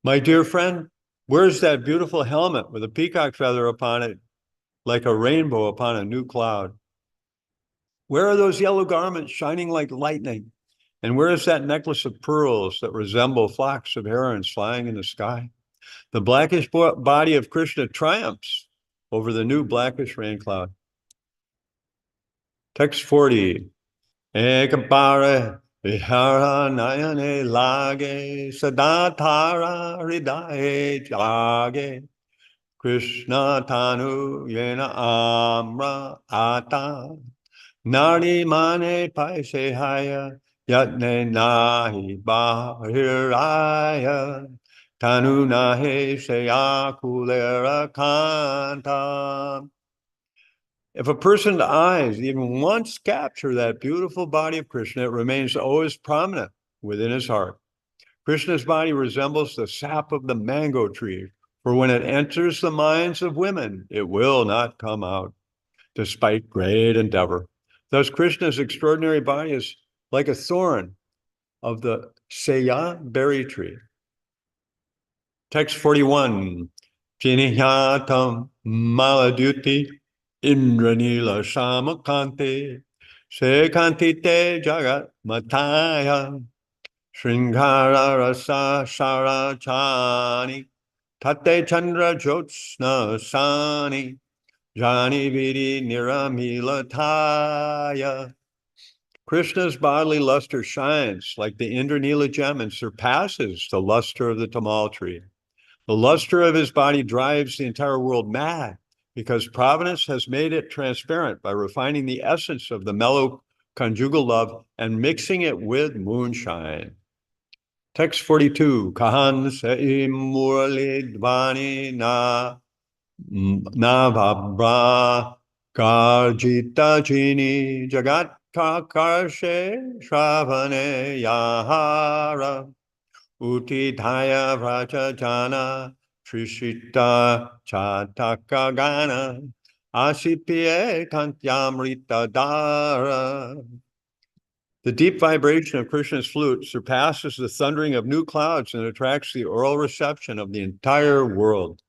My dear friend, where's that beautiful helmet with a peacock feather upon it, like a rainbow upon a new cloud? Where are those yellow garments shining like lightning? And where is that necklace of pearls that resemble flocks of herons flying in the sky? The blackish body of Krishna triumphs over the new blackish rain cloud. Text 40. Ekapare vihara nayane lage sadatara hridaye jage Krishna tanu yena amra ata nari mane paise haya yatne nahi bahiraya tanu nahe seyakulera kanta. If a person's eyes even once capture that beautiful body of Krishna, it remains always prominent within his heart. Krishna's body resembles the sap of the mango tree, for when it enters the minds of women, it will not come out, despite great endeavor. Thus, Krishna's extraordinary body is like a thorn of the seya berry tree. Text 41. Jinihatam maladuti Indranila Shamakante Sekantite Jagat Mataya Shringara Rasa Sarachani Tate Chandra Jyotsna Sani Jani Vidi Niramila Taya. Krishna's bodily luster shines like the Indranila gem and surpasses the luster of the tamal tree. The luster of his body drives the entire world mad because Providence has made it transparent by refining the essence of the mellow conjugal love and mixing it with moonshine. Text 42. Kahan se murali dvani na vabra karjita jini jagat karshe shravane yahara Uti Dhaya Vraja Jana Trishita Chataka Gana Asipye Kantyamrita Dara. The deep vibration of Krishna's flute surpasses the thundering of new clouds and attracts the oral reception of the entire world.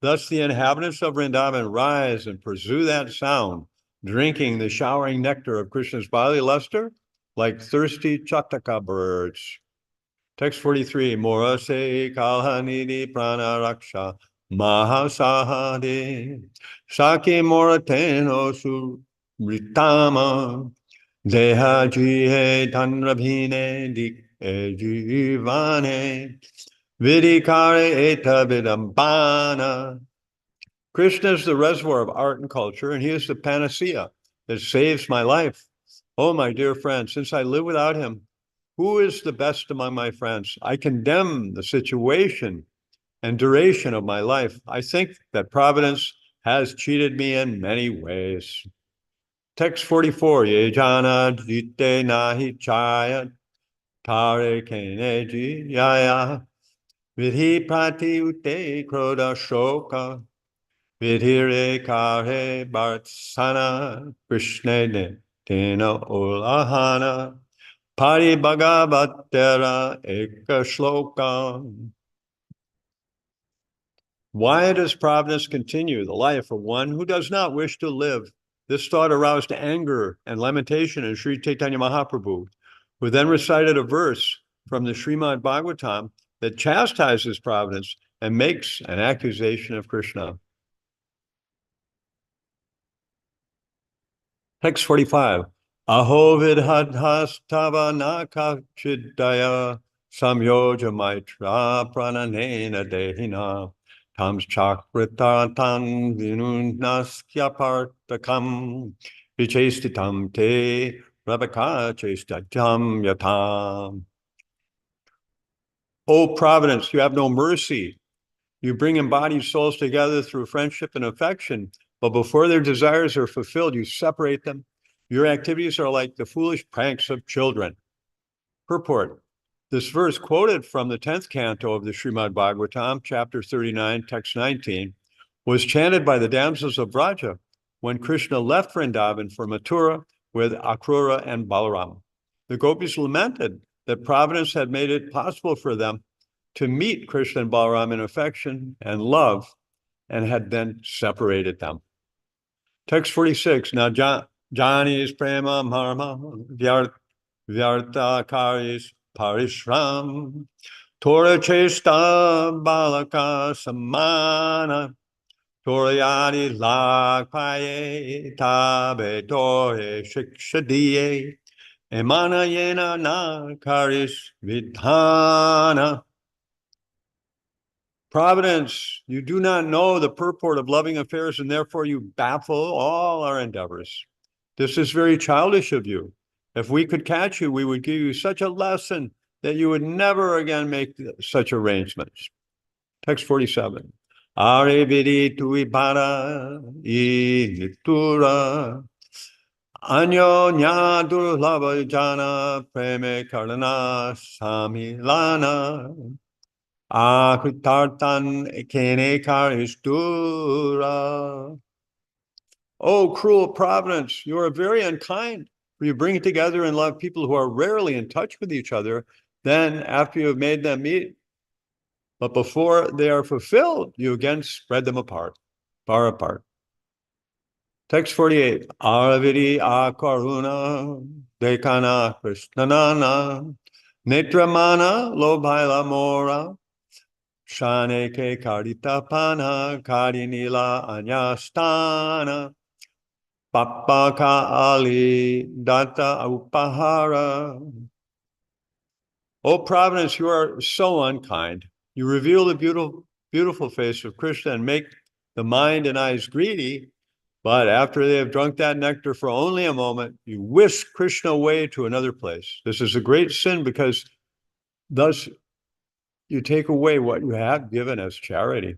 Thus the inhabitants of Vrindavan rise and pursue that sound, drinking the showering nectar of Krishna's bodily luster like thirsty Chataka birds. Text 43, Morase Kalhanidi Prana Raksha Mahasahade Saki Morateno Suritama Deha Jihe Tanrabhine Dik Jivane Vidikare Eta Vidambana. Krishna is the reservoir of art and culture, and he is the panacea that saves my life. Oh, my dear friend, since I live without him, who is the best among my friends? I condemn the situation and duration of my life. I think that Providence has cheated me in many ways. Text 44, Yejana jite nahi chaya tare keneji yaya vidhi prati ute kroda shoka vidhire kare bhartsana krishne tena ulahana Pari Bhagavatera Eka Shloka. Why does Providence continue the life of one who does not wish to live? This thought aroused anger and lamentation in Sri Caitanya Mahāprabhu, who then recited a verse from the Srimad Bhagavatam that chastises Providence and makes an accusation of Krishna. Text 45. Aho vidhadhastava nakachidaya samyoja maitra prananena dehina tams chakritatan vinunnaskya partakam vichestitam te rabaka chestatam yatam. O Providence, you have no mercy. You bring embodied souls together through friendship and affection, but before their desires are fulfilled, you separate them. Your activities are like the foolish pranks of children. Purport. This verse quoted from the 10th canto of the Srimad Bhagavatam, chapter 39, text 19, was chanted by the damsels of Vraja when Krishna left Vrindavan for Mathura with Akrura and Balaram. The gopis lamented that Providence had made it possible for them to meet Krishna and Balaram in affection and love, and had then separated them. Text 46, now Janis prema marma vyarta karis parishram Tora chesta balaka samana Torayani lakpaye tabe dore shikshadiye emana yena na karis vidhana. Providence, you do not know the purport of loving affairs, and therefore you baffle all our endeavors. This is very childish of you. If we could catch you, we would give you such a lesson that you would never again make such arrangements. Text 47. Are vidi tui para I nitura Anyo nya durlava jana preme karana samilana Akritartan kene karistura. Oh, cruel Providence, you are very unkind, for you bring together and love people who are rarely in touch with each other. Then, after you have made them meet, but before they are fulfilled, you again spread them apart, far apart. Text 48. Aravidi akaruna dekana krishnanana netramana lobhaila mora Shane ke karitapana karinila anyastana Papaka ali data upahara. Oh Providence, you are so unkind. You reveal the beautiful face of Krishna and make the mind and eyes greedy, but after they have drunk that nectar for only a moment, you whisk Krishna away to another place. This is a great sin because thus you take away what you have given as charity.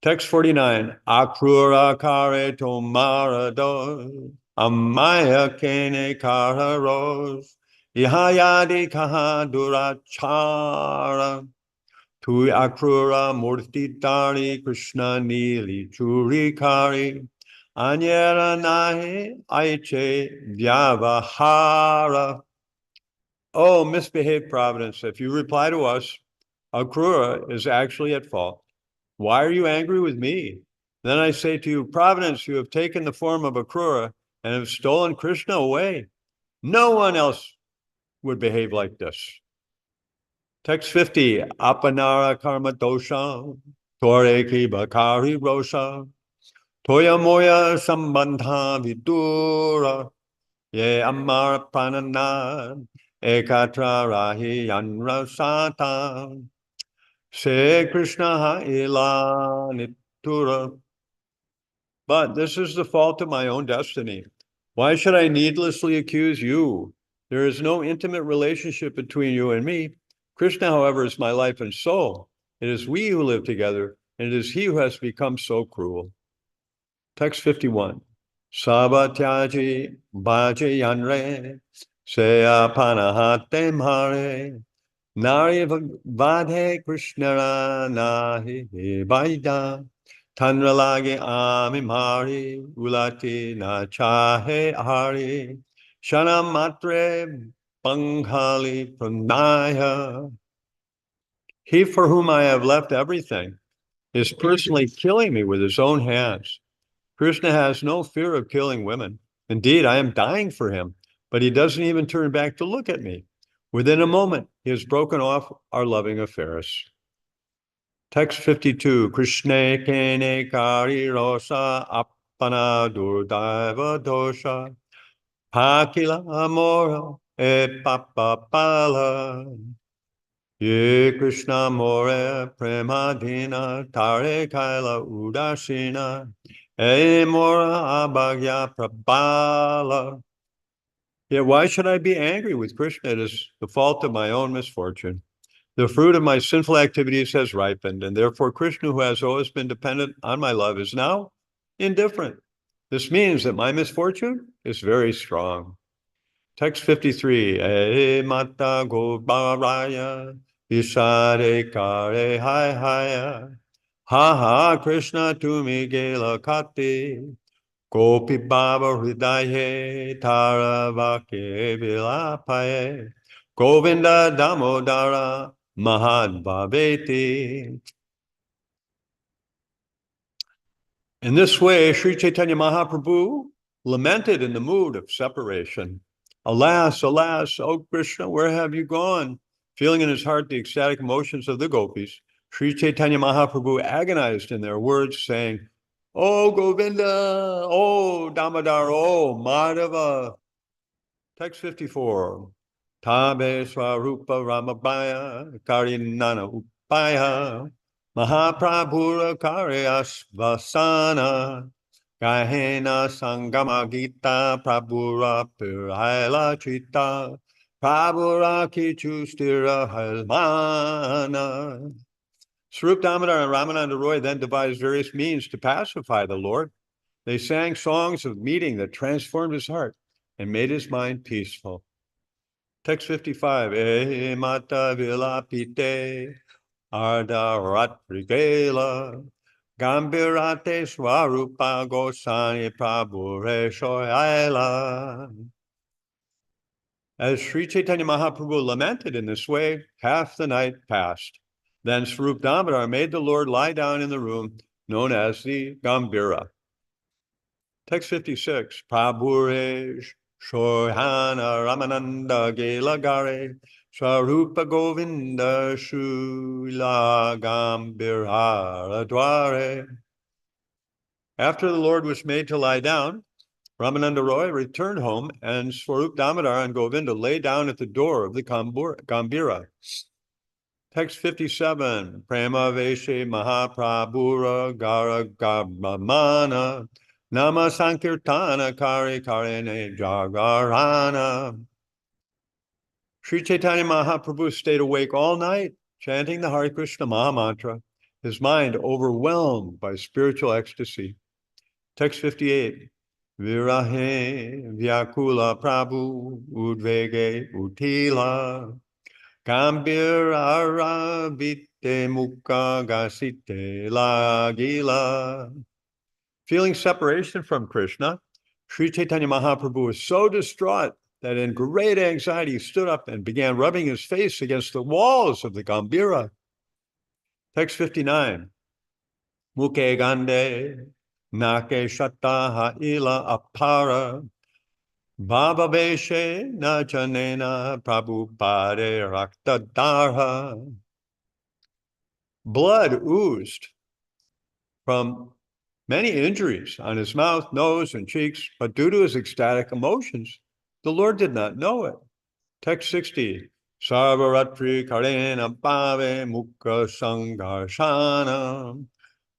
Text 49. Akrura kare tomarado amaya kene kararos ihayadi kaha durachara tu akrura murti dari Krishna nili churikari anyera nahi aiche vyavahara. Oh, misbehaved Providence, if you reply to us, Akrura is actually at fault. Why are you angry with me? Then I say to you, Providence, you have taken the form of Akrura and have stolen Krishna away. No one else would behave like this. Text 50, Apanara karma dosha, Toreki bakari rosha, Toya moya sambandha vidura, Ye amar pranana, Ekatra rahi yanrasata. Se Krishna ila nitura. But this is the fault of my own destiny. Why should I needlessly accuse you? There is no intimate relationship between you and me. Krishna, however, is my life and soul. It is we who live together, and it is he who has become so cruel. Text 51. Sabatyaji bhaji yanre seya panahate mare Nari vadhe Krishnara nahi vaida Tanralage amimari ulati na chahe hari Shanamatre Banghali pranaya. He for whom I have left everything is personally killing me with his own hands. Krishna has no fear of killing women. Indeed, I am dying for him, but he doesn't even turn back to look at me. Within a moment, he has broken off our loving affairs. Text 52, Krishna kene kari rosa appana durdaiva dosha pakila amora e papa pala ye Krishna more premadina tare kaila udashina e mora abhagya prabala. Yet why should I be angry with Krishna? It is the fault of my own misfortune. The fruit of my sinful activities has ripened, and therefore Krishna, who has always been dependent on my love, is now indifferent. This means that my misfortune is very strong. Text 53. E mata gobaraya Vishare kare hai haya. Ha ha Krishna tumi gela kati. Gopi baba hridaye taravake vilapaye. Govinda damodara mahadbhaveti. In this way, Sri Caitanya Mahaprabhu lamented in the mood of separation. Alas, alas, O Krishna, where have you gone? Feeling in his heart the ecstatic emotions of the gopis, Sri Caitanya Mahaprabhu agonized in their words, saying, "O Govinda, O Damodar, O Madhava." Text 54. Tabe Swarupa Ramabhaya Karinana Upaya Mahaprabhura Karyas Vasana Gahena Sangama Gita Prabhura Piraila Chita Prabhura Kichustira Halmana. Swarup Damodar and Ramananda Roy then devised various means to pacify the Lord. They sang songs of meeting that transformed his heart and made his mind peaceful. Text 55. E mata vilapite arda ratrigela gambirate swarupa gosani prabhure shoyala. As Sri Chaitanya Mahaprabhu lamented in this way, half the night passed. Then Swarup Damodar made the Lord lie down in the room known as the Gambira. Text 56. Prabhure Shohana Ramananda Gelagare Swarupa Govinda Shula Gambira Dware. After the Lord was made to lie down, Ramananda Roy returned home and Swarup Damodar and Govinda lay down at the door of the Gambira. Text 57. Prema Veshe Mahaprabhura Gara Garbhamana Nama Sankirtana Kari Karine Jagarana. Sri Chaitanya Mahaprabhu stayed awake all night, chanting the Hare Krishna Maha Mantra, his mind overwhelmed by spiritual ecstasy. Text 58. Virahe Vyakula Prabhu Udvege Utila Gambira Vite Mukha Gasite Lagila. Feeling separation from Krishna, Sri Chaitanya Mahaprabhu was so distraught that in great anxiety he stood up and began rubbing his face against the walls of the Gambira. Text 59. Mukhe Gande Nake Shatta Ila Apara Baba Veshe Nachanena Prabhupade Raktadarha. Blood oozed from many injuries on his mouth, nose, and cheeks, but due to his ecstatic emotions, the Lord did not know it. Text 60. Sarvaratri Karena Bhave Mukha Sangarshana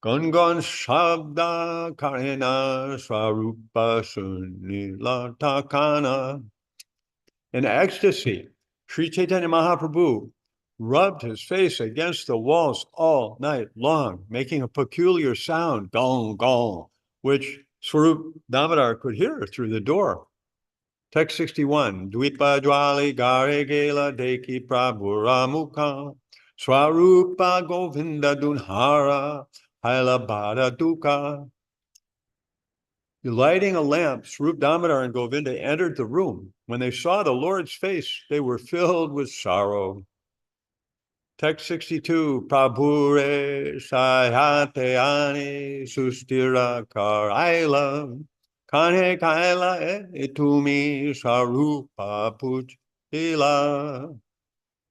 Gungan Shabda Karena Swarupa Sunila Takana. In ecstasy, Sri Chaitanya Mahaprabhu rubbed his face against the walls all night long, making a peculiar sound, gong, gong, which Swarup Damodar could hear through the door. Text 61. Dvipa Dwali Gare Gela Deki Prabhura Mukha Swarupa Govinda Dunhara Hailabhada Dukkha. Lighting a lamp, Swarup Damodar and Govinda entered the room. When they saw the Lord's face, they were filled with sorrow. Text 62. Prabhure Sayateyani Sustira Karaila Kanhe Kaila Etumi Sarupa Pujila.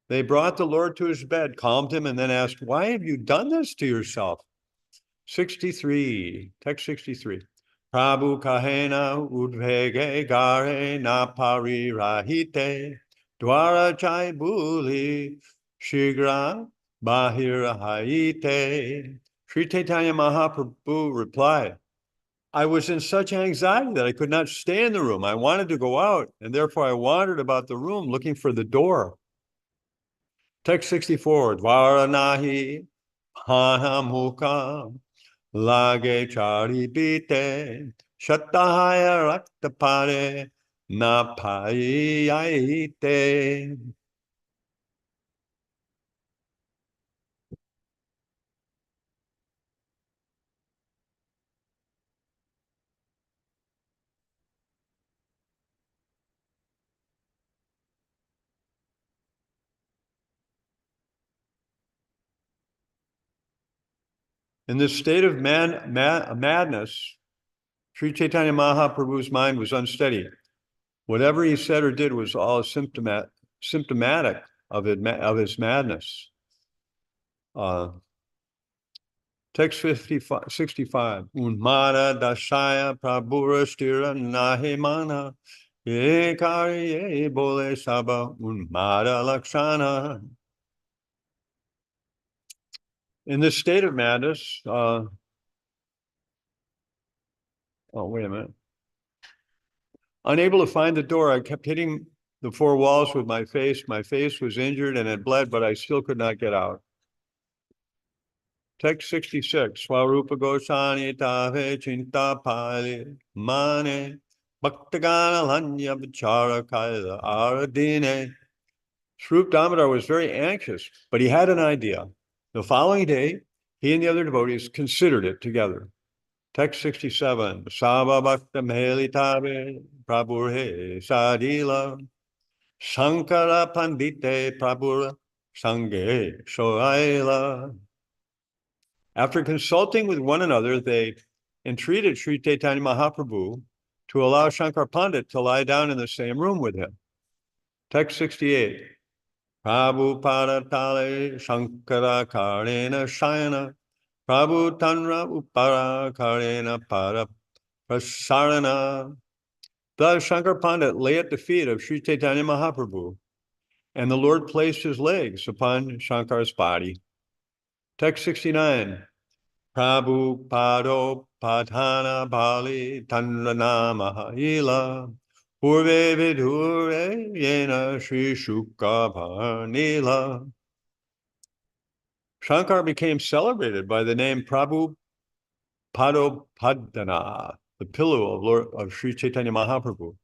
They brought the Lord to his bed, calmed him, and then asked, "Why have you done this to yourself?" 63. Text 63. Prabhu Kahena Udvege Gare Napari Rahite Dwara Chai Buli Shigra Bahira Haite. Sri Caitanya Mahaprabhu replied, "I was in such anxiety that I could not stay in the room. I wanted to go out, and therefore I wandered about the room looking for the door." Text 64. Dwara Nahi Pahamukha Lage Chari Bite Shattahaya Raktapare na payaite. In this state of madness, Sri Chaitanya Mahaprabhu's mind was unsteady. Whatever he said or did was all symptomatic of his madness. Text 65. Unmada dashaya prabhura stira nahimana ekari bole saba unmada lakshana. In this state of madness, oh, wait a minute. Unable to find the door, I kept hitting the four walls with my face. My face was injured and it bled, but I still could not get out. Text 66. Swarupa Gosani Tave Chinta Pali Mane Bhaktagana Lanya Vichara Kaila Aradine. Swarup Damodar was very anxious, but he had an idea. The following day, he and the other devotees considered it together. Text 67. Sava Bhakta Meli Tabe Prabhure Sadila Shankara Pandite Prabhura Sange Shoaila. After consulting with one another, they entreated Sri Caitanya Mahaprabhu to allow Shankar Pandit to lie down in the same room with him. Text 68. Prabhu Padatale Shankara Karena Shayana Prabhu Tanra Upara Karena Para Prasarana. Thus Shankar Pandit lay at the feet of Sri Caitanya Mahaprabhu, and the Lord placed his legs upon Shankar's body. Text 69. Prabhu Pado Padhana Bali Tanranama Ila Purve Vidhure Yena Sri Shuka Bharnila. Shankar became celebrated by the name Prabhu Padopadana, the pillow of Sri Chaitanya Mahaprabhu.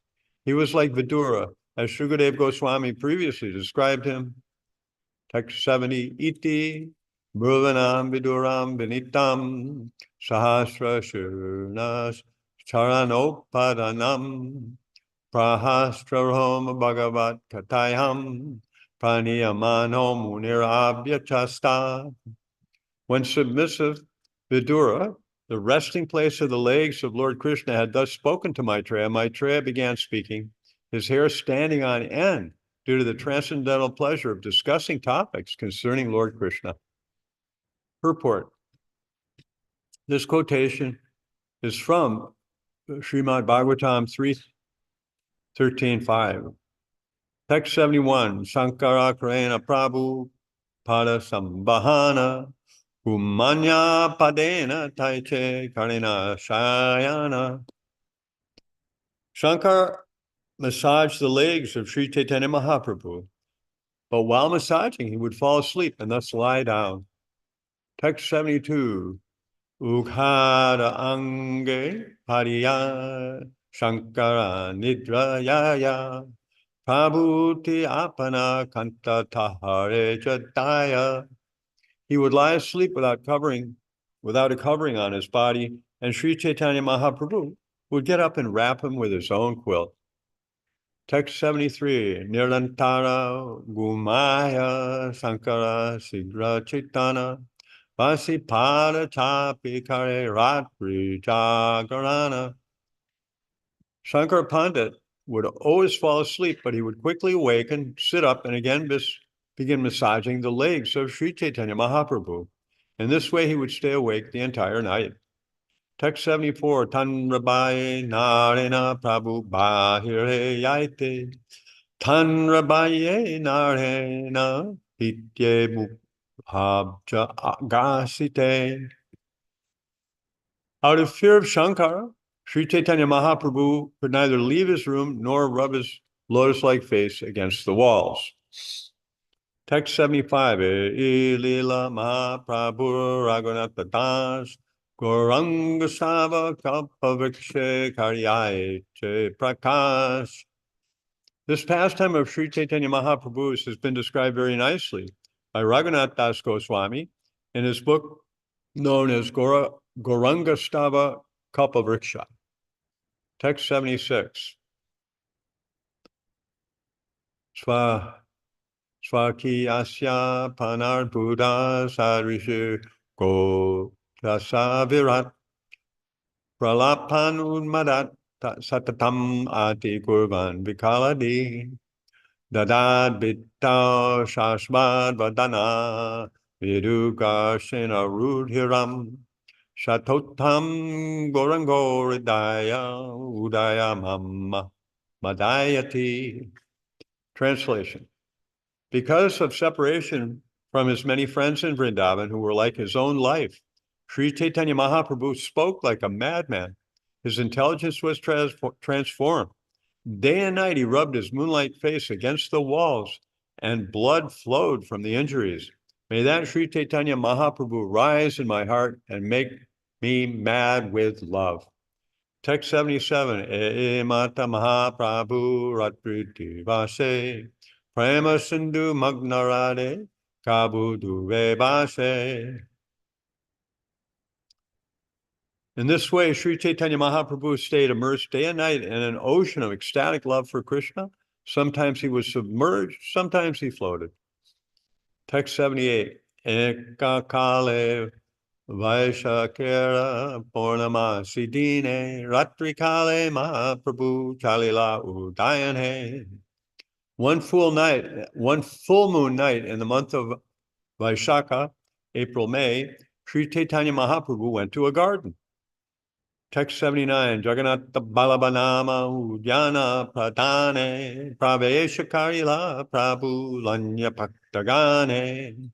He was like Vidura, as Shukadev Goswami previously described him. Text 70, Iti Mruvanam Viduram Vinitam Sahasra Shurnas Charanopadanam Prahastra Roma Bhagavat Katayam Praniyamano Munirabhya Chasta. When submissive Vidura, the resting place of the legs of Lord Krishna, had thus spoken to Maitreya began speaking, his hair standing on end due to the transcendental pleasure of discussing topics concerning Lord Krishna. Purport. This quotation is from Srimad Bhagavatam 3:13:5. Text 71. Sankara Krena Prabhu Pada Sambhana Umanya Padena Taiche Karina Shayana. Shankar massaged the legs of Sri Chaitanya Mahaprabhu, but while massaging, he would fall asleep and thus lie down. Text 72. Ukhara ange pariya Shankara nidrayaya prabhuti apana kanta tahare jadaya. He would lie asleep without a covering on his body, and Sri Chaitanya Mahaprabhu would get up and wrap him with his own quilt. Text 73. Nirlantara Gumaya Sankara Sigra Chaitana Vasi Pada Chapi Kare Ratri Jagarana. Shankar Pandit would always fall asleep, but he would quickly awaken, sit up, and again begin massaging the legs of Sri Chaitanya Mahaprabhu. In this way, he would stay awake the entire night. Text 74. Tanrabai Narena Prabhu Bahire Yaite Tanrabaye Narena Pitye Mukhabja Gasite. Out of fear of Shankara, Sri Chaitanya Mahaprabhu could neither leave his room nor rub his lotus-like face against the walls. Text 75. Lila Mahaprabhu Raghunatha Das Gauranga Sava Kalpavikshe Karyaye Che Prakash This pastime of Sri Caitanya Mahaprabhu's has been described very nicely by Raghunath Das Goswami in his book known as Gauranga Stava Kalpavriksha. Text 76. Swaki asya panar buddha sadrishu go rasavirat pralapan unmadat satatam ati kurvan vikaladi dadad bitta shashmad vadana vidukashena rudhiram shatotam gorango ridaya udaya mamma madayati. Translation. Because of separation from his many friends in Vrindavan who were like his own life, Sri Caitanya Mahaprabhu spoke like a madman. His intelligence was transformed. Day and night he rubbed his moonlight face against the walls, and blood flowed from the injuries. May that Sri Caitanya Mahaprabhu rise in my heart and make me mad with love. Text 77. E mata Mahaprabhu ratriti vase prema sindhu magnarade kabudu vebase. In this way, Sri Caitanya Mahaprabhu stayed immersed day and night in an ocean of ecstatic love for Krishna. Sometimes he was submerged, sometimes he floated. Text 78. Eka kale Vaishakera Purnama Sidine Ratri Kale Mahaprabhu Chalila Udayane. One full moon night in the month of Vaishaka, April, May, Sri Caitanya Mahaprabhu went to a garden. Text 79, Jagannatha Balabanama Udyana Pradane Pravesha Karila Prabhu Lanya Paktagane.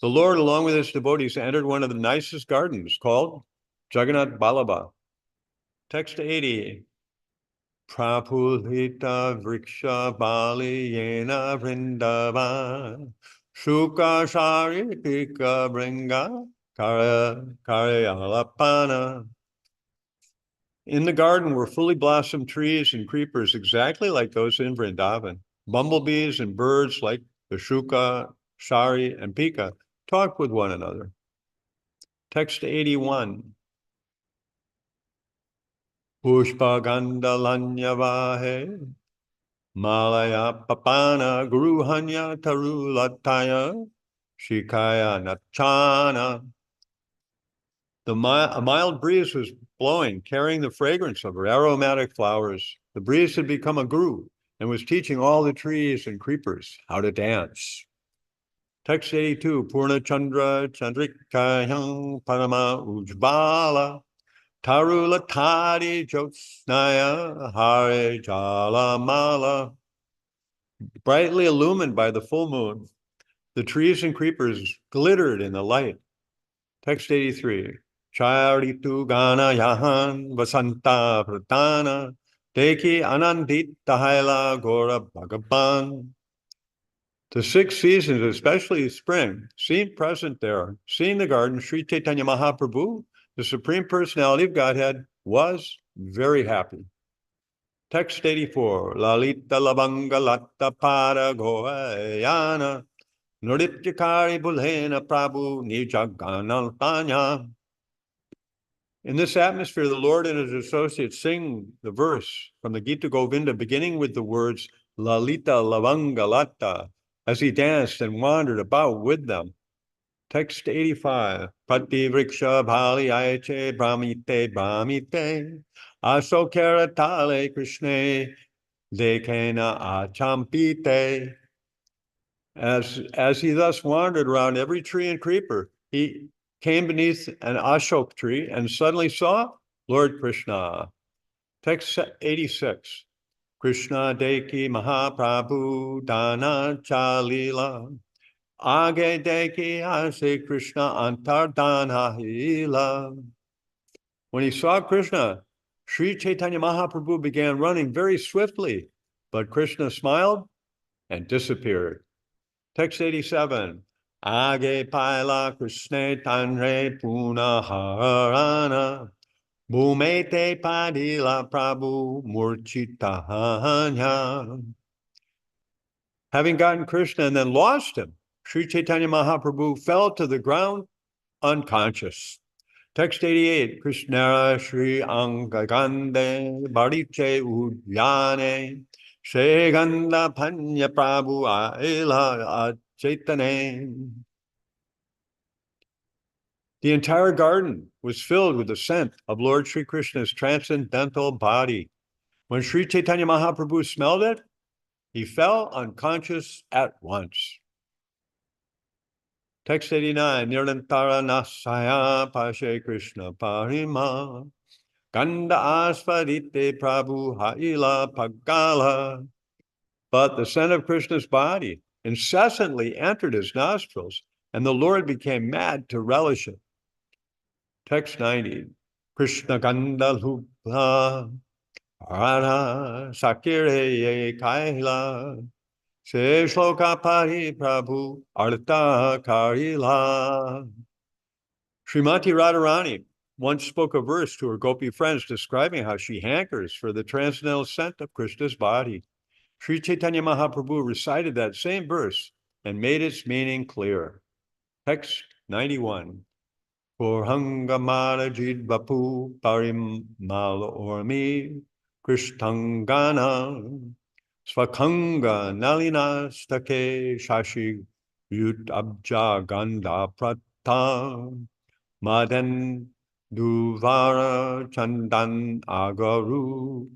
The Lord, along with his devotees, entered one of the nicest gardens called Jagannath Balaba. Text 80. Prapulhita Vriksha Bali Yena Vrindava Shuka Shari Pika Bringa Karyalapana. In the garden were fully blossomed trees and creepers exactly like those in Vrindavan. Bumblebees and birds like the Shuka, Shari, and Pika talked with one another. Text 81. Pushpa Gandalanyavahe Malaya Papana Guruhanya Tarulataya Shikaya Nachana. A mild breeze was blowing, carrying the fragrance of her aromatic flowers. The breeze had become a guru and was teaching all the trees and creepers how to dance. Text 82, Purna Chandra Chandrikayang Parama Ujbala Tarula Tadi Jyotsnaya Hare Jalamala. Brightly illumined by the full moon, the trees and creepers glittered in the light. Text 83, Charitu Gana Yahan Vasanta Pratana Deki Anandita Haila Gora Bhagavan. The 6 seasons, especially spring, seemed present there. Seeing the garden, Sri Caitanya Mahaprabhu, the Supreme Personality of Godhead, was very happy. Text 84, Lalita Lavanga Latta Pada Goayana Nurityakari Bulhena Prabhu Nijaganaltanya. In this atmosphere, the Lord and his associates sing the verse from the Gita Govinda, beginning with the words Lalita Lavanga Latta, as he danced and wandered about with them. Text 85, Pati Vriksha Bhali Aiche Brahmite Brahmite Aso Karatale Krishne Dekena Achampite. As he thus wandered around every tree and creeper, he came beneath an ashok tree and suddenly saw Lord Krishna. Text 86, Krishna Deki Mahaprabhu Dana Chalila Age Deki Ase Krishna Antardana Hila. When he saw Krishna, Sri Caitanya Mahaprabhu began running very swiftly, but Krishna smiled and disappeared. Text 87, Age Paila Krishna Tanre Puna Harana Bhumete padila prabhu murchitahanya. Having gotten Krishna and then lost him, Sri Chaitanya Mahaprabhu fell to the ground unconscious. Text 88, Krishna Shri Angagande Bariche Udyane Sheganda Panya Prabhu Aila Chaitane. The entire garden was filled with the scent of Lord Sri Krishna's transcendental body. When Sri Chaitanya Mahaprabhu smelled it, he fell unconscious at once. Text 89, Nirantara Nasaya Pashe Krishna Parima Ganda Aspadite Prabhu Haila Pagala. But the scent of Krishna's body incessantly entered his nostrils, and the Lord became mad to relish it. Text 90, Krishna Ganda Lupla Arana Sakire Kaila Se Shloka Pari Prabhu Arta Karila. Srimati Radharani once spoke a verse to her gopi friends describing how she hankers for the transcendental scent of Krishna's body. Sri Chaitanya Mahaprabhu recited that same verse and made its meaning clear. Text 91. Purhangamara jidvapu parimala ormi Krishtangana Svakanga Nalina Stake Shashi Yut Abja Ganda Prata Madan Duvara Chandan Agaru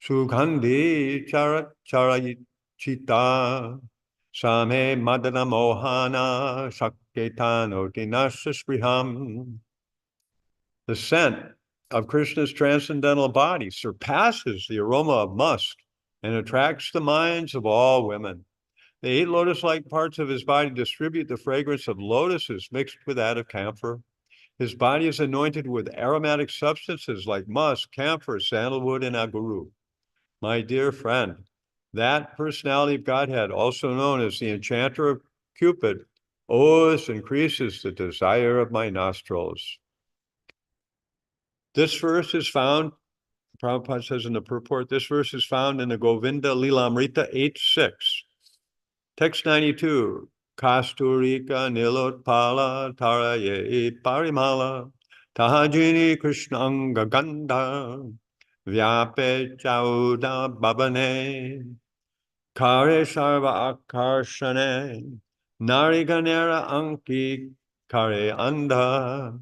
Sugandhi Charat Charachita Same Madana Mohana Saketano Dinasaspriham. The scent of Krishna's transcendental body surpasses the aroma of musk and attracts the minds of all women. The 8 lotus-like parts of his body distribute the fragrance of lotuses mixed with that of camphor. His body is anointed with aromatic substances like musk, camphor, sandalwood, and aguru. My dear friend, that personality of Godhead, also known as the enchanter of Cupid, always increases the desire of my nostrils. This verse is found, Prabhupada says in the purport, this verse is found in the Govinda Lilamrita 8.6. Text 92. Kasturika Nilotpala Taraye Parimala Tahajini Krishnanga Gandha Vyape Chauda Babane Kare Sarva Akarshane Nariganera Anki Kare Andha.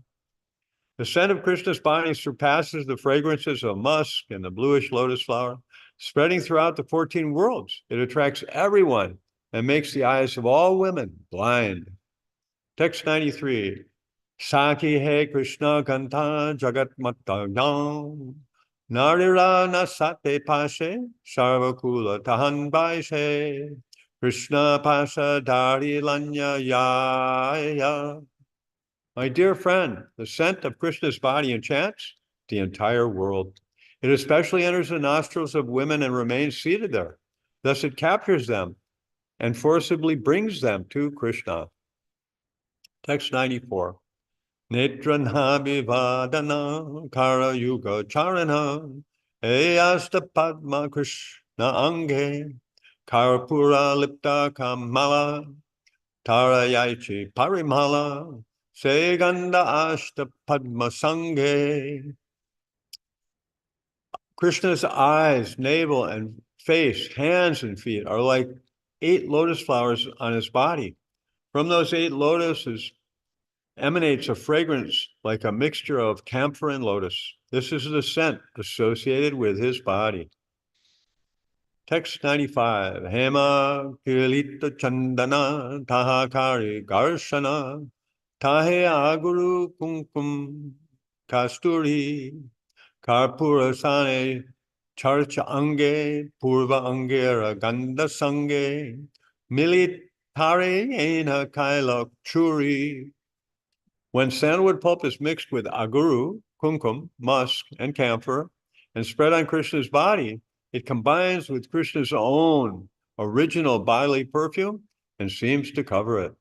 The scent of Krishna's body surpasses the fragrances of musk and the bluish lotus flower, spreading throughout the 14 worlds. It attracts everyone and makes the eyes of all women blind. Text 93. Saki he Krishna Kanta Jagat Matagam Narira Nasate Pashe Sarvakula Tahan Baishe Krishna Pasha Dari Lanya Yaya. My dear friend, the scent of Krishna's body enchants the entire world. It especially enters the nostrils of women and remains seated there. Thus it captures them and forcibly brings them to Krishna. Text 94. Netranhabhivadana Kara Yuga Charana Eyasta Padma Krishna Ange Karpura Lipta Kamala Tarayaichi Parimala Seganda Ashta Padma Sange. Krishna's eyes, navel, and face, hands, and feet are like 8 lotus flowers on his body. From those 8 lotuses emanates a fragrance like a mixture of camphor and lotus. This is the scent associated with his body. Text 95. Hema Kilita Chandana Tahakari Garshana Tahe Aguru Kumkum Kasturi Karpura Sane Charcha Ange Purva Angera Ganda Sange Militare Ena Kailak Churi. When sandalwood pulp is mixed with aguru, kumkum, musk, and camphor, and spread on Krishna's body, it combines with Krishna's own original bodily perfume and seems to cover it.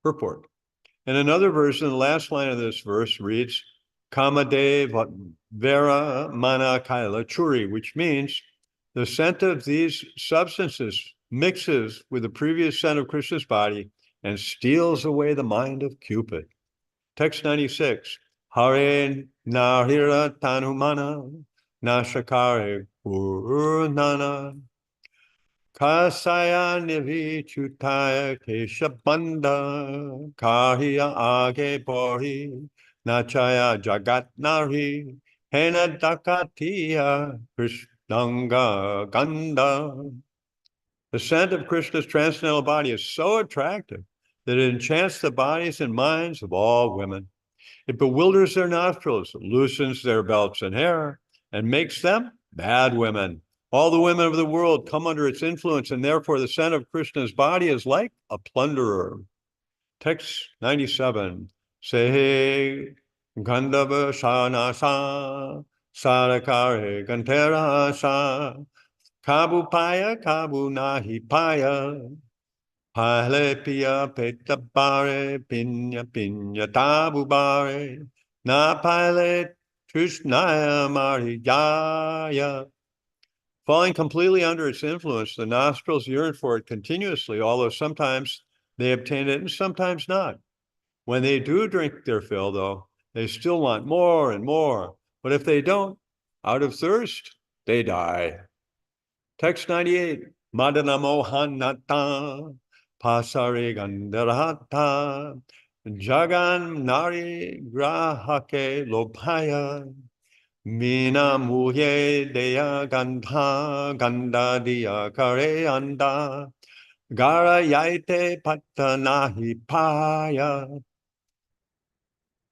Purport. In another version, the last line of this verse reads, Kamadeva Vera Mana Kaila Churi, which means the scent of these substances mixes with the previous scent of Krishna's body and steals away the mind of Cupid. Text 96. Hare Nahira Tanumana Nashakare Purnana Kasaya Nivi Chutaya Keshabanda Kahya Age Pori Nachaya Jagat Nari Hena Dakatiya Krishnanga Ganda. The scent of Krishna's transcendental body is so attractive that it enchants the bodies and minds of all women. It bewilders their nostrils, loosens their belts and hair, and makes them bad women. All the women of the world come under its influence, and therefore the scent of Krishna's body is like a plunderer. Text 97. Sehe Gandhava Shanasa Sarakare Gantera Sa Kabu Paya Kabu Nahi Paya Pale Pia Petabare Pinya Pinya Tabubare Na Pale Trushnaya Marijaya. Falling completely under its influence, the nostrils yearn for it continuously, although sometimes they obtain it and sometimes not. When they do drink their fill, though, they still want more and more. But if they don't, out of thirst, they die. Text 98. Madana Mohanata Pasare Gandharata Jagan Nari Grahake Lopaya Mina Muye Deya Gandha Ganda Diya Kare Anda Gara Yaite Patanahi Paya.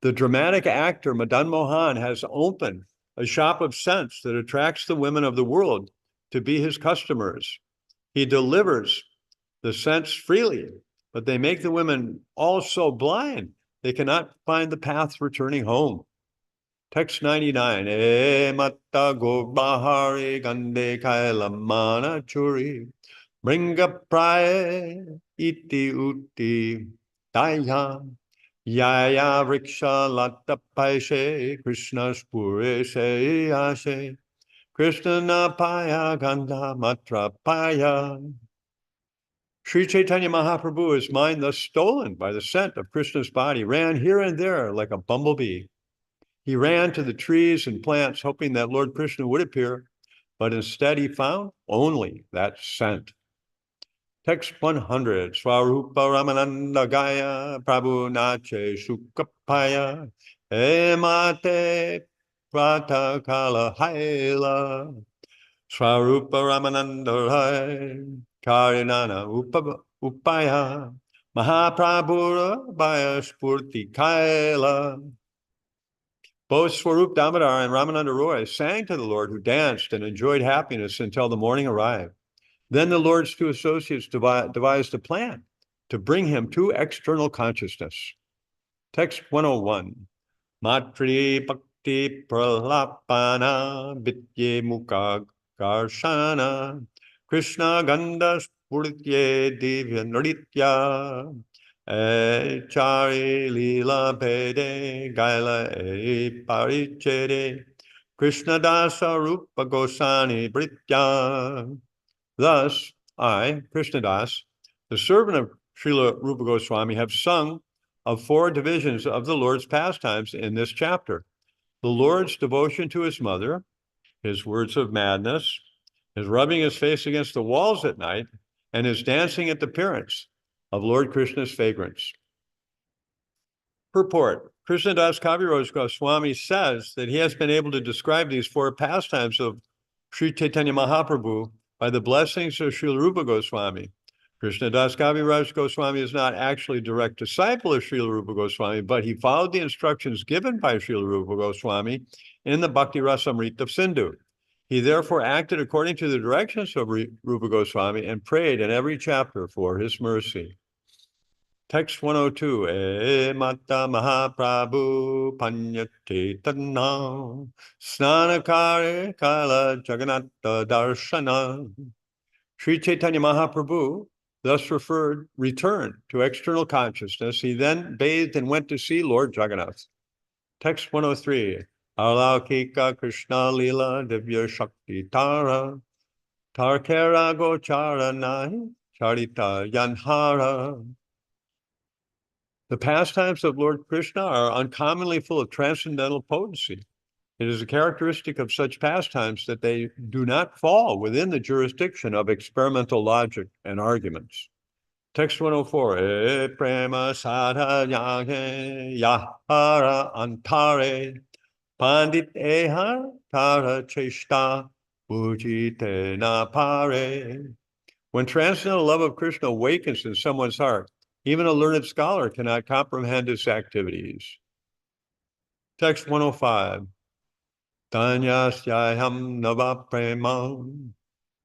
The dramatic actor Madan Mohan has opened a shop of scents that attracts the women of the world to be his customers. He delivers the scents freely, but they make the women all so blind they cannot find the path returning home. Text 99. E matta go bahari gande kaila mana churi bringa praye iti uti daya yaya riksha latta paishe Krishna spure se ashe Krishna na paya gandha matra paya. Sri Caitanya Mahāprabhu, his mind thus stolen by the scent of Krishna's body, ran here and there like a bumblebee. He ran to the trees and plants, hoping that Lord Krishna would appear, but instead he found only that scent. Text 100. Swarupa Ramananda Gaya Prabhu Nache Shukapaya Emate Prata Kala Haila Swarupa Ramananda Rai Karinana Upaya Mahāprabhu Baya Spurti Kaila. Both Swarup Damodar and Ramananda Roy sang to the Lord, who danced and enjoyed happiness until the morning arrived. Then the Lord's two associates devised a plan to bring him to external consciousness. Text 101. Matri Bhakti Pralapana Vidye Mukha Garshana Krishna Ganda Spurtye Divya Nritya Chari lila pede gaila parichede Krishna dasa rupa gosani britya. Thus, I, Krishnadas, the servant of Srila Rupa Goswami, have sung of 4 divisions of the Lord's pastimes in this chapter: the Lord's devotion to his mother, his words of madness, his rubbing his face against the walls at night, and his dancing at the appearance of Lord Krishna's vagrants. Purport. Krishnadas Kaviraj Goswami says that he has been able to describe these 4 pastimes of Sri Caitanya Mahāprabhu by the blessings of Srila Rupa Goswami. Krishnadas Kaviraj Goswami is not actually a direct disciple of Srila Rupa Goswami, but he followed the instructions given by Srila Rupa Goswami in the Bhakti Rasamrita Sindhu. He therefore acted according to the directions of Rupa Goswami and prayed in every chapter for his mercy. Text 102. E Mata Mahāprabhu Panyate Tanna Snanakare Kala Jagannatha Darshana. Sri Caitanya Mahāprabhu thus returned to external consciousness. He then bathed and went to see Lord Jagannath. Text 103. Alaukika Krishna lila divya shakti tara tarkera gochara nahi charita yanhara. The pastimes of Lord Krishna are uncommonly full of transcendental potency. It is a characteristic of such pastimes that they do not fall within the jurisdiction of experimental logic and arguments. Text 104. E prema sadha yahara antare pandit eha tara cheshta bhujite na pare. When transcendental love of Krishna awakens in someone's heart, even a learned scholar cannot comprehend its activities. Text 105. Tanyasyaham nava premam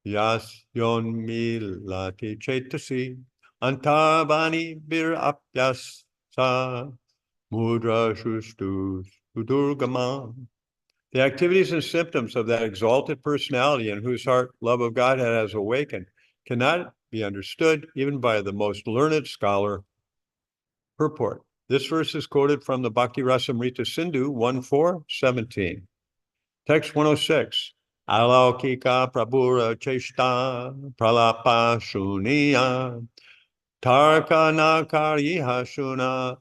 yasyon milati chetasi antarbani bir apyasa mudra shustu sudurgamam. The activities and symptoms of that exalted personality in whose heart love of Godhead has awakened cannot be understood even by the most learned scholar. Purport. This verse is quoted from the Bhakti Rasamrita Sindhu 1.4.17. Text 106. Alaukika prabhura cheshta pralapa shuniya tarka nakariha shuna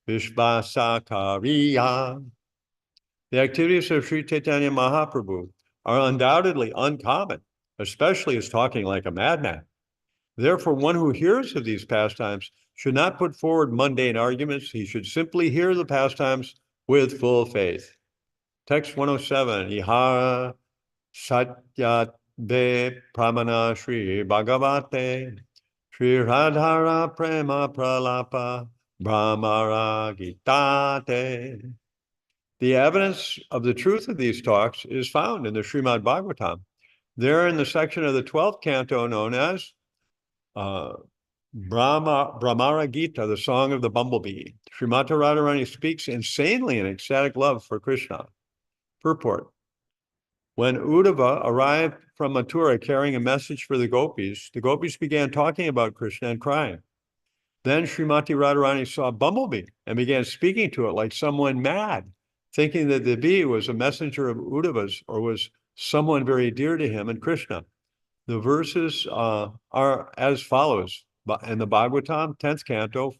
vishvasakariya. The activities of Sri Caitanya Mahāprabhu are undoubtedly uncommon, especially as talking like a madman. Therefore, one who hears of these pastimes should not put forward mundane arguments. He should simply hear the pastimes with full faith. Text 107. Ihara satyat be pramana Sri Bhagavate Sri Radhara prema pralapa brahmara gitate. The evidence of the truth of these talks is found in the Srimad Bhagavatam. There in the section of the 12th canto known as Brahmara Gita, the song of the bumblebee. Srimati Radharani speaks insanely in ecstatic love for Krishna. Purport. When Uddhava arrived from Mathura carrying a message for the gopis began talking about Krishna and crying. Then Srimati Radharani saw a bumblebee and began speaking to it like someone mad, thinking that the bee was a messenger of Uddhava's or was someone very dear to him and Krishna. The verses are as follows in the Bhagavatam, 10th canto,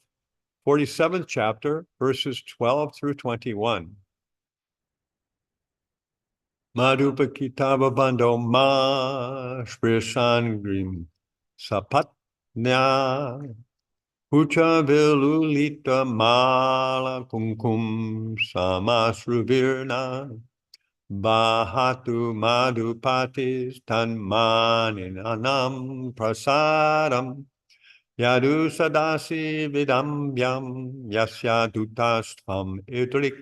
47th chapter, verses 12 through 21. Madhupakitava bando ma shprishangrim sapatnya Ucha vilulita mala kumkum samasruvirna Bahatu madhupatis tanmaninanam prasadam Yadu sadasi vidambyam yasya dutastham idrik.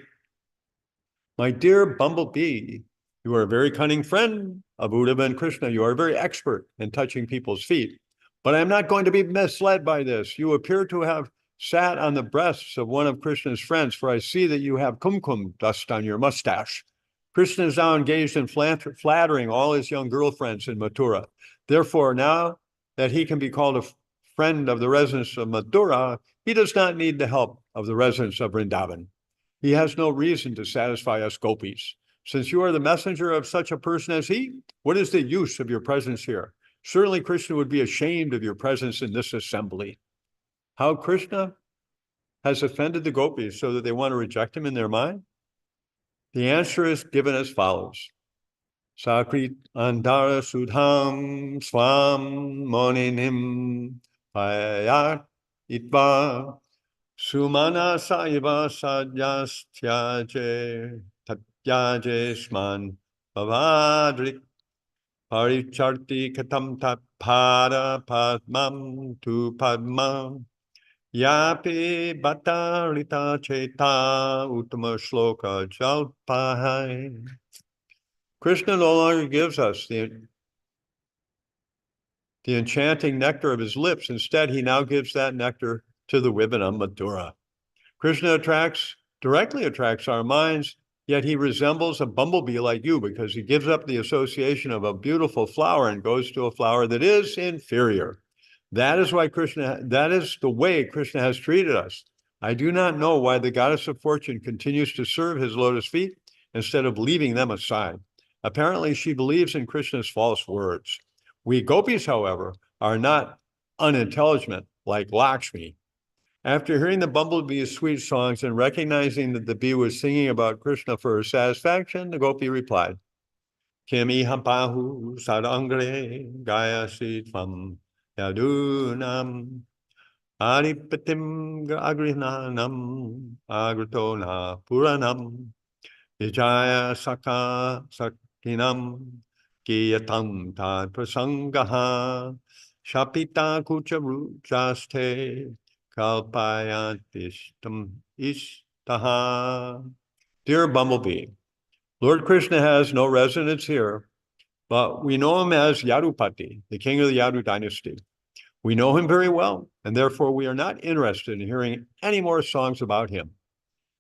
My dear bumblebee, you are a very cunning friend of Uddhava and Krishna. You are very expert in touching people's feet. But I'm not going to be misled by this. You appear to have sat on the breasts of one of Krishna's friends, for I see that you have kumkum dust on your mustache. Krishna is now engaged in flattering all his young girlfriends in Mathura. Therefore, now that he can be called a friend of the residents of Mathura, he does not need the help of the residents of Vrindavan. He has no reason to satisfy us gopis. Since you are the messenger of such a person as he, what is the use of your presence here? Certainly Krishna would be ashamed of your presence in this assembly. How Krishna has offended the gopis so that they want to reject him in their mind? The answer is given as follows. Sakrit andara sudham swam moninim payat itva sumana saiva sadyastyaje tatyaje sman bhavadrik Paricharti katam tat pada padmam tu padmam yapi batarita cheta uttama shloka jalpahai. Krishna no longer gives us the enchanting nectar of his lips. Instead, he now gives that nectar to the women of Mathura. Krishna directly attracts our minds, yet he resembles a bumblebee like you because he gives up the association of a beautiful flower and goes to a flower that is inferior. That is the way Krishna has treated us. I do not know why the goddess of fortune continues to serve his lotus feet instead of leaving them aside. Apparently, she believes in Krishna's false words. We gopis, however, are not unintelligent like Lakshmi. After hearing the bumblebee's sweet songs and recognizing that the bee was singing about Krishna for her satisfaction, the gopi replied, Kim iham pahu sadangre gayasi tvam yadunam Adipatim agrihnanam agritona puranam Vijaya saka sakinam kiyatam tad prasangaha Shapita kucharuchaste kalpayantistam istaha. Dear Bumblebee, Lord Krishna has no residence here, but we know him as Yadupati, the king of the Yadu dynasty. We know him very well, and therefore we are not interested in hearing any more songs about him.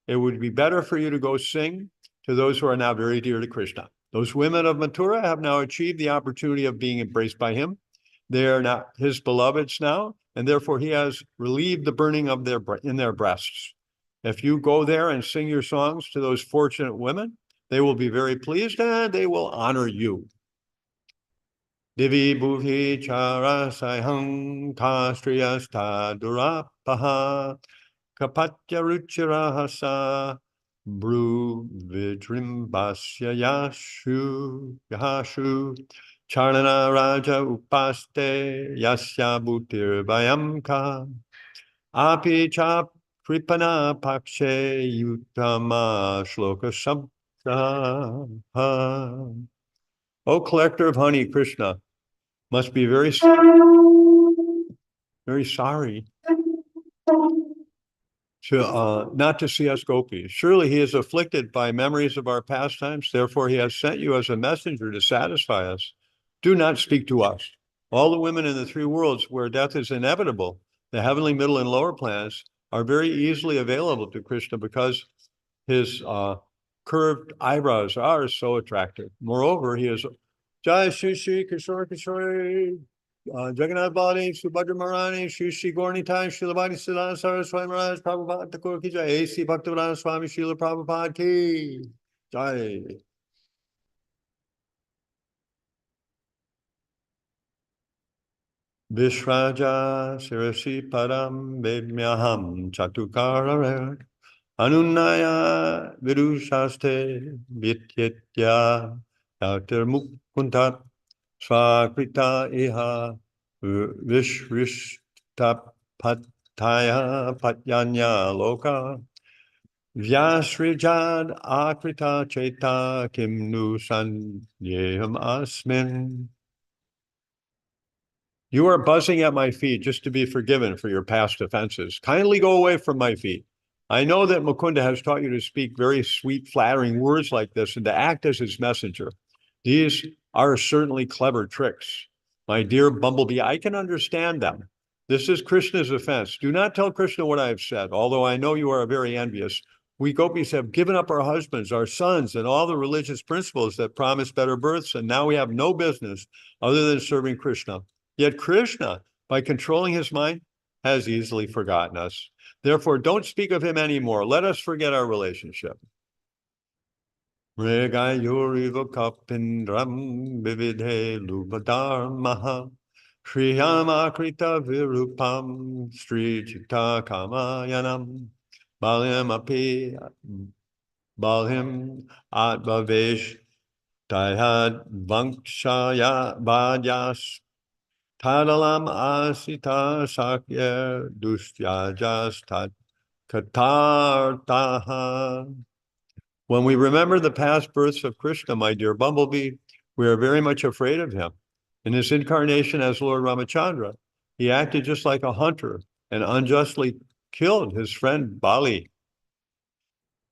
It would be better for you to go sing to those who are now very dear to Krishna. Those women of Mathura have now achieved the opportunity of being embraced by him. They are not his beloveds now, and therefore he has relieved the burning of in their breasts. If you go there and sing your songs to those fortunate women, they will be very pleased and they will honor you. Divi bhuvi charasayham kastriyasta durapaha kapatya ruchirahasa bru vidrimbasya yashu charana raja upaste yasya bhutir vayamka api chap kripana pakshe yutama shloka sabdaha. O collector of honey, Krishna must be very sorry to not to see us gopis. Surely he is afflicted by memories of our pastimes. Therefore, he has sent you as a messenger to satisfy us. Do not speak to us. All the women in the three worlds where death is inevitable, the heavenly, middle, and lower planets, are very easily available to Krishna because his curved eyebrows are so attractive. Moreover, he is Jai Shri Shri Kishore Kishore Jagannath Bali, Subhadra Marani, Shri Shri Gornitai, Srila Bhakti Siddhanta Saraswati Maharaj, Prabhupada Thakur ki Jai, A.C. Bhaktivedanta Swami Srila Prabhupada ki Jai. Vishraja Sirasi Param Vedmyaham Chatukara Anunaya Virushaste Vityetya Yatir Mukuntat Svakrita Iha Vishrishta Pataya Patyanya Loka Vyasrijad Akrita Cheta Kimnu Sanyeham Asmin. You are buzzing at my feet just to be forgiven for your past offenses. Kindly go away from my feet. I know that Mukunda has taught you to speak very sweet, flattering words like this and to act as his messenger. These are certainly clever tricks. My dear Bumblebee, I can understand them. This is Krishna's offense. Do not tell Krishna what I have said, although I know you are very envious. We gopis have given up our husbands, our sons, and all the religious principles that promise better births, and now we have no business other than serving Krishna. Yet Krishna, by controlling his mind, has easily forgotten us. Therefore, don't speak of him anymore. Let us forget our relationship. Mrigayuriva kapindram vividhe lubadharmaha Shriyamakrita virupam Sri Chitta Kamayanam Balim api Balhim Atvavesh Dayad Vankshaya Vadyas Tadalam Asita Sakya Dustyajas Tat Katartaha. When we remember the past births of Krishna, my dear Bumblebee, we are very much afraid of him. In his incarnation as Lord Ramachandra, he acted just like a hunter and unjustly killed his friend Bali.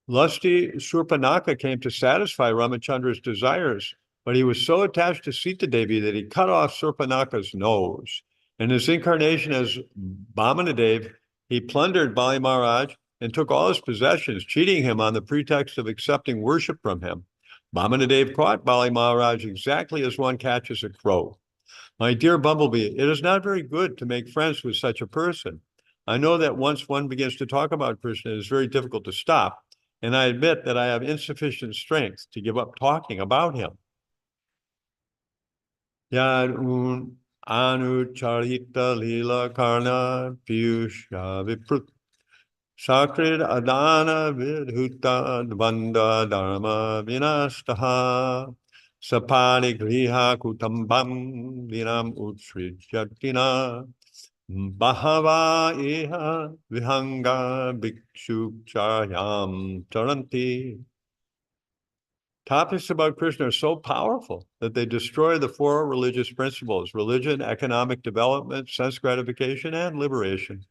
Lusty Surpanaka came to satisfy Ramachandra's desires, but he was so attached to Sita Devi that he cut off Surpanaka's nose. In his incarnation as Vamanadev, he plundered Bali Maharaj and took all his possessions, cheating him on the pretext of accepting worship from him. Vamanadev caught Bali Maharaj exactly as one catches a crow. My dear Bumblebee, it is not very good to make friends with such a person. I know that once one begins to talk about Krishna, it is very difficult to stop, and I admit that I have insufficient strength to give up talking about him. Yad un anucharita lila karna piyusha viprut sakrid adana vidhuta dvanda dharma vinastaha sapani griha kutambam vinam utsrijatina bahava iha vihanga bhikshu charyam taranti. Topics about Krishna are so powerful that they destroy the four religious principles: religion, economic development, sense gratification, and liberation.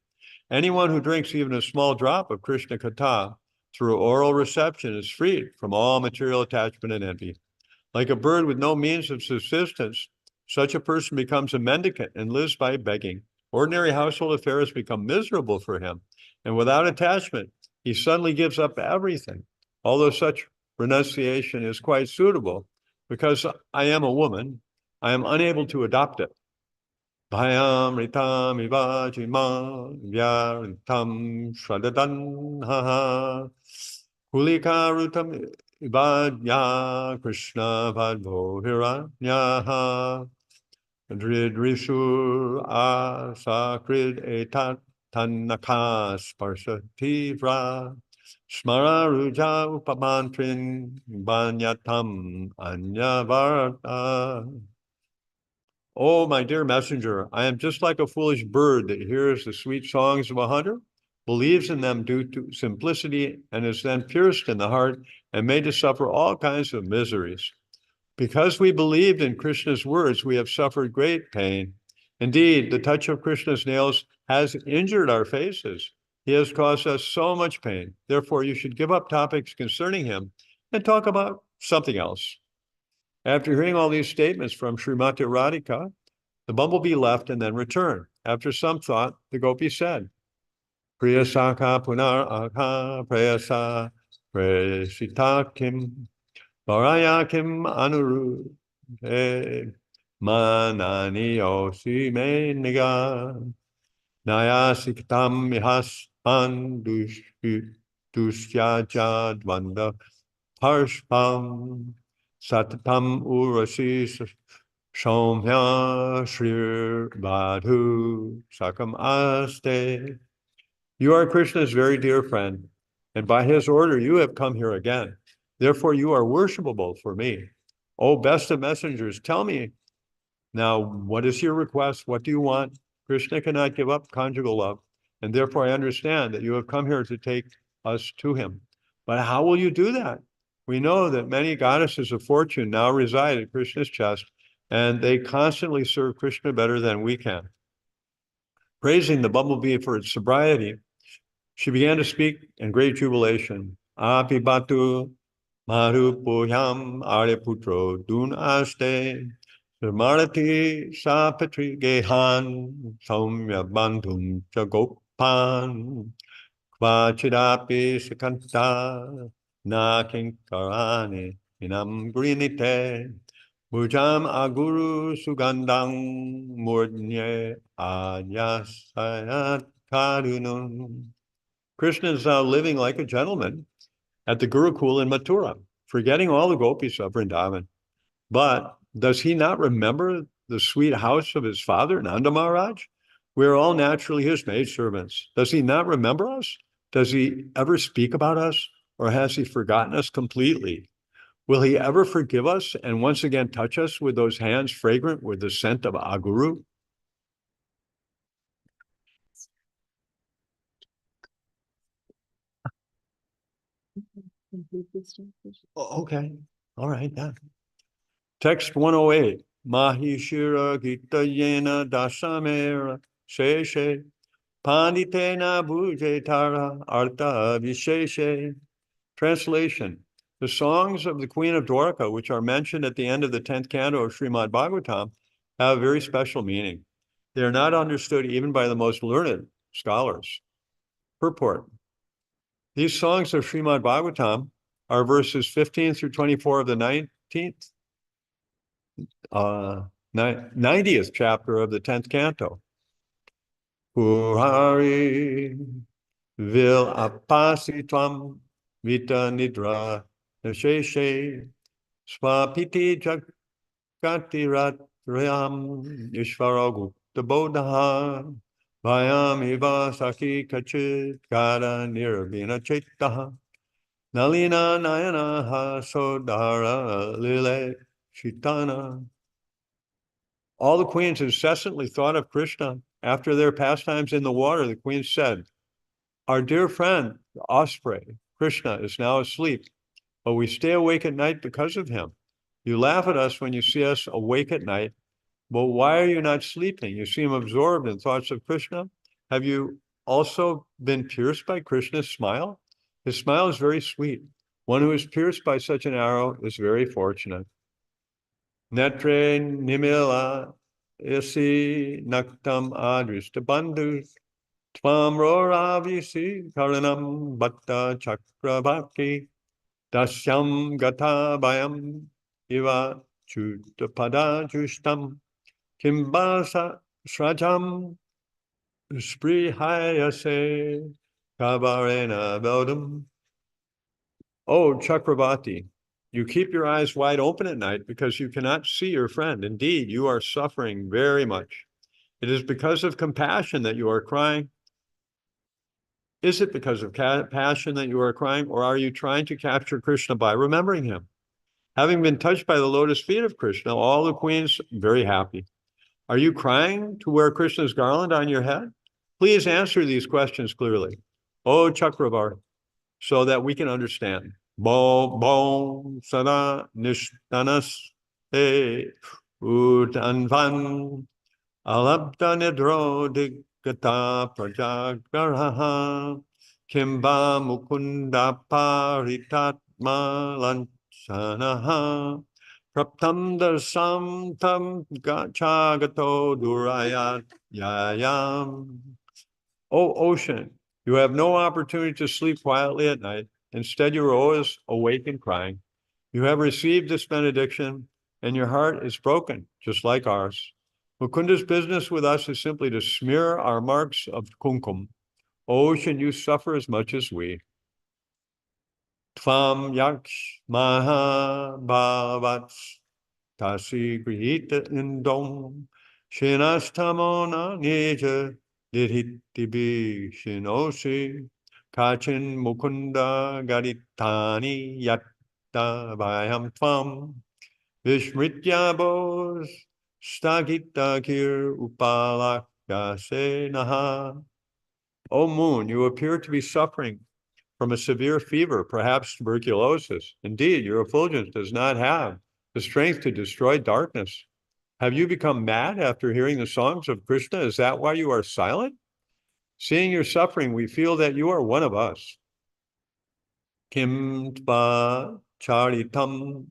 Anyone who drinks even a small drop of Krishna Katha through oral reception is freed from all material attachment and envy. Like a bird with no means of subsistence, such a person becomes a mendicant and lives by begging. Ordinary household affairs become miserable for him, and without attachment, he suddenly gives up everything. Although such renunciation is quite suitable, because I am a woman, I am unable to adopt it. Bhayam ritam ivajima vyaritam shadadan haha kulikarutam ivajya Krishna vadho hiranyaha dridrishur asakrid etat tanaka sparsativra smara ruja upamantrin banyatam anyavarta. Oh, my dear messenger, I am just like a foolish bird that hears the sweet songs of a hunter, believes in them due to simplicity, and is then pierced in the heart and made to suffer all kinds of miseries. Because we believed in Krishna's words, we have suffered great pain. Indeed, the touch of Krishna's nails has injured our faces. He has caused us so much pain. Therefore, you should give up topics concerning him and talk about something else. After hearing all these statements from Srimati Radhika, the bumblebee left and then returned. After some thought, the gopi said, Priyasaka punar akha prayasa presita kim varaya kim anuru manani osi me niga nayasiktam mihaspan dushya dvanda harshpam Satatam urasi Somya Shrir Badhu Sakam Aste. You are Krishna's very dear friend, and by his order you have come here again. Therefore you are worshipable for me. O best of messengers, tell me now, what is your request? What do you want? Krishna cannot give up conjugal love, and therefore I understand that you have come here to take us to him. But how will you do that? We know that many goddesses of fortune now reside at Krishna's chest, and they constantly serve Krishna better than we can. Praising the bumblebee for its sobriety, she began to speak in great jubilation. Apibatu marupuyam aryaputro dun aste Marati sapatri gehan somya bandhum chagopan kvachidapi sakanta nakinkarani inam grinite mujam aguru sugandang murdnye anyasayat karunun. Krishna is now living like a gentleman at the Gurukul in Mathura, forgetting all the gopis of Vrindavan. But does he not remember the sweet house of his father, Nanda Maharaj? We are all naturally his maidservants. Does he not remember us? Does he ever speak about us? Or has he forgotten us completely? Will he ever forgive us and once again touch us with those hands fragrant with the scent of aguru? Oh, okay. All right. Yeah. Text 108. Mahishira Gita Yena Dasamera Sheshe Panditena Bhujetara Artha Visheshe. Translation. The songs of the Queen of Dwarka, which are mentioned at the end of the 10th canto of Srimad Bhagavatam, have a very special meaning. They are not understood even by the most learned scholars. Purport. These songs of Srimad Bhagavatam are verses 15 through 24 of the 90th chapter of the 10th canto. Purari vil apasitvam vita nidra nasheshe swapiti jakatiratram ishvaro gupta bodha vayamiva saki kachit kara nirvina chetaha nalina nayana hasodhara lile shitana. All the queens incessantly thought of Krishna. After their pastimes in the water, the queen said, our dear friend, the osprey, Krishna, is now asleep, but we stay awake at night because of him. You laugh at us when you see us awake at night, but why are you not sleeping? You seem absorbed in thoughts of Krishna. Have you also been pierced by Krishna's smile? His smile is very sweet. One who is pierced by such an arrow is very fortunate. Netre nimila isi naktam adrishta bandhus tvam roravisi karanam bhatta chakravati dasyam gata bayam iva chuttapada justam kimbasa srajam sprihayase kavarena veldam. Oh, Chakravarti, you keep your eyes wide open at night because you cannot see your friend. Indeed, you are suffering very much. It is because of compassion that you are crying. Is it because of passion that you are crying, or are you trying to capture Krishna by remembering him? Having been touched by the lotus feet of Krishna, all the queens are very happy. Are you crying to wear Krishna's garland on your head? Please answer these questions clearly. Oh, Chakravarti, so that we can understand. Bo bo sada nishtanas he utanvan alabda nidro digata prajagraha kimba mukunda paritatma lanchanaha praptam darsam tam gachagato durayat yayam. O ocean, you have no opportunity to sleep quietly at night. Instead, you are always awake and crying. You have received this benediction, and your heart is broken, just like ours. Mukunda's business with us is simply to smear our marks of kumkum. O ocean, you suffer as much as we. Tvam yaksh maha bhavats tasi grihita indom shinastamona nija didhitibi shinosi kachin mukunda garitani yatta vayam tvam vishmrityabos stagitakir upalakase naha. O moon, you appear to be suffering from a severe fever, perhaps tuberculosis. Indeed, your effulgence does not have the strength to destroy darkness. Have you become mad after hearing the songs of Krishna? Is that why you are silent? Seeing your suffering, we feel that you are one of us. Kim tva charitam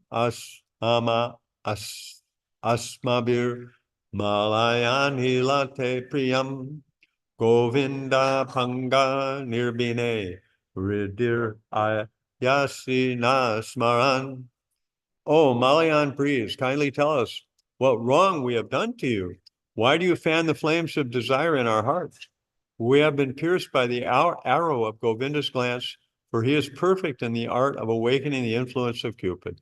asmabir malayani late priyam Govinda panga nirbine ridir ayasina smaran. Oh, Malayan priest, kindly tell us what wrong we have done to you. Why do you fan the flames of desire in our hearts? We have been pierced by the arrow of Govinda's glance, for he is perfect in the art of awakening the influence of Cupid.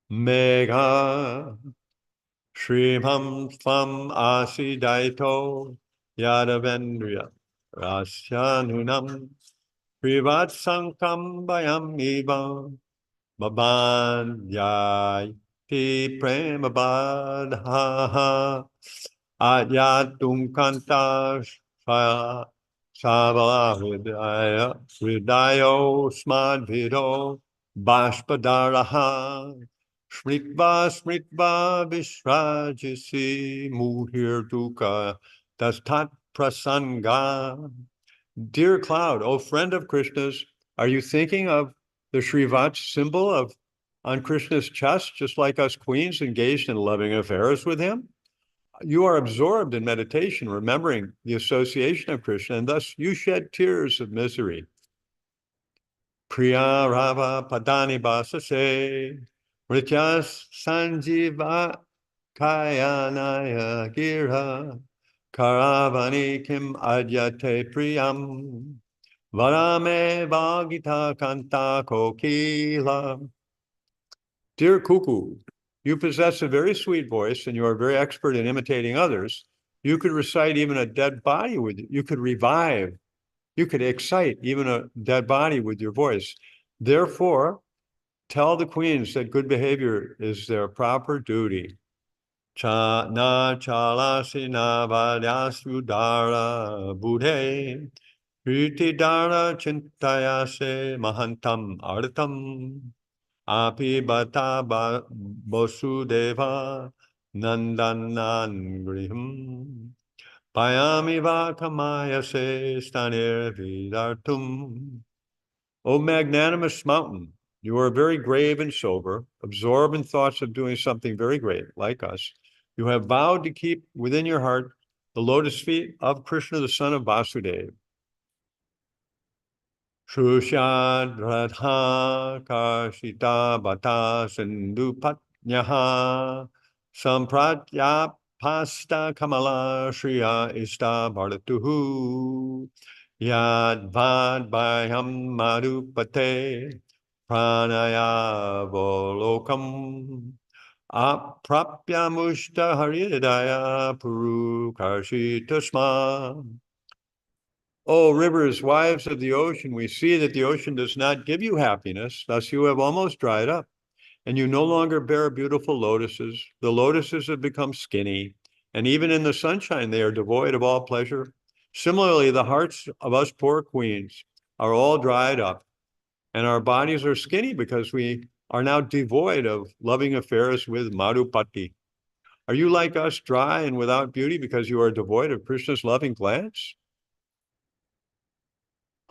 Megha Shrimam Tvam Asidaito Yadavendriya Rasyanunam Privat Sankam Bayam Eva Babanyai Pi Prema Badha Adyatum Kanta Savala Hridayo Smadvido Bashpadaraha Smritva Vishrajasi Muhir Duka Dastat Prasanga. Dear cloud, O friend of Krishna's, are you thinking of the Srivat symbol of on Krishna's chest, just like us queens engaged in loving affairs with him? You are absorbed in meditation, remembering the association of Krishna, and thus you shed tears of misery. Priya Rava Padani Basase Rityas Sanjiva Kayanaya Gira Karavani kim adyate priyam. Varame vagita kanta kokila. Dear Cuckoo, you possess a very sweet voice and you are very expert in imitating others. You could recite even a dead body with you. You could revive. You could excite even a dead body with your voice. Therefore, tell the queens that good behavior is their proper duty. Cha na chalasi na vadyasudara budhe Priti dara chintayase mahantam artam api bata bosudeva nandanan griham payami va kamayase stanir vidartum. O magnanimous mountain, you are very grave and sober, absorbed in thoughts of doing something very great, like us. You have vowed to keep within your heart the lotus feet of Krishna, the son of Vasudeva. Shushad Radha Kashita Bata Sindhu Sampratya Pasta Kamala Shriya Ista Bharatuhu Yadvad Bhayam Madhupate Pranaya Volokam Aprapya Mushta Haridaya Puru Kashitasma. O rivers, wives of the ocean, we see that the ocean does not give you happiness, thus you have almost dried up, and you no longer bear beautiful lotuses. The lotuses have become skinny, and even in the sunshine they are devoid of all pleasure. Similarly, the hearts of us poor queens are all dried up, and our bodies are skinny because we are now devoid of loving affairs with Madhupati. Are you like us, dry and without beauty because you are devoid of Krishna's loving glance?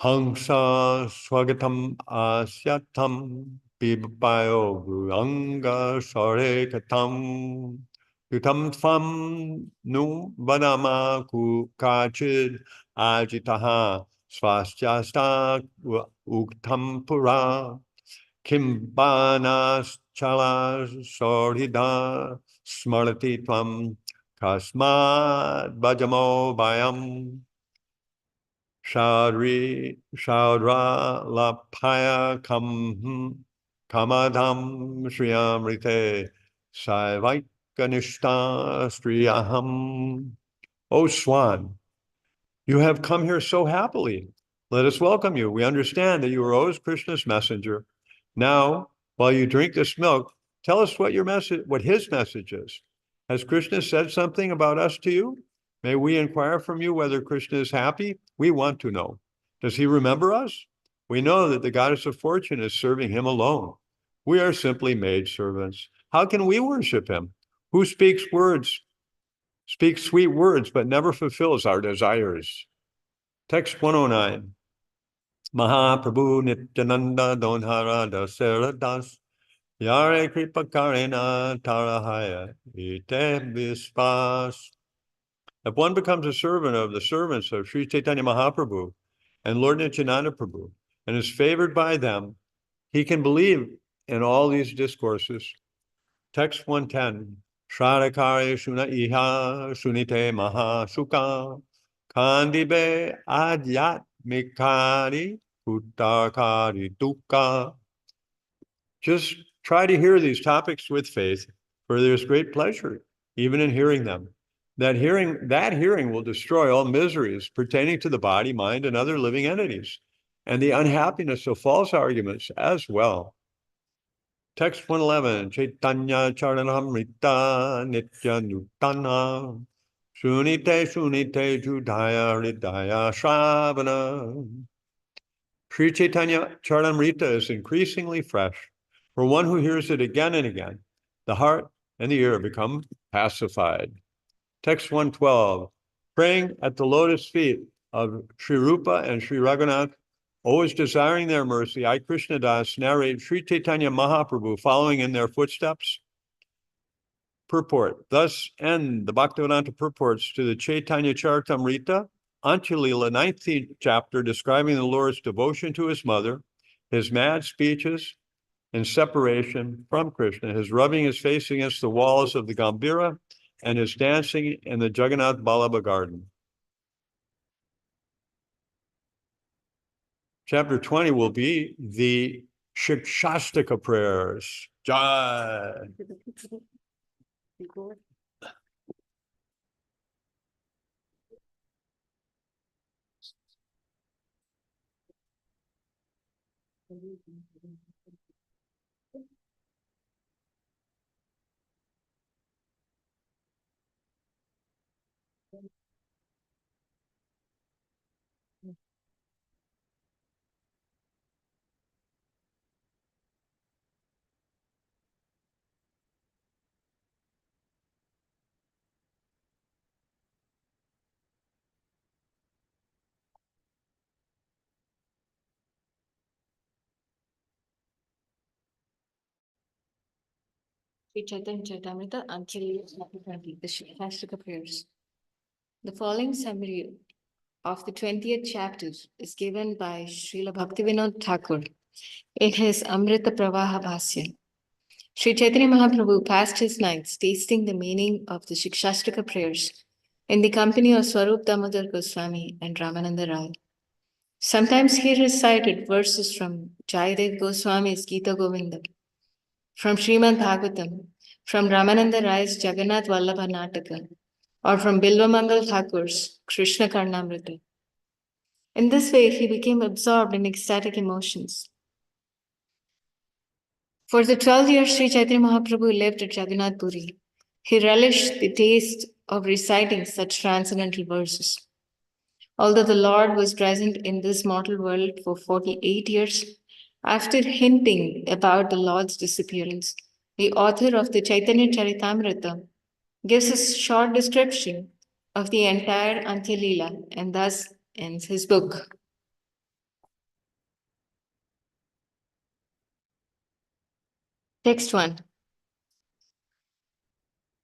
Hangsa swagatam asyatam pibayo guranga sarekatam yutam tvam nu vanama kukachid ajitaha svastyasta uktam pura kimbanas chalas sorhida smarati tvam kasmad bhajamo bayam. Shaudra lapaya kamadam shriyamrite saivakanishta striyaham. O Swan, you have come here so happily. Let us welcome you. We understand that you are always Krishna's messenger. Now, while you drink this milk, tell us what his message is. Has Krishna said something about us to you? May we inquire from you whether Krishna is happy? We want to know. Does he remember us? We know that the goddess of fortune is serving him alone. We are simply maidservants. How can we worship him? Who speaks sweet words, but never fulfills our desires? Text 109. Mahāprabhu Nityananda Donhara Dasera Das Yare Kripa Karena Tarahaya Ite Vispas. If one becomes a servant of the servants of Sri Caitanya Mahāprabhu and Lord Nityananda Prabhu and is favored by them, he can believe in all these discourses. Text 110. Shradakare Shuna Iha Sunite Mahasukha Kandibe Adyatmikari Uttakari Dukkha. Just try to hear these topics with faith, for there's great pleasure even in hearing them. That hearing will destroy all miseries pertaining to the body, mind, and other living entities, and the unhappiness of false arguments as well. Text 111, Caitanya Charitamrta Nitya Nutana Sunite Judaya Hridaya Shravana. Sri Caitanya Charitamrta is increasingly fresh. For one who hears it again and again, the heart and the ear become pacified. Text 112, praying at the lotus feet of Sri Rupa and Sri Raghunath, always desiring their mercy, I, Krishnadas, narrate Sri Caitanya Mahāprabhu following in their footsteps. Purport. Thus end the Bhaktivedanta purports to the Caitanya Charitamrta, Anthya lila, 19th chapter, describing the Lord's devotion to his mother, his mad speeches in separation from Krishna, his rubbing his face against the walls of the Gambhira, and his dancing in the Jagannath Vallabha garden. Chapter 20 will be the Śikṣāṣṭaka prayers. Jai. Sri Caitanya Caritamrta, Anthya, the Śikṣāṣṭaka prayers. The following summary of the 20th chapter is given by Srila Bhaktivinoda Thakur in his Amrita Pravaha Bhasya. Sri Chaitanya Mahaprabhu passed his nights tasting the meaning of the Śikṣāṣṭaka prayers in the company of Swarup Damodar Goswami and Ramananda Rai. Sometimes he recited verses from Jayadev Goswami's Gita Govinda, from Srimad Bhagavatam, from Ramananda Rai's Jagannath Vallabha Nataka, or from Bilvamangal Thakur's Krishna Karnamrita. In this way, he became absorbed in ecstatic emotions. For the 12 years Sri Chaitanya Mahaprabhu lived at Jagannath Puri, he relished the taste of reciting such transcendental verses. Although the Lord was present in this mortal world for 48 years, after hinting about the Lord's disappearance, the author of the Caitanya Caritamrta gives a short description of the entire Anthya lila and thus ends his book. Text 1.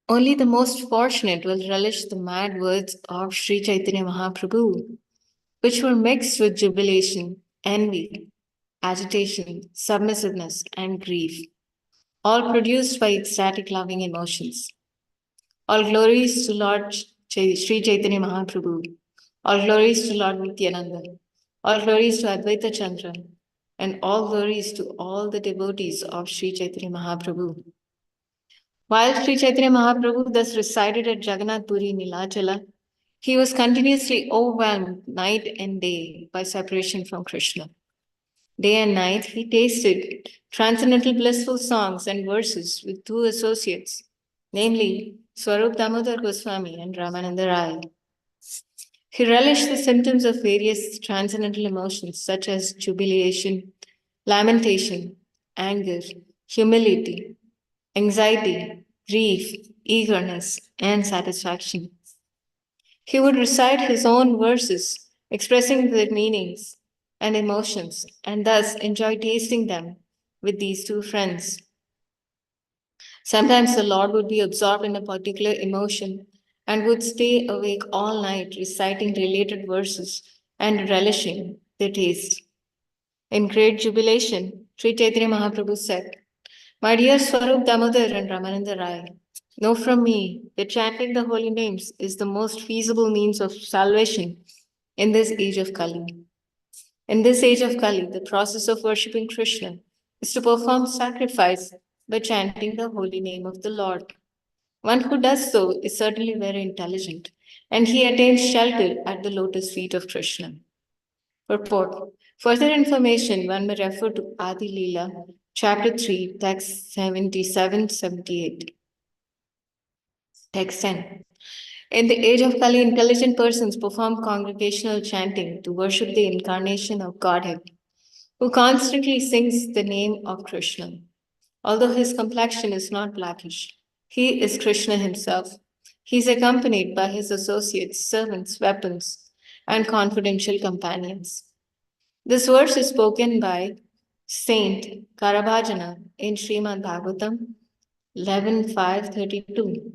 Only the most fortunate will relish the mad words of Sri Chaitanya Mahaprabhu, which were mixed with jubilation, envy, agitation, submissiveness, and grief, all produced by ecstatic loving emotions. All glories to Lord Sri Chaitanya Mahaprabhu, all glories to Lord Nityananda, all glories to Advaita Chandra, and all glories to all the devotees of Sri Chaitanya Mahaprabhu. While Sri Chaitanya Mahaprabhu thus resided at Jagannath Puri Nilachala, he was continuously overwhelmed night and day by separation from Krishna. Day and night, he tasted transcendental blissful songs and verses with two associates, namely Swarup Damodar Goswami and Ramananda Rai. He relished the symptoms of various transcendental emotions such as jubilation, lamentation, anger, humility, anxiety, grief, eagerness, and satisfaction. He would recite his own verses, expressing their meanings and emotions, and thus enjoy tasting them with these two friends. Sometimes the Lord would be absorbed in a particular emotion and would stay awake all night reciting related verses and relishing their taste. In great jubilation, Sri Chaitanya Mahaprabhu said, "My dear Swarup Damodar and Ramananda Rai, know from me that chanting the holy names is the most feasible means of salvation in this age of Kali. In this age of Kali, the process of worshipping Krishna is to perform sacrifice by chanting the holy name of the Lord. One who does so is certainly very intelligent, and he attains shelter at the lotus feet of Krishna." Purport. Further information, one may refer to Adi Lila, Chapter 3, Text 77-78. Text 10. In the age of Kali, intelligent persons perform congregational chanting to worship the incarnation of Godhead, who constantly sings the name of Krishna. Although his complexion is not blackish, he is Krishna himself. He is accompanied by his associates, servants, weapons, and confidential companions. This verse is spoken by Saint Karabhajana in Srimad Bhagavatam 11.5.32.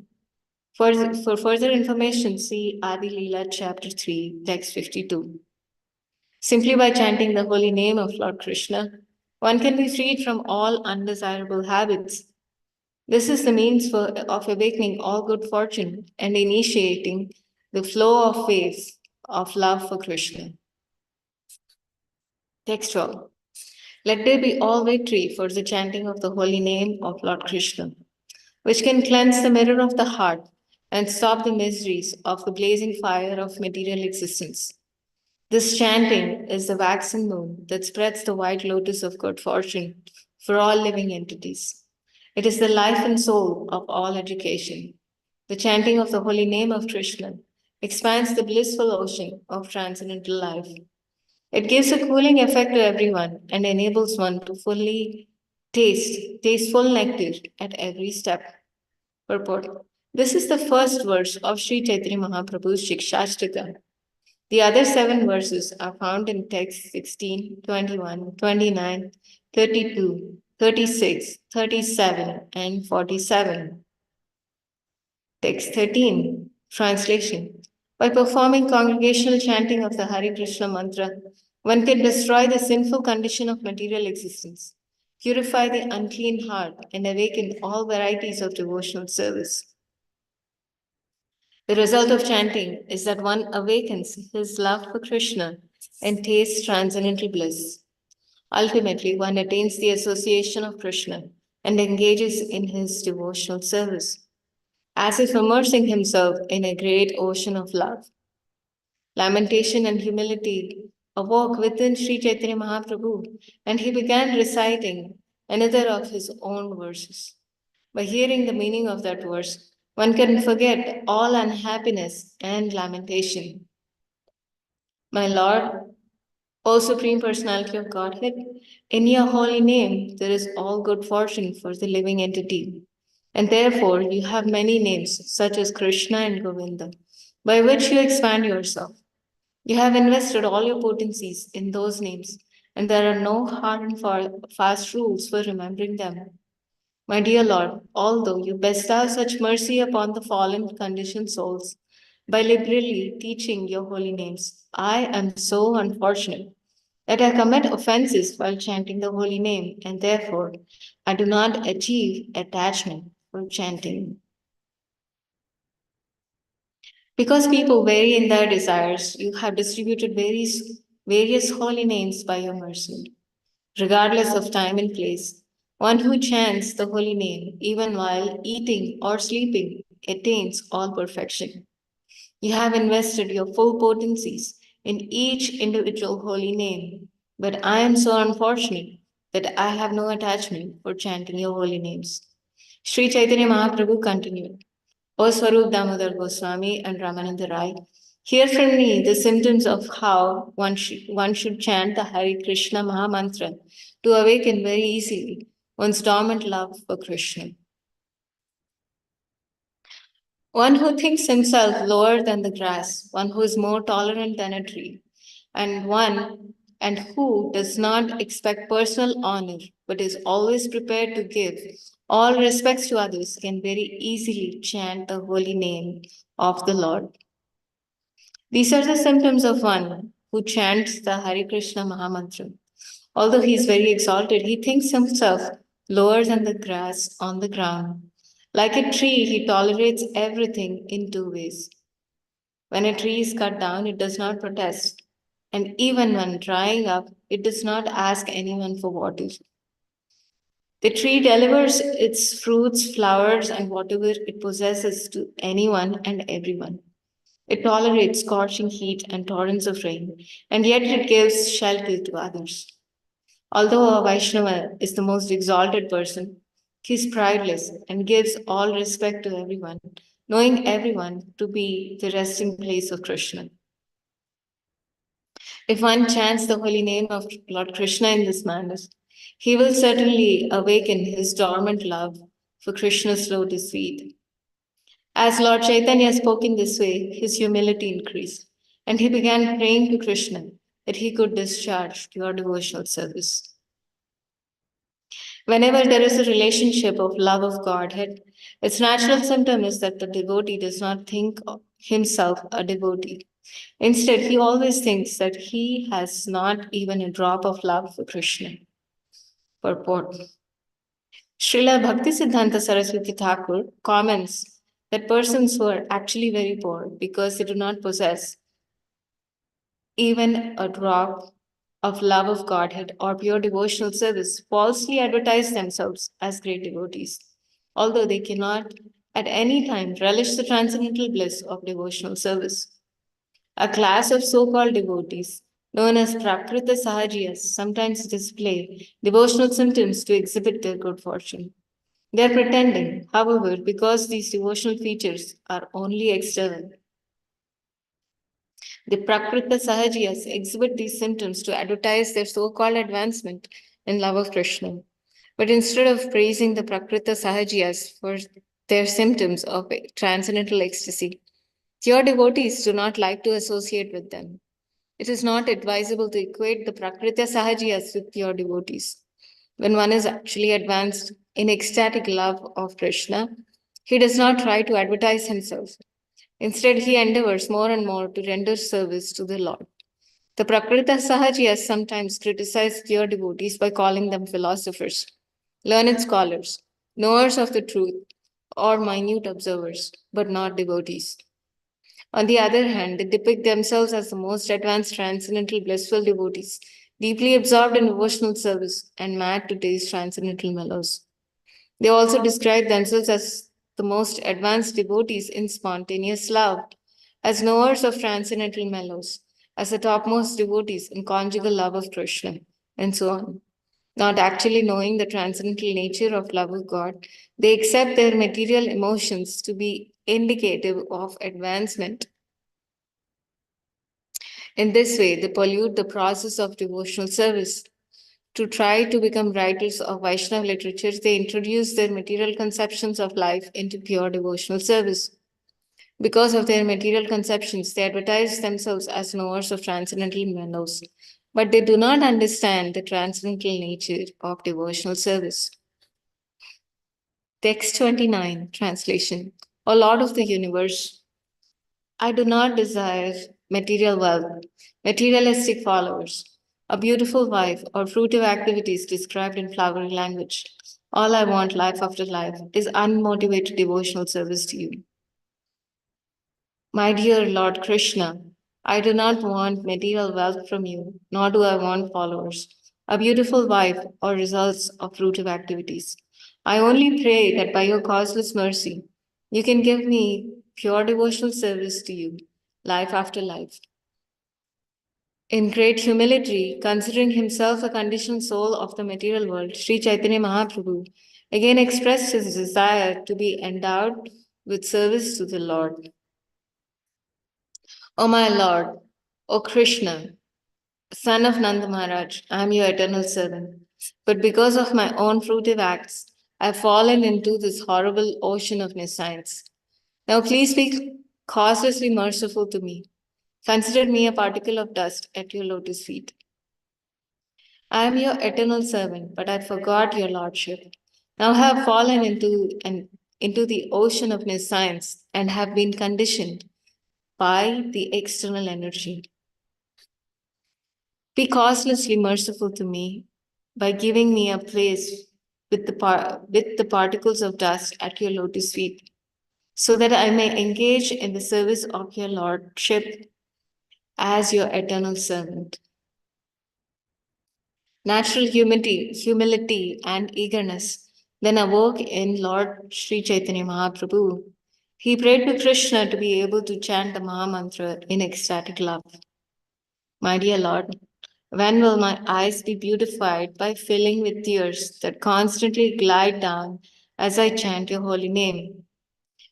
For further information, see Adi Lila chapter 3, text 52. Simply by chanting the holy name of Lord Krishna, one can be freed from all undesirable habits This is the means of awakening all good fortune and initiating the flow of waves of love for Krishna. Textual. Let there be all victory for the chanting of the holy name of Lord Krishna, which can cleanse the mirror of the heart and stop the miseries of the blazing fire of material existence. This chanting is the waxing moon that spreads the white lotus of good fortune for all living entities. It is the life and soul of all education. The chanting of the holy name of Krishna expands the blissful ocean of transcendental life. It gives a cooling effect to everyone and enables one to fully taste full nectar at every step. Purport. This is the first verse of Sri Chaitanya Mahaprabhu's Śikṣāṣṭaka. The other 7 verses are found in text 16, 21, 29, 32, 36, 37, and 47. Text 13. Translation. By performing congregational chanting of the Hare Krishna mantra, one can destroy the sinful condition of material existence, purify the unclean heart, and awaken all varieties of devotional service. The result of chanting is that one awakens his love for Krishna and tastes transcendental bliss. Ultimately, one attains the association of Krishna and engages in his devotional service, as if immersing himself in a great ocean of love. Lamentation and humility awoke within Sri Chaitanya Mahaprabhu, and he began reciting another of his own verses. By hearing the meaning of that verse, one can forget all unhappiness and lamentation. My Lord, O Supreme Personality of Godhead, in your holy name there is all good fortune for the living entity. And therefore you have many names, such as Krishna and Govinda, by which you expand yourself. You have invested all your potencies in those names, and there are no hard and fast rules for remembering them. My dear Lord, although you bestow such mercy upon the fallen conditioned souls by liberally teaching your holy names, I am so unfortunate that I commit offenses while chanting the holy name, and therefore I do not achieve attachment for chanting. Because people vary in their desires, you have distributed various holy names by your mercy. Regardless of time and place, one who chants the holy name, even while eating or sleeping, attains all perfection. You have invested your full potencies in each individual holy name, but I am so unfortunate that I have no attachment for chanting your holy names. Sri Chaitanya Mahaprabhu continued, O Swarup Damodar Goswami and Ramananda Rai, hear from me the symptoms of how one should chant the Hare Krishna Mahamantra to awaken very easily one's dormant love for Krishna. One who thinks himself lower than the grass, one who is more tolerant than a tree, and who does not expect personal honor but is always prepared to give all respects to others can very easily chant the holy name of the Lord. These are the symptoms of one who chants the Hare Krishna Mahamantra. Although he is very exalted, he thinks himself lower than the grass on the ground. Like a tree, he tolerates everything in 2 ways. When a tree is cut down, it does not protest. And even when drying up, it does not ask anyone for water. The tree delivers its fruits, flowers, and whatever it possesses to anyone and everyone. It tolerates scorching heat and torrents of rain, and yet it gives shelter to others. Although a Vaishnava is the most exalted person, he is prideless and gives all respect to everyone, knowing everyone to be the resting place of Krishna. If one chants the holy name of Lord Krishna in this manner, he will certainly awaken his dormant love for Krishna's lotus feet. As Lord Chaitanya spoke in this way, his humility increased, and he began praying to Krishna that he could discharge pure devotional service. Whenever there is a relationship of love of Godhead, its natural symptom is that the devotee does not think of himself a devotee. Instead, he always thinks that he has not even a drop of love for Krishna. Purport. Srila Bhaktisiddhanta Saraswati Thakur comments that persons who are actually very poor because they do not possess even a drop of love of Godhead or pure devotional service falsely advertise themselves as great devotees, although they cannot at any time relish the transcendental bliss of devotional service. A class of so called devotees, known as Prakrita Sahajiyas, sometimes display devotional symptoms to exhibit their good fortune. They are pretending, however, because these devotional features are only external. The Prakrita Sahajiyas exhibit these symptoms to advertise their so called advancement in love of Krishna. But instead of praising the Prakrita Sahajiyas for their symptoms of transcendental ecstasy, pure devotees do not like to associate with them. It is not advisable to equate the Prakrita Sahajiyas with pure devotees. When one is actually advanced in ecstatic love of Krishna, he does not try to advertise himself. Instead, he endeavors more and more to render service to the Lord. The Prakrita Sahajiyas sometimes criticize pure devotees by calling them philosophers, learned scholars, knowers of the truth, or minute observers, but not devotees. On the other hand, they depict themselves as the most advanced transcendental blissful devotees, deeply absorbed in devotional service and mad to taste transcendental mellows. They also describe themselves as the most advanced devotees in spontaneous love, as knowers of transcendental mellows, as the topmost devotees in conjugal love of Krishna, and so on. Not actually knowing the transcendental nature of love of God, they accept their material emotions to be indicative of advancement. In this way, they pollute the process of devotional service. To try to become writers of Vaishnava literature, they introduce their material conceptions of life into pure devotional service. Because of their material conceptions, they advertise themselves as knowers of transcendental mellows, but they do not understand the transcendental nature of devotional service. Text 29, translation. O Lord of the universe, I do not desire material wealth, materialistic followers, a beautiful wife, or fruitive activities described in flowery language. All I want life after life is unmotivated devotional service to you. My dear Lord Krishna, I do not want material wealth from you, nor do I want followers, a beautiful wife, or results of fruitive activities. I only pray that by your causeless mercy, you can give me pure devotional service to you, life after life. In great humility, considering himself a conditioned soul of the material world, Sri Chaitanya Mahāprabhu again expressed his desire to be endowed with service to the Lord. O my Lord, O Krishna, son of Nanda Maharaj, I am your eternal servant. But because of my own fruitive acts, I have fallen into this horrible ocean of nescience. Now please be causelessly merciful to me. Consider me a particle of dust at your lotus feet. I am your eternal servant, but I forgot your lordship. Now I have fallen into the ocean of nescience and have been conditioned by the external energy. Be causelessly merciful to me by giving me a place with the particles of dust at your lotus feet, so that I may engage in the service of your lordship as your eternal servant. Natural humility and eagerness then awoke in Lord Sri Chaitanya Mahaprabhu. He prayed to Krishna to be able to chant the Mahamantra in ecstatic love. My dear Lord, when will my eyes be beautified by filling with tears that constantly glide down as I chant your holy name?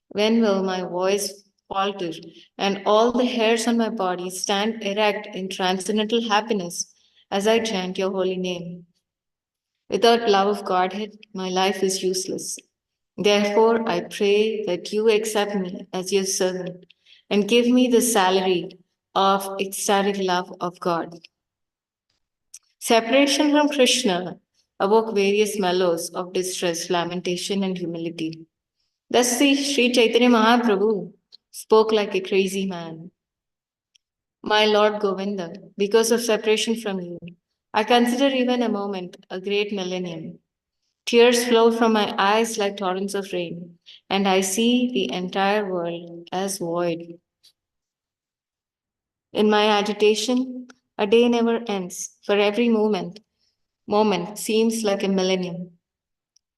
When will my voice falter and all the hairs on my body stand erect in transcendental happiness as I chant your holy name? Without love of Godhead, my life is useless. Therefore, I pray that you accept me as your servant and give me the salary of ecstatic love of God. Separation from Krishna awoke various mellows of distress, lamentation, and humility. Thus, the Sri Chaitanya Mahaprabhu spoke like a crazy man. My Lord Govinda, because of separation from you, I consider even a moment a great millennium. Tears flow from my eyes like torrents of rain, and I see the entire world as void. In my agitation, a day never ends, for every moment seems like a millennium.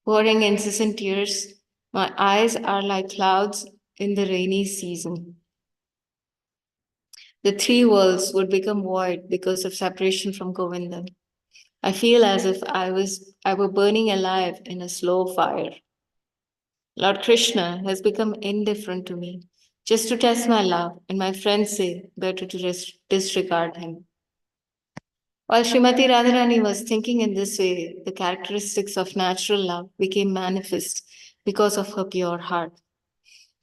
Pouring incessant tears, my eyes are like clouds in the rainy season. The three worlds would become void because of separation from Govinda. I feel as if I were burning alive in a slow fire. Lord Krishna has become indifferent to me, just to test my love, and my friends say better to disregard him. While Srimati Radharani was thinking in this way, the characteristics of natural love became manifest because of her pure heart.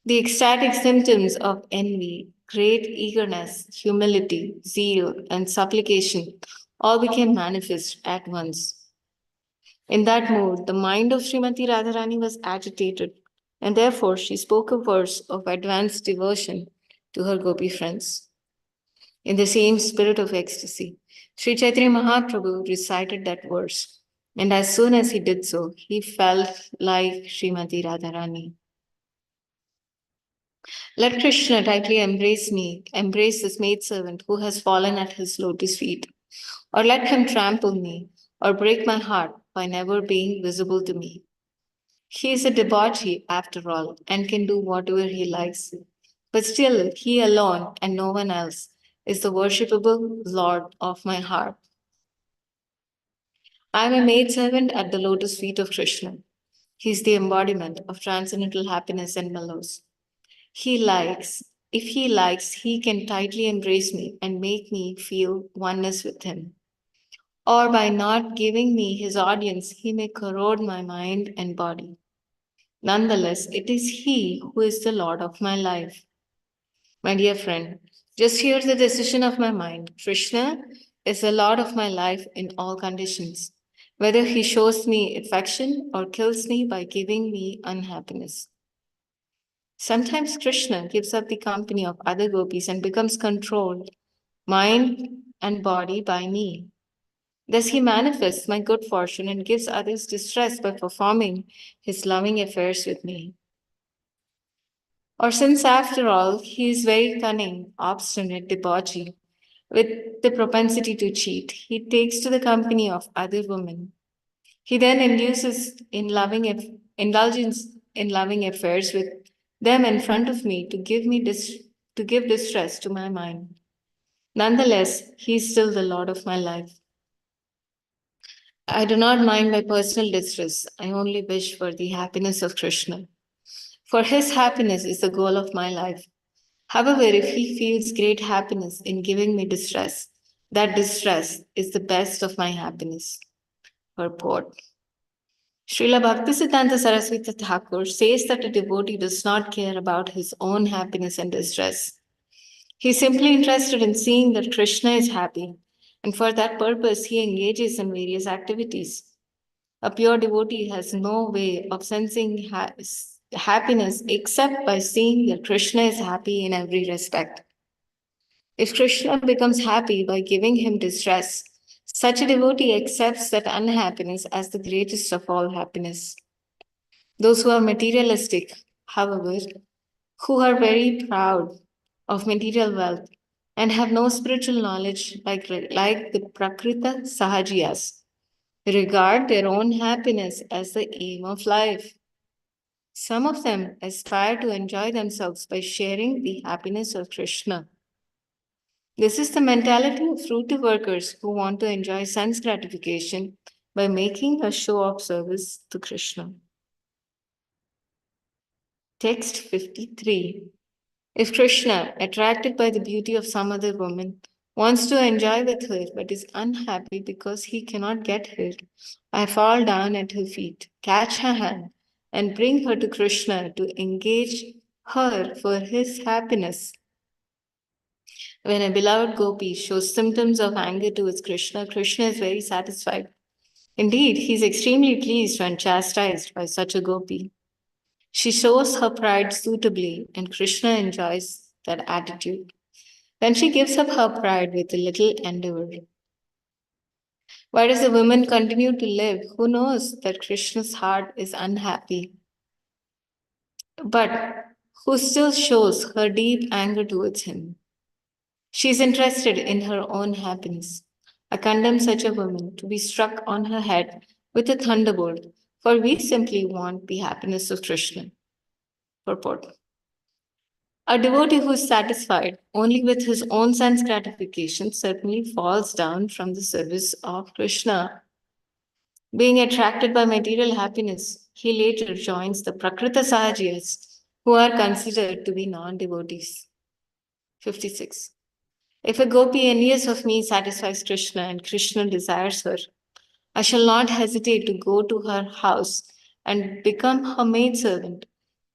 The ecstatic symptoms of envy, great eagerness, humility, zeal, and supplication all became manifest at once. In that mood, the mind of Srimati Radharani was agitated, and therefore she spoke a verse of advanced devotion to her gopi friends. In the same spirit of ecstasy, Sri Chaitanya Mahaprabhu recited that verse, and as soon as he did so, he felt like Srimati Radharani. Let Krishna tightly embrace this maidservant who has fallen at his lotus feet, or let him trample me, or break my heart by never being visible to me. He is a debauchee, after all, and can do whatever he likes. But still, he alone and no one else is the worshipable Lord of my heart. I am a maidservant at the lotus feet of Krishna. He is the embodiment of transcendental happiness and mellows. If he likes, he can tightly embrace me and make me feel oneness with him. Or by not giving me his audience, he may corrode my mind and body. Nonetheless, it is he who is the Lord of my life. My dear friend, just hear the decision of my mind. Krishna is the Lord of my life in all conditions, whether he shows me affection or kills me by giving me unhappiness. Sometimes Krishna gives up the company of other gopis and becomes controlled, mind and body, by me. Thus, he manifests my good fortune and gives others distress by performing his loving affairs with me. Or since, after all, he is very cunning, obstinate, debauchee, with the propensity to cheat, he takes to the company of other women. He then indulgence in loving affairs with them in front of me to give distress to my mind. Nonetheless, he is still the Lord of my life. I do not mind my personal distress. I only wish for the happiness of Krishna. For his happiness is the goal of my life. However, if he feels great happiness in giving me distress, that distress is the best of my happiness. Purport. Srila Bhaktisiddhanta Saraswati Thakur says that a devotee does not care about his own happiness and distress. He is simply interested in seeing that Krishna is happy, and for that purpose he engages in various activities. A pure devotee has no way of sensing happiness except by seeing that Krishna is happy in every respect. If Krishna becomes happy by giving him distress, such a devotee accepts that unhappiness as the greatest of all happiness. Those who are materialistic, however, who are very proud of material wealth and have no spiritual knowledge like the Prakrita Sahajiyas, regard their own happiness as the aim of life. Some of them aspire to enjoy themselves by sharing the happiness of Krishna. This is the mentality of fruitive workers who want to enjoy sense gratification by making a show of service to Krishna. Text 53. If Krishna, attracted by the beauty of some other woman, wants to enjoy with her but is unhappy because he cannot get her, I fall down at her feet, catch her hand, and bring her to Krishna to engage her for his happiness. When a beloved gopi shows symptoms of anger towards Krishna, Krishna is very satisfied. Indeed, he is extremely pleased when chastised by such a gopi. She shows her pride suitably, and Krishna enjoys that attitude. Then she gives up her pride with a little endeavor. Why does the woman continue to live who knows that Krishna's heart is unhappy, but who still shows her deep anger towards him? She is interested in her own happiness. I condemn such a woman to be struck on her head with a thunderbolt, for we simply want the happiness of Krishna. Purport. A devotee who is satisfied only with his own sense gratification certainly falls down from the service of Krishna. Being attracted by material happiness, he later joins the Prakrita Sahajiyas, who are considered to be non devotees. 56. If a gopi envious of me satisfies Krishna and Krishna desires her, I shall not hesitate to go to her house and become her maidservant,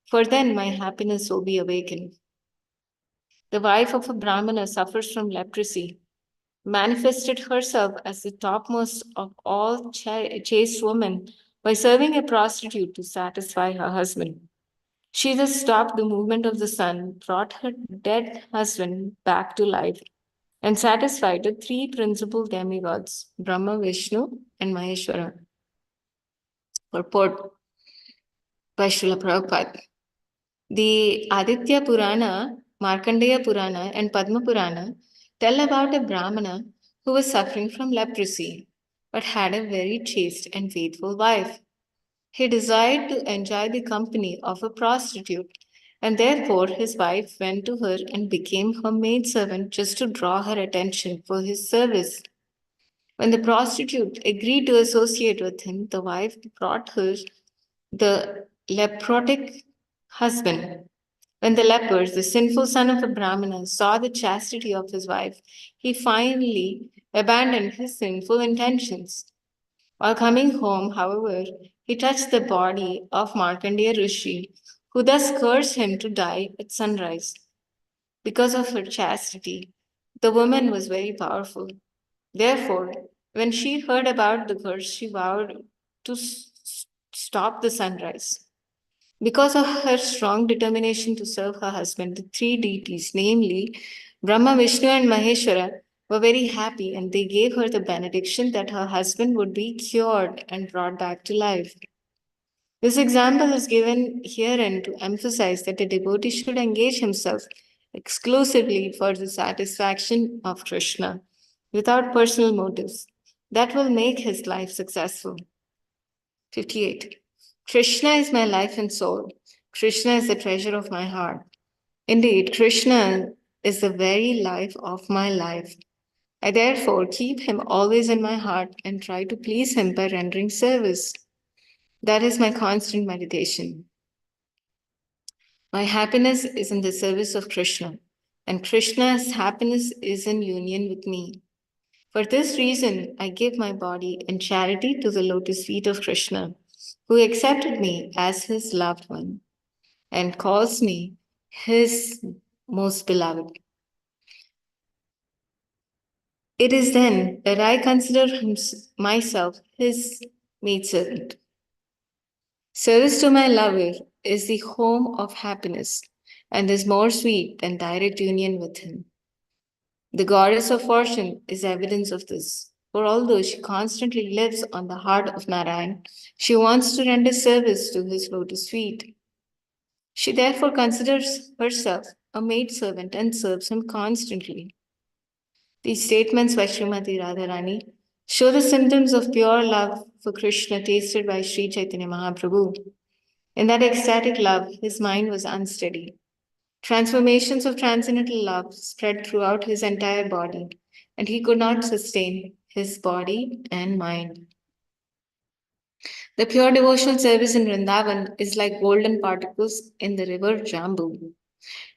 for then my happiness will be awakened. The wife of a Brahmana suffers from leprosy, manifested herself as the topmost of all chaste women by serving a prostitute to satisfy her husband. She thus stopped the movement of the sun, brought her dead husband back to life, and satisfied the three principal demigods, Brahma, Vishnu, and Maheshwara. Purport by Srila Prabhupada. The Aditya Purana, Markandeya Purana, and Padma Purana tell about a Brahmana who was suffering from leprosy but had a very chaste and faithful wife. He desired to enjoy the company of a prostitute, and therefore his wife went to her and became her maidservant just to draw her attention for his service. When the prostitute agreed to associate with him, the wife brought her the leprotic husband. When the leper, the sinful son of a Brahmana, saw the chastity of his wife, he finally abandoned his sinful intentions. While coming home, however, he touched the body of Markandeya Rishi, who thus cursed him to die at sunrise. Because of her chastity, the woman was very powerful. Therefore, when she heard about the curse, she vowed to stop the sunrise. Because of her strong determination to serve her husband, the three deities, namely Brahma, Vishnu, and Maheshwara, were very happy and they gave her the benediction that her husband would be cured and brought back to life. This example is given herein to emphasize that a devotee should engage himself exclusively for the satisfaction of Krishna without personal motives. That will make his life successful. 58. Krishna is my life and soul. Krishna is the treasure of my heart. Indeed, Krishna is the very life of my life. I therefore keep him always in my heart and try to please him by rendering service. That is my constant meditation. My happiness is in the service of Krishna, and Krishna's happiness is in union with me. For this reason, I give my body in charity to the lotus feet of Krishna, who accepted me as his loved one and calls me his most beloved. It is then that I consider myself his maidservant. Service to my lover is the home of happiness and is more sweet than direct union with him. The goddess of fortune is evidence of this, for although she constantly lives on the heart of Narayan, she wants to render service to his lotus feet. She therefore considers herself a maidservant and serves him constantly. These statements by Srimati Radharani show the symptoms of pure love for Krishna tasted by Sri Caitanya Mahāprabhu. In that ecstatic love, his mind was unsteady. Transformations of transcendental love spread throughout his entire body, and he could not sustain his body and mind. The pure devotional service in Vrindavan is like golden particles in the river Jambu.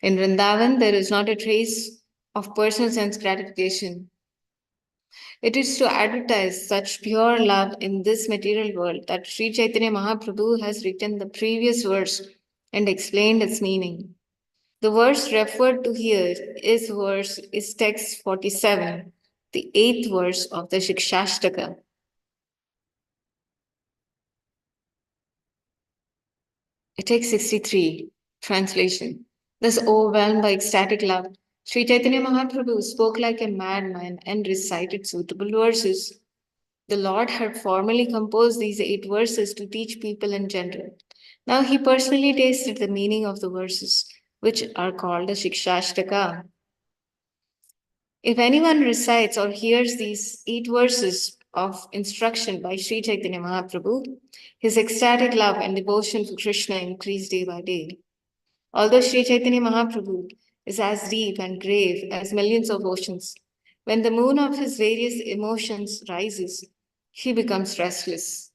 In Vrindavan, there is not a trace of personal sense gratification. It is to advertise such pure love in this material world that Sri Chaitanya Mahaprabhu has written the previous verse and explained its meaning. The verse referred to here is text 47, the 8th verse of the Śikṣāṣṭaka. Text 63, translation. Thus overwhelmed by ecstatic love, Sri Chaitanya Mahaprabhu spoke like a madman and recited suitable verses. The Lord had formerly composed these 8 verses to teach people in general. Now he personally tasted the meaning of the verses, which are called the Śikṣāṣṭaka. If anyone recites or hears these 8 verses of instruction by Sri Caitanya Mahaprabhu, his ecstatic love and devotion for Krishna increase day by day. Although Sri Caitanya Mahaprabhu is as deep and grave as millions of oceans, when the moon of his various emotions rises, he becomes restless.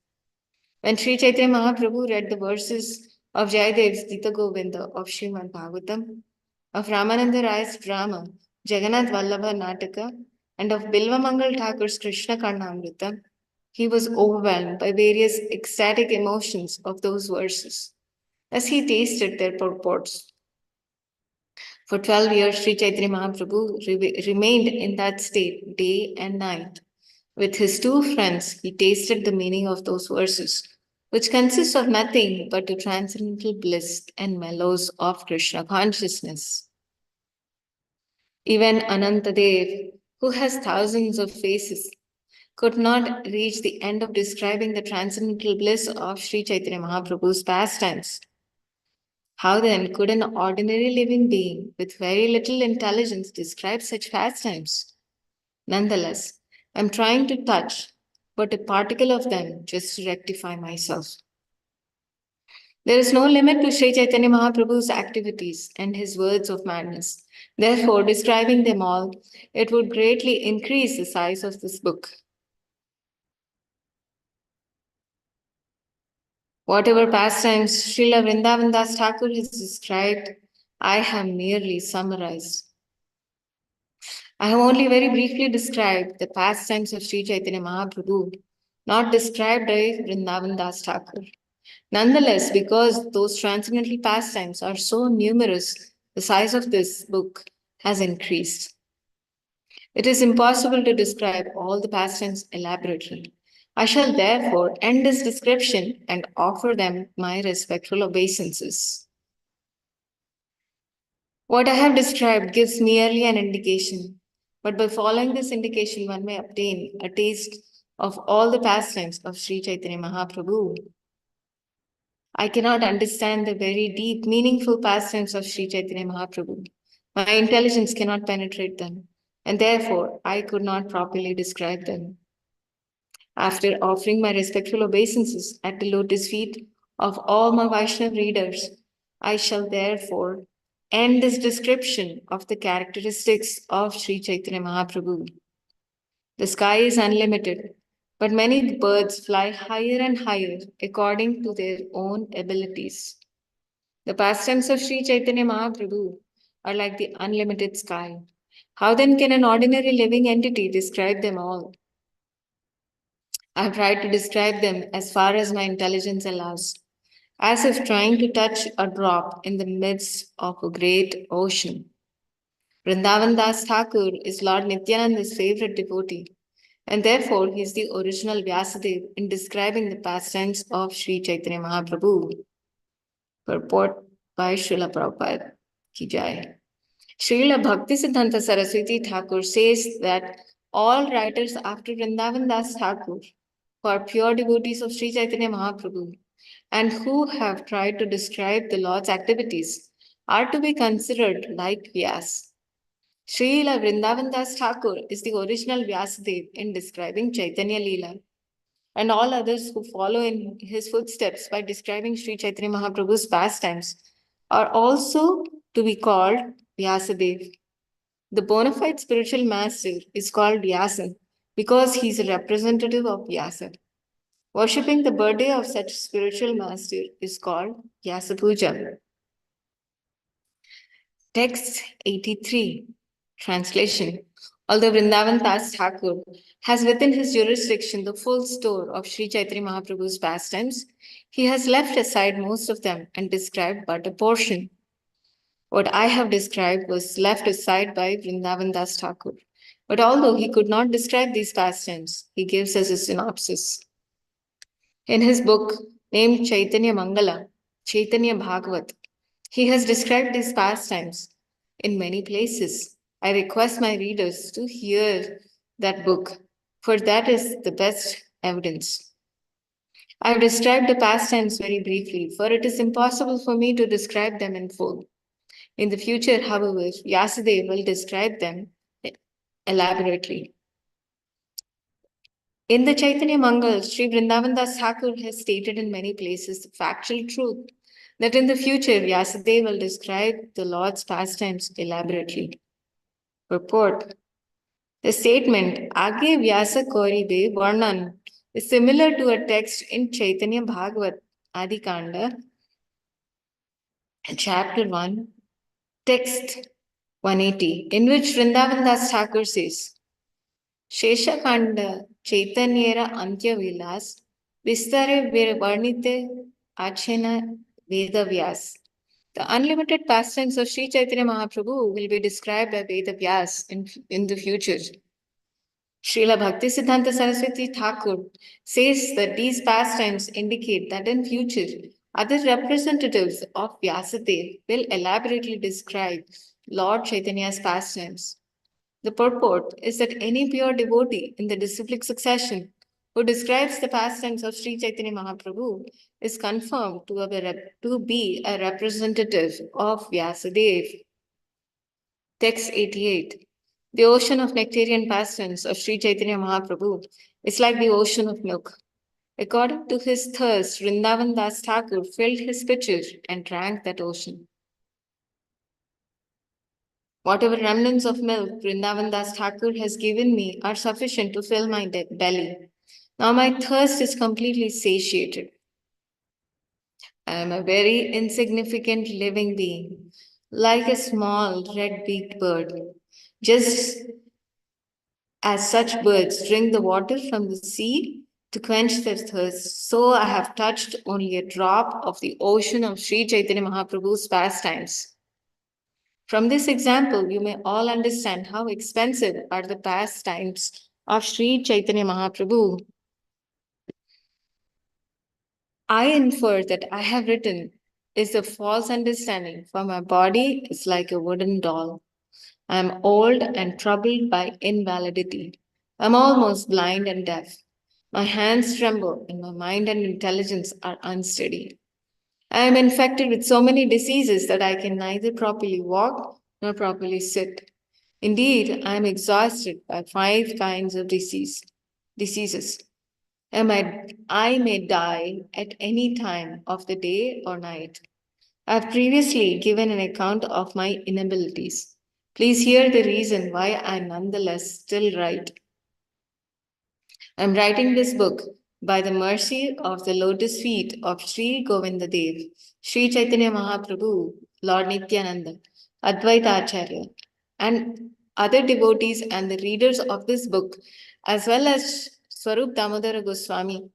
When Sri Chaitanya Mahaprabhu read the verses of Jayadev's Gita Govinda of Srimad Bhagavatam, of Ramananda Ray's drama Jagannath Vallabha Nataka, and of Bilvamangal Thakur's Krishna Karnamrita, he was overwhelmed by various ecstatic emotions of those verses as he tasted their purports. For 12 years, Sri Chaitanya Mahaprabhu remained in that state day and night. With his 2 friends, he tasted the meaning of those verses, which consist of nothing but the transcendental bliss and mellows of Krishna consciousness. Even Anantadev, who has thousands of faces, could not reach the end of describing the transcendental bliss of Sri Chaitanya Mahaprabhu's pastimes. How then could an ordinary living being with very little intelligence describe such pastimes? Nonetheless, I'm trying to touch but a particle of them just to rectify myself. There is no limit to Sri Chaitanya Mahaprabhu's activities and his words of madness. Therefore, describing them all, it would greatly increase the size of this book. Whatever pastimes Srila Vrindavan Das Thakur has described, I have merely summarized. I have only very briefly described the pastimes of Sri Chaitanya Mahaprabhu, not described by Vrindavan Das Thakur. Nonetheless, because those transcendental pastimes are so numerous, the size of this book has increased. It is impossible to describe all the pastimes elaborately. I shall therefore end this description and offer them my respectful obeisances. What I have described gives merely an indication, but by following this indication, one may obtain a taste of all the pastimes of Sri Chaitanya Mahaprabhu. I cannot understand the very deep, meaningful pastimes of Sri Chaitanya Mahaprabhu. My intelligence cannot penetrate them, and therefore I could not properly describe them. After offering my respectful obeisances at the lotus feet of all my Vaishnava readers, I shall therefore end this description of the characteristics of Sri Chaitanya Mahaprabhu. The sky is unlimited, but many birds fly higher and higher according to their own abilities. The pastimes of Sri Chaitanya Mahaprabhu are like the unlimited sky. How then can an ordinary living entity describe them all? I have tried to describe them as far as my intelligence allows, as if trying to touch a drop in the midst of a great ocean. Vrindavan Das Thakur is Lord Nityananda's favorite devotee, and therefore he is the original Vyasadeva in describing the pastimes of Sri Chaitanya Mahaprabhu. Purport by Srila Prabhupada Ki Jai. Srila Bhaktisiddhanta Saraswati Thakur says that all writers after Vrindavan Das Thakur, who are pure devotees of Sri Chaitanya Mahaprabhu and who have tried to describe the Lord's activities, are to be considered like Vyas. Srila Vrindavan Das Thakur is the original Vyasadeva in describing Chaitanya Lila, and all others who follow in his footsteps by describing Sri Chaitanya Mahaprabhu's pastimes are also to be called Vyasadeva. The bona fide spiritual master is called Vyasan because he is a representative of Vyasa. Worshipping the birthday of such spiritual master is called Vyasa Puja. Text 83. Translation. Although Vrindavan Das Thakur has within his jurisdiction the full store of Sri Chaitanya Mahaprabhu's pastimes, he has left aside most of them and described but a portion. What I have described was left aside by Vrindavan Das Thakur. But although he could not describe these pastimes, he gives us a synopsis. In his book named Chaitanya Mangala, Chaitanya Bhagavat, he has described these pastimes in many places. I request my readers to hear that book, for that is the best evidence. I have described the pastimes very briefly, for it is impossible for me to describe them in full. In the future, however, Vyasadeva will describe them elaborately. In the Chaitanya Mangal, Sri Vrindavan Das Thakur has stated in many places the factual truth that in the future Vyasadeva will describe the Lord's pastimes elaborately. Purport. The statement Age Vyasa Koribe Varnan is similar to a text in Chaitanya Bhagavat Adikanda, chapter 1, text 180, in which Vrindavan Das Thakur says, Sheshakanda Chaitanyera Anthya Vilas Vistare Varnite Achena Veda Vyas. The unlimited pastimes of Sri Chaitanya Mahaprabhu will be described by Veda Vyas in the future. Srila Bhaktisiddhanta Saraswati Thakur says that these pastimes indicate that in future, other representatives of Vyasadeva will elaborately describe Lord Chaitanya's pastimes. The purport is that any pure devotee in the disciplic succession who describes the pastimes of Sri Chaitanya Mahaprabhu is confirmed to be a representative of Vyasadeva. Text 88. The ocean of nectarian pastimes of Sri Chaitanya Mahaprabhu is like the ocean of milk. According to his thirst, Vrindavan Das Thakur filled his pitcher and drank that ocean. Whatever remnants of milk Vrindavan Das Thakur has given me are sufficient to fill my belly. Now my thirst is completely satiated. I am a very insignificant living being, like a small red-beaked bird. Just as such birds drink the water from the sea to quench their thirst, so I have touched only a drop of the ocean of Sri Chaitanya Mahaprabhu's pastimes. From this example, you may all understand how expensive are the pastimes of Sri Chaitanya Mahaprabhu. I infer that I have written is a false understanding, for my body is like a wooden doll. I am old and troubled by invalidity. I am almost blind and deaf. My hands tremble, and my mind and intelligence are unsteady. I am infected with so many diseases that I can neither properly walk nor properly sit. Indeed, I am exhausted by 5 kinds of diseases. I may die at any time of the day or night. I have previously given an account of my inabilities. Please hear the reason why I nonetheless still write. I am writing this book by the mercy of the lotus feet of Sri Govinda Dev, Sri Chaitanya Mahaprabhu, Lord Nityananda, Advaita Acharya, and other devotees and the readers of this book, as well as Swarup Damodara Goswami,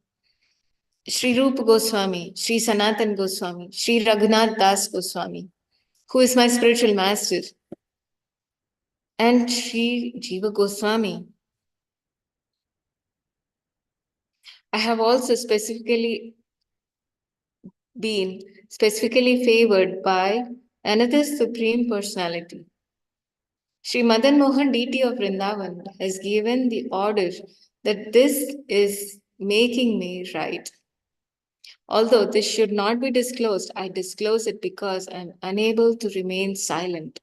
Sri Rupa Goswami, Sri Sanatan Goswami, Sri Raghunath Das Goswami, who is my spiritual master, and Sri Jiva Goswami. I have also been specifically favored by another Supreme Personality. Sri Madan Mohan deity of Vrindavan has given the order that this is making me write. Although this should not be disclosed, I disclose it because I am unable to remain silent.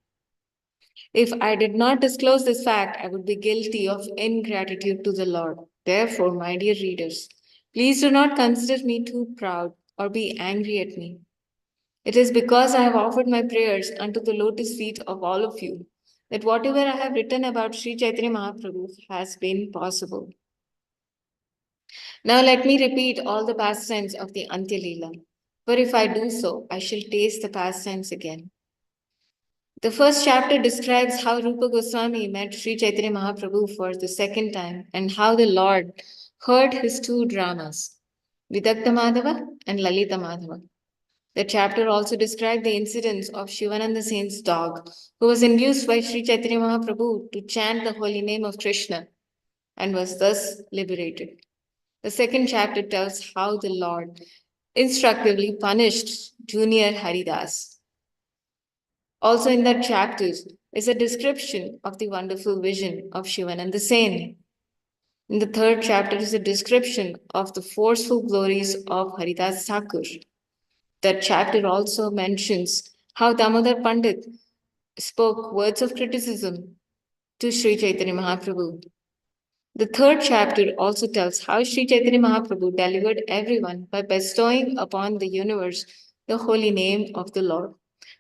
If I did not disclose this fact, I would be guilty of ingratitude to the Lord. Therefore, my dear readers, please do not consider me too proud or be angry at me. It is because I have offered my prayers unto the lotus feet of all of you that whatever I have written about Sri Chaitanya Mahaprabhu has been possible. Now let me repeat all the pastimes of the Anthya lila, for if I do so, I shall taste the pastimes again. The first chapter describes how Rupa Goswami met Sri Chaitanya Mahaprabhu for the second time and how the Lord heard his 2 dramas, Vidagdha Madhava and Lalita Madhava. The chapter also described the incidents of Shivananda Sen's dog, who was induced by Sri Chaitanya Mahaprabhu to chant the holy name of Krishna and was thus liberated. The second chapter tells how the Lord instructively punished Junior Haridas. Also in that chapter is a description of the wonderful vision of Shivananda Sen. In the third chapter is a description of the forceful glories of Haridas Thakur. That chapter also mentions how Damodar Pandit spoke words of criticism to Sri Chaitanya Mahaprabhu. The third chapter also tells how Sri Chaitanya Mahaprabhu delivered everyone by bestowing upon the universe the holy name of the Lord.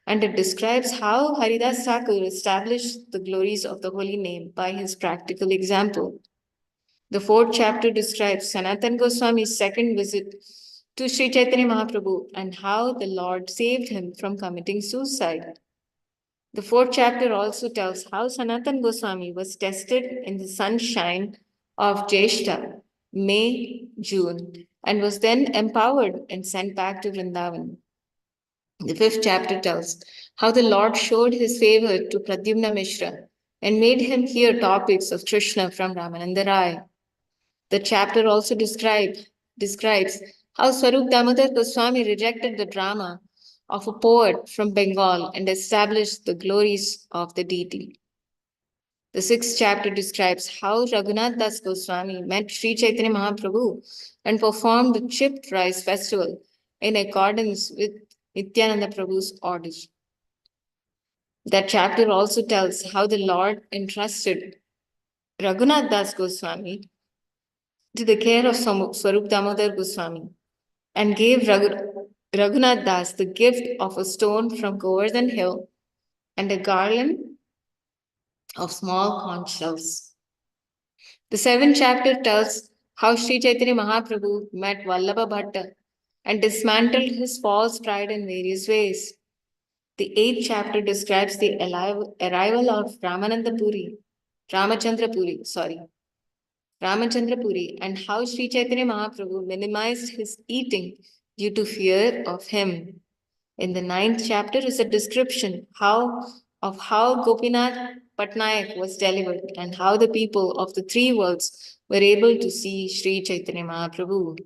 And it describes how Haridas Thakur established the glories of the holy name by his practical example. The fourth chapter describes Sanatan Goswami's second visit to Sri Chaitanya Mahaprabhu and how the Lord saved him from committing suicide. The fourth chapter also tells how Sanatan Goswami was tested in the sunshine of Jeshta, May, June, and was then empowered and sent back to Vrindavan. The fifth chapter tells how the Lord showed his favor to Pradyumna Mishra and made him hear topics of Krishna from Ramananda Rai. The chapter also describes how Swarup Damodar Goswami rejected the drama of a poet from Bengal and established the glories of the deity. The sixth chapter describes how Raghunath Das Goswami met Sri Chaitanya Mahaprabhu and performed the chipped rice festival in accordance with Nityananda Prabhu's orders. That chapter also tells how the Lord entrusted Raghunath Das Goswami to the care of Swarup Damodar Goswami and gave Raghunath Das the gift of a stone from Govardhan Hill and a garland of small conch shells. The seventh chapter tells how Sri Chaitanya Mahaprabhu met Vallabha Bhatta and dismantled his false pride in various ways. The eighth chapter describes the arrival of Ramachandra Puri, and how Sri Chaitanya Mahaprabhu minimized his eating due to fear of him. In the ninth chapter is a description of how Gopinath Patnaik was delivered and how the people of the three worlds were able to see Sri Chaitanya Mahaprabhu.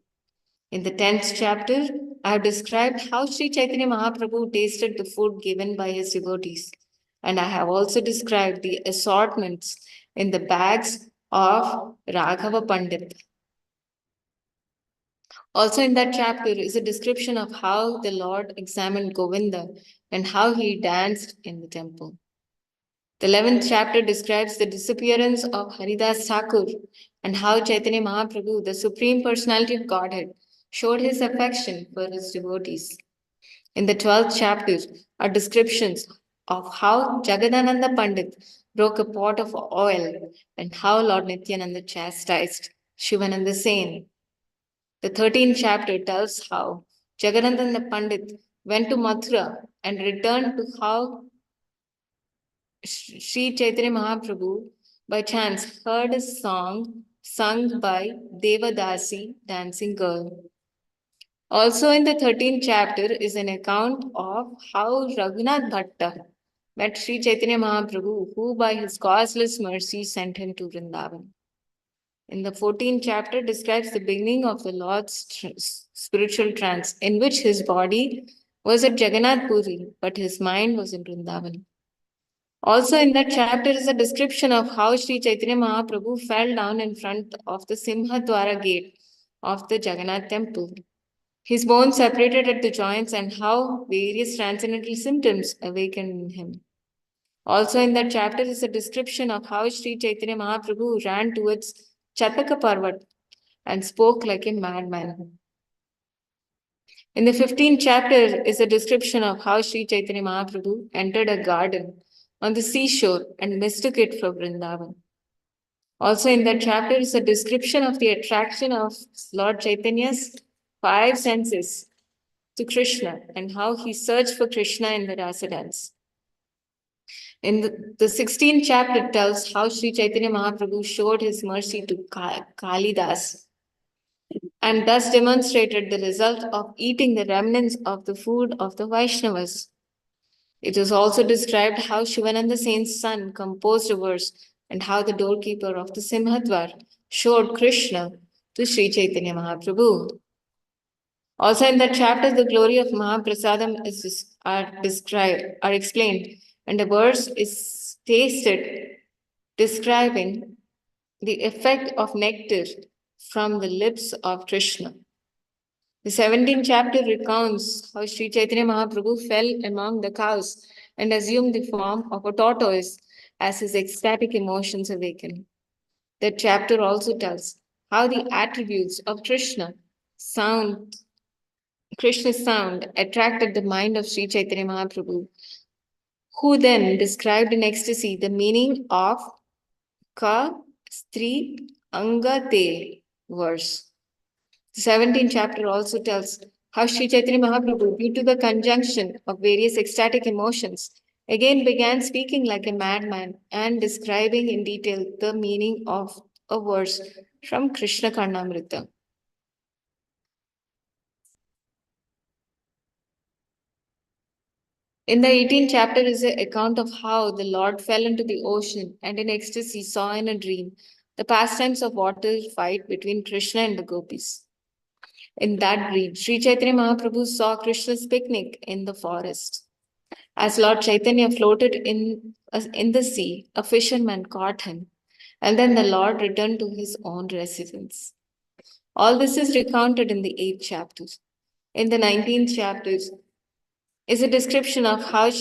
In the 10th chapter, I have described how Sri Chaitanya Mahaprabhu tasted the food given by his devotees. And I have also described the assortments in the bags of Raghava Pandit. Also, in that chapter is a description of how the Lord examined Govinda and how he danced in the temple. The 11th chapter describes the disappearance of Haridas Thakur and how Chaitanya Mahaprabhu, the Supreme Personality of Godhead, showed his affection for his devotees. In the 12th chapter are descriptions of how Jagadananda Pandit broke a pot of oil and how Lord Nityananda chastised Shivananda Sen. The 13th chapter tells how Jagadananda Pandit went to Mathura and returned to how Sri Chaitanya Mahaprabhu by chance heard a song sung by Devadasi, dancing girl. Also in the 13th chapter is an account of how Raghunath Bhatta met Sri Chaitanya Mahaprabhu, who by his causeless mercy sent him to Vrindavan. In the 14th chapter describes the beginning of the Lord's spiritual trance, in which his body was at Jagannath Puri, but his mind was in Vrindavan. Also in that chapter is a description of how Sri Chaitanya Mahaprabhu fell down in front of the Simhadwara gate of the Jagannath temple. His bones separated at the joints and how various transcendental symptoms awakened in him. Also in that chapter is a description of how Sri Chaitanya Mahaprabhu ran towards Chataka Parvat and spoke like a madman. In the 15th chapter is a description of how Sri Chaitanya Mahaprabhu entered a garden on the seashore and mistook it for Vrindavan. Also in that chapter is a description of the attraction of Lord Chaitanya's 5 senses to Krishna and how he searched for Krishna in the Rasa dance. In the 16th chapter tells how Sri Chaitanya Mahaprabhu showed his mercy to Kalidas and thus demonstrated the result of eating the remnants of the food of the Vaishnavas. It is also described how Shivananda Sen's son composed a verse and how the doorkeeper of the Simhadwar showed Krishna to Sri Chaitanya Mahaprabhu. Also in that chapter, the glory of Mahaprasadam are explained, and a verse is tasted describing the effect of nectar from the lips of Krishna. The 17th chapter recounts how Sri Chaitanya Mahaprabhu fell among the cows and assumed the form of a tortoise as his ecstatic emotions awakened. That chapter also tells how the attributes of Krishna's sound attracted the mind of Sri Chaitanya Mahaprabhu, who then described in ecstasy the meaning of Ka Stri Anga Te verse. The 17th chapter also tells how Sri Chaitanya Mahaprabhu, due to the conjunction of various ecstatic emotions, again began speaking like a madman and describing in detail the meaning of a verse from Krishna Karnamrita. In the 18th chapter is an account of how the Lord fell into the ocean and in ecstasy saw in a dream the pastimes of water fight between Krishna and the gopis. In that dream, Sri Chaitanya Mahaprabhu saw Krishna's picnic in the forest. As Lord Chaitanya floated in the sea, a fisherman caught him, and then the Lord returned to his own residence. All this is recounted in the 8th chapter. In the 19th chapter is a description of how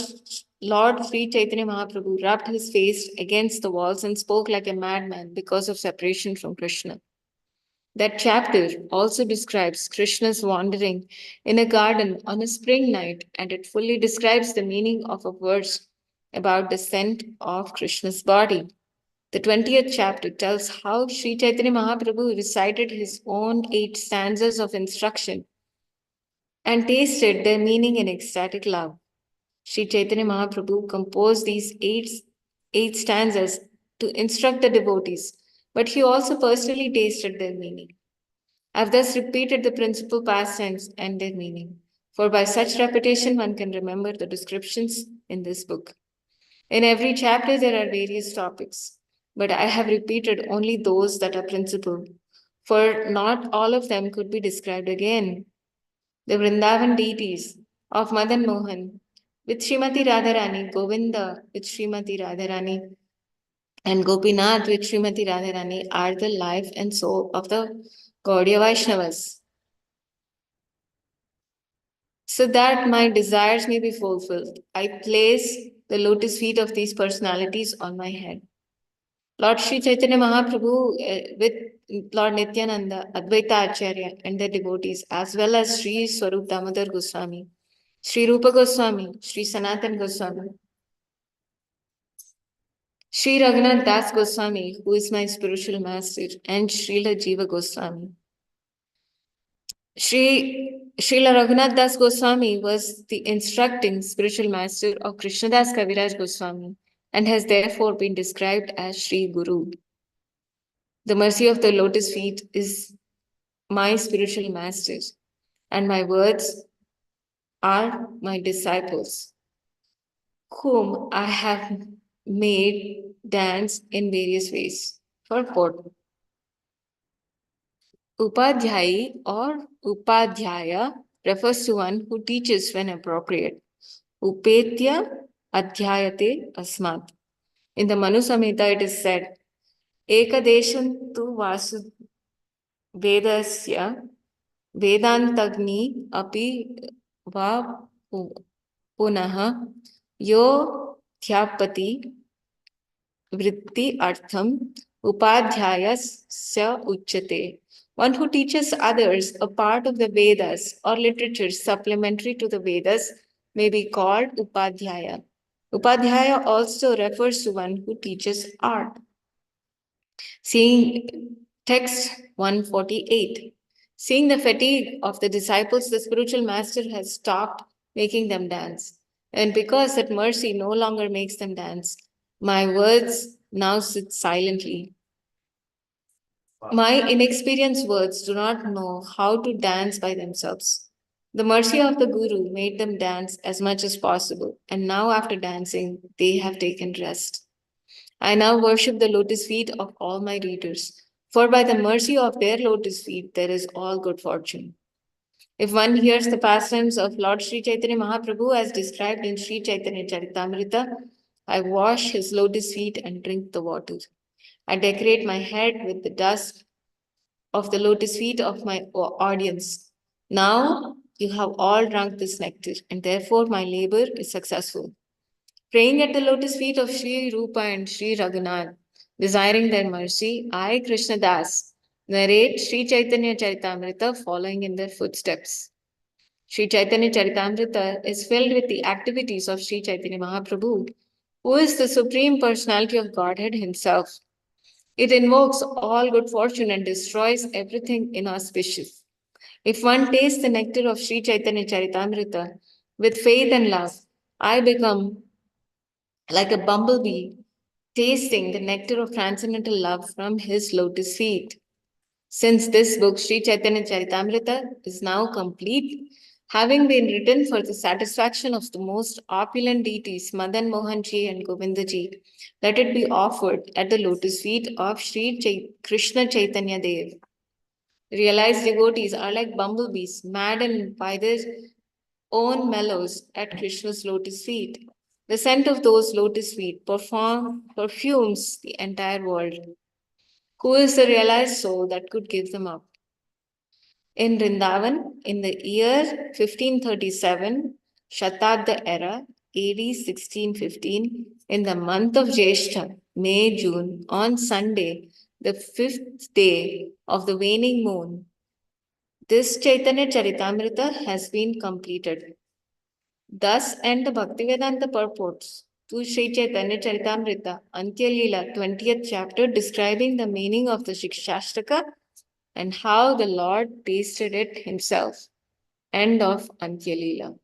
Lord Sri Chaitanya Mahaprabhu rubbed his face against the walls and spoke like a madman because of separation from Krishna. That chapter also describes Krishna's wandering in a garden on a spring night, and it fully describes the meaning of a verse about the scent of Krishna's body. The 20th chapter tells how Sri Chaitanya Mahaprabhu recited his own 8 stanzas of instruction and tasted their meaning in ecstatic love. Sri Chaitanya Mahaprabhu composed these eight stanzas to instruct the devotees, but he also personally tasted their meaning. I've thus repeated the principal pastimes and their meaning, for by such repetition one can remember the descriptions in this book. In every chapter there are various topics, but I have repeated only those that are principal, for not all of them could be described again. The Vrindavan deities of Madan Mohan with Srimati Radharani, Govinda with Srimati Radharani, and Gopinath with Srimati Radharani are the life and soul of the Gaudiya Vaishnavas. So that my desires may be fulfilled, I place the lotus feet of these personalities on my head. Lord Sri Chaitanya Mahaprabhu with Lord Nityananda, Advaita Acharya and their devotees, as well as Sri Swarup Damodar Goswami, Sri Rupa Goswami, Sri Sanatan Goswami, Sri Raghunath Das Goswami, who is my spiritual master, and Srila Jiva Goswami. Srila Raghunath Das Goswami was the instructing spiritual master of Krishnadas Kaviraj Goswami and has therefore been described as Sri Guru. The mercy of the lotus feet is my spiritual masters, and my words are my disciples, whom I have made dance in various ways. For quote, Upadhyayi or Upadhyaya refers to one who teaches when appropriate. Upetya adhyayate asmat. In the Manu Samhita it is said, Ekadesham tu vasu vedasya vedantagni api va punaha yo dhyapati vritti artham upadhyayasya uchyate. One who teaches others a part of the Vedas or literature supplementary to the Vedas may be called Upadhyaya. Upadhyaya also refers to one who teaches art. Seeing text 148. Seeing the fatigue of the disciples, the spiritual master has stopped making them dance. And because that mercy no longer makes them dance, my words now sit silently. My inexperienced words do not know how to dance by themselves. The mercy of the Guru made them dance as much as possible, and now after dancing, they have taken rest. I now worship the lotus feet of all my readers, for by the mercy of their lotus feet, there is all good fortune. If one hears the pastimes of Lord Sri Chaitanya Mahaprabhu as described in Sri Chaitanya Caritamrta, I wash his lotus feet and drink the water. I decorate my head with the dust of the lotus feet of my audience. Now you have all drunk this nectar, and therefore my labor is successful. Praying at the lotus feet of Sri Rupa and Sri Raghunath, desiring their mercy, I, Krishna Das, narrate Sri Chaitanya Charitamrta following in their footsteps. Sri Chaitanya Charitamrita is filled with the activities of Sri Chaitanya Mahāprabhu, who is the Supreme Personality of Godhead Himself. It invokes all good fortune and destroys everything inauspicious. If one tastes the nectar of Sri Chaitanya Charitamrita with faith and love, I become like a bumblebee tasting the nectar of transcendental love from his lotus feet. Since this book, Sri Chaitanya Charitamrita, is now complete, having been written for the satisfaction of the most opulent deities, Madan Mohanji and Govindaji, let it be offered at the lotus feet of Sri Krishna Chaitanya Dev. Realized devotees are like bumblebees, maddened by their own mellows at Krishna's lotus feet. The scent of those lotus feet perfumes the entire world. Who is the realized soul that could give them up? In Vrindavan, in the year 1537, Shatabda era, AD 1615, in the month of Jeshta, May, June, on Sunday, the 5th day of the waning moon, this Chaitanya Charitamrita has been completed. Thus end the Bhaktivedanta purports to Sri Chaitanya Charitamrita, Anthya lila, 20th chapter, describing the meaning of the Śikṣāṣṭaka and how the Lord tasted it himself. End of Anthya lila.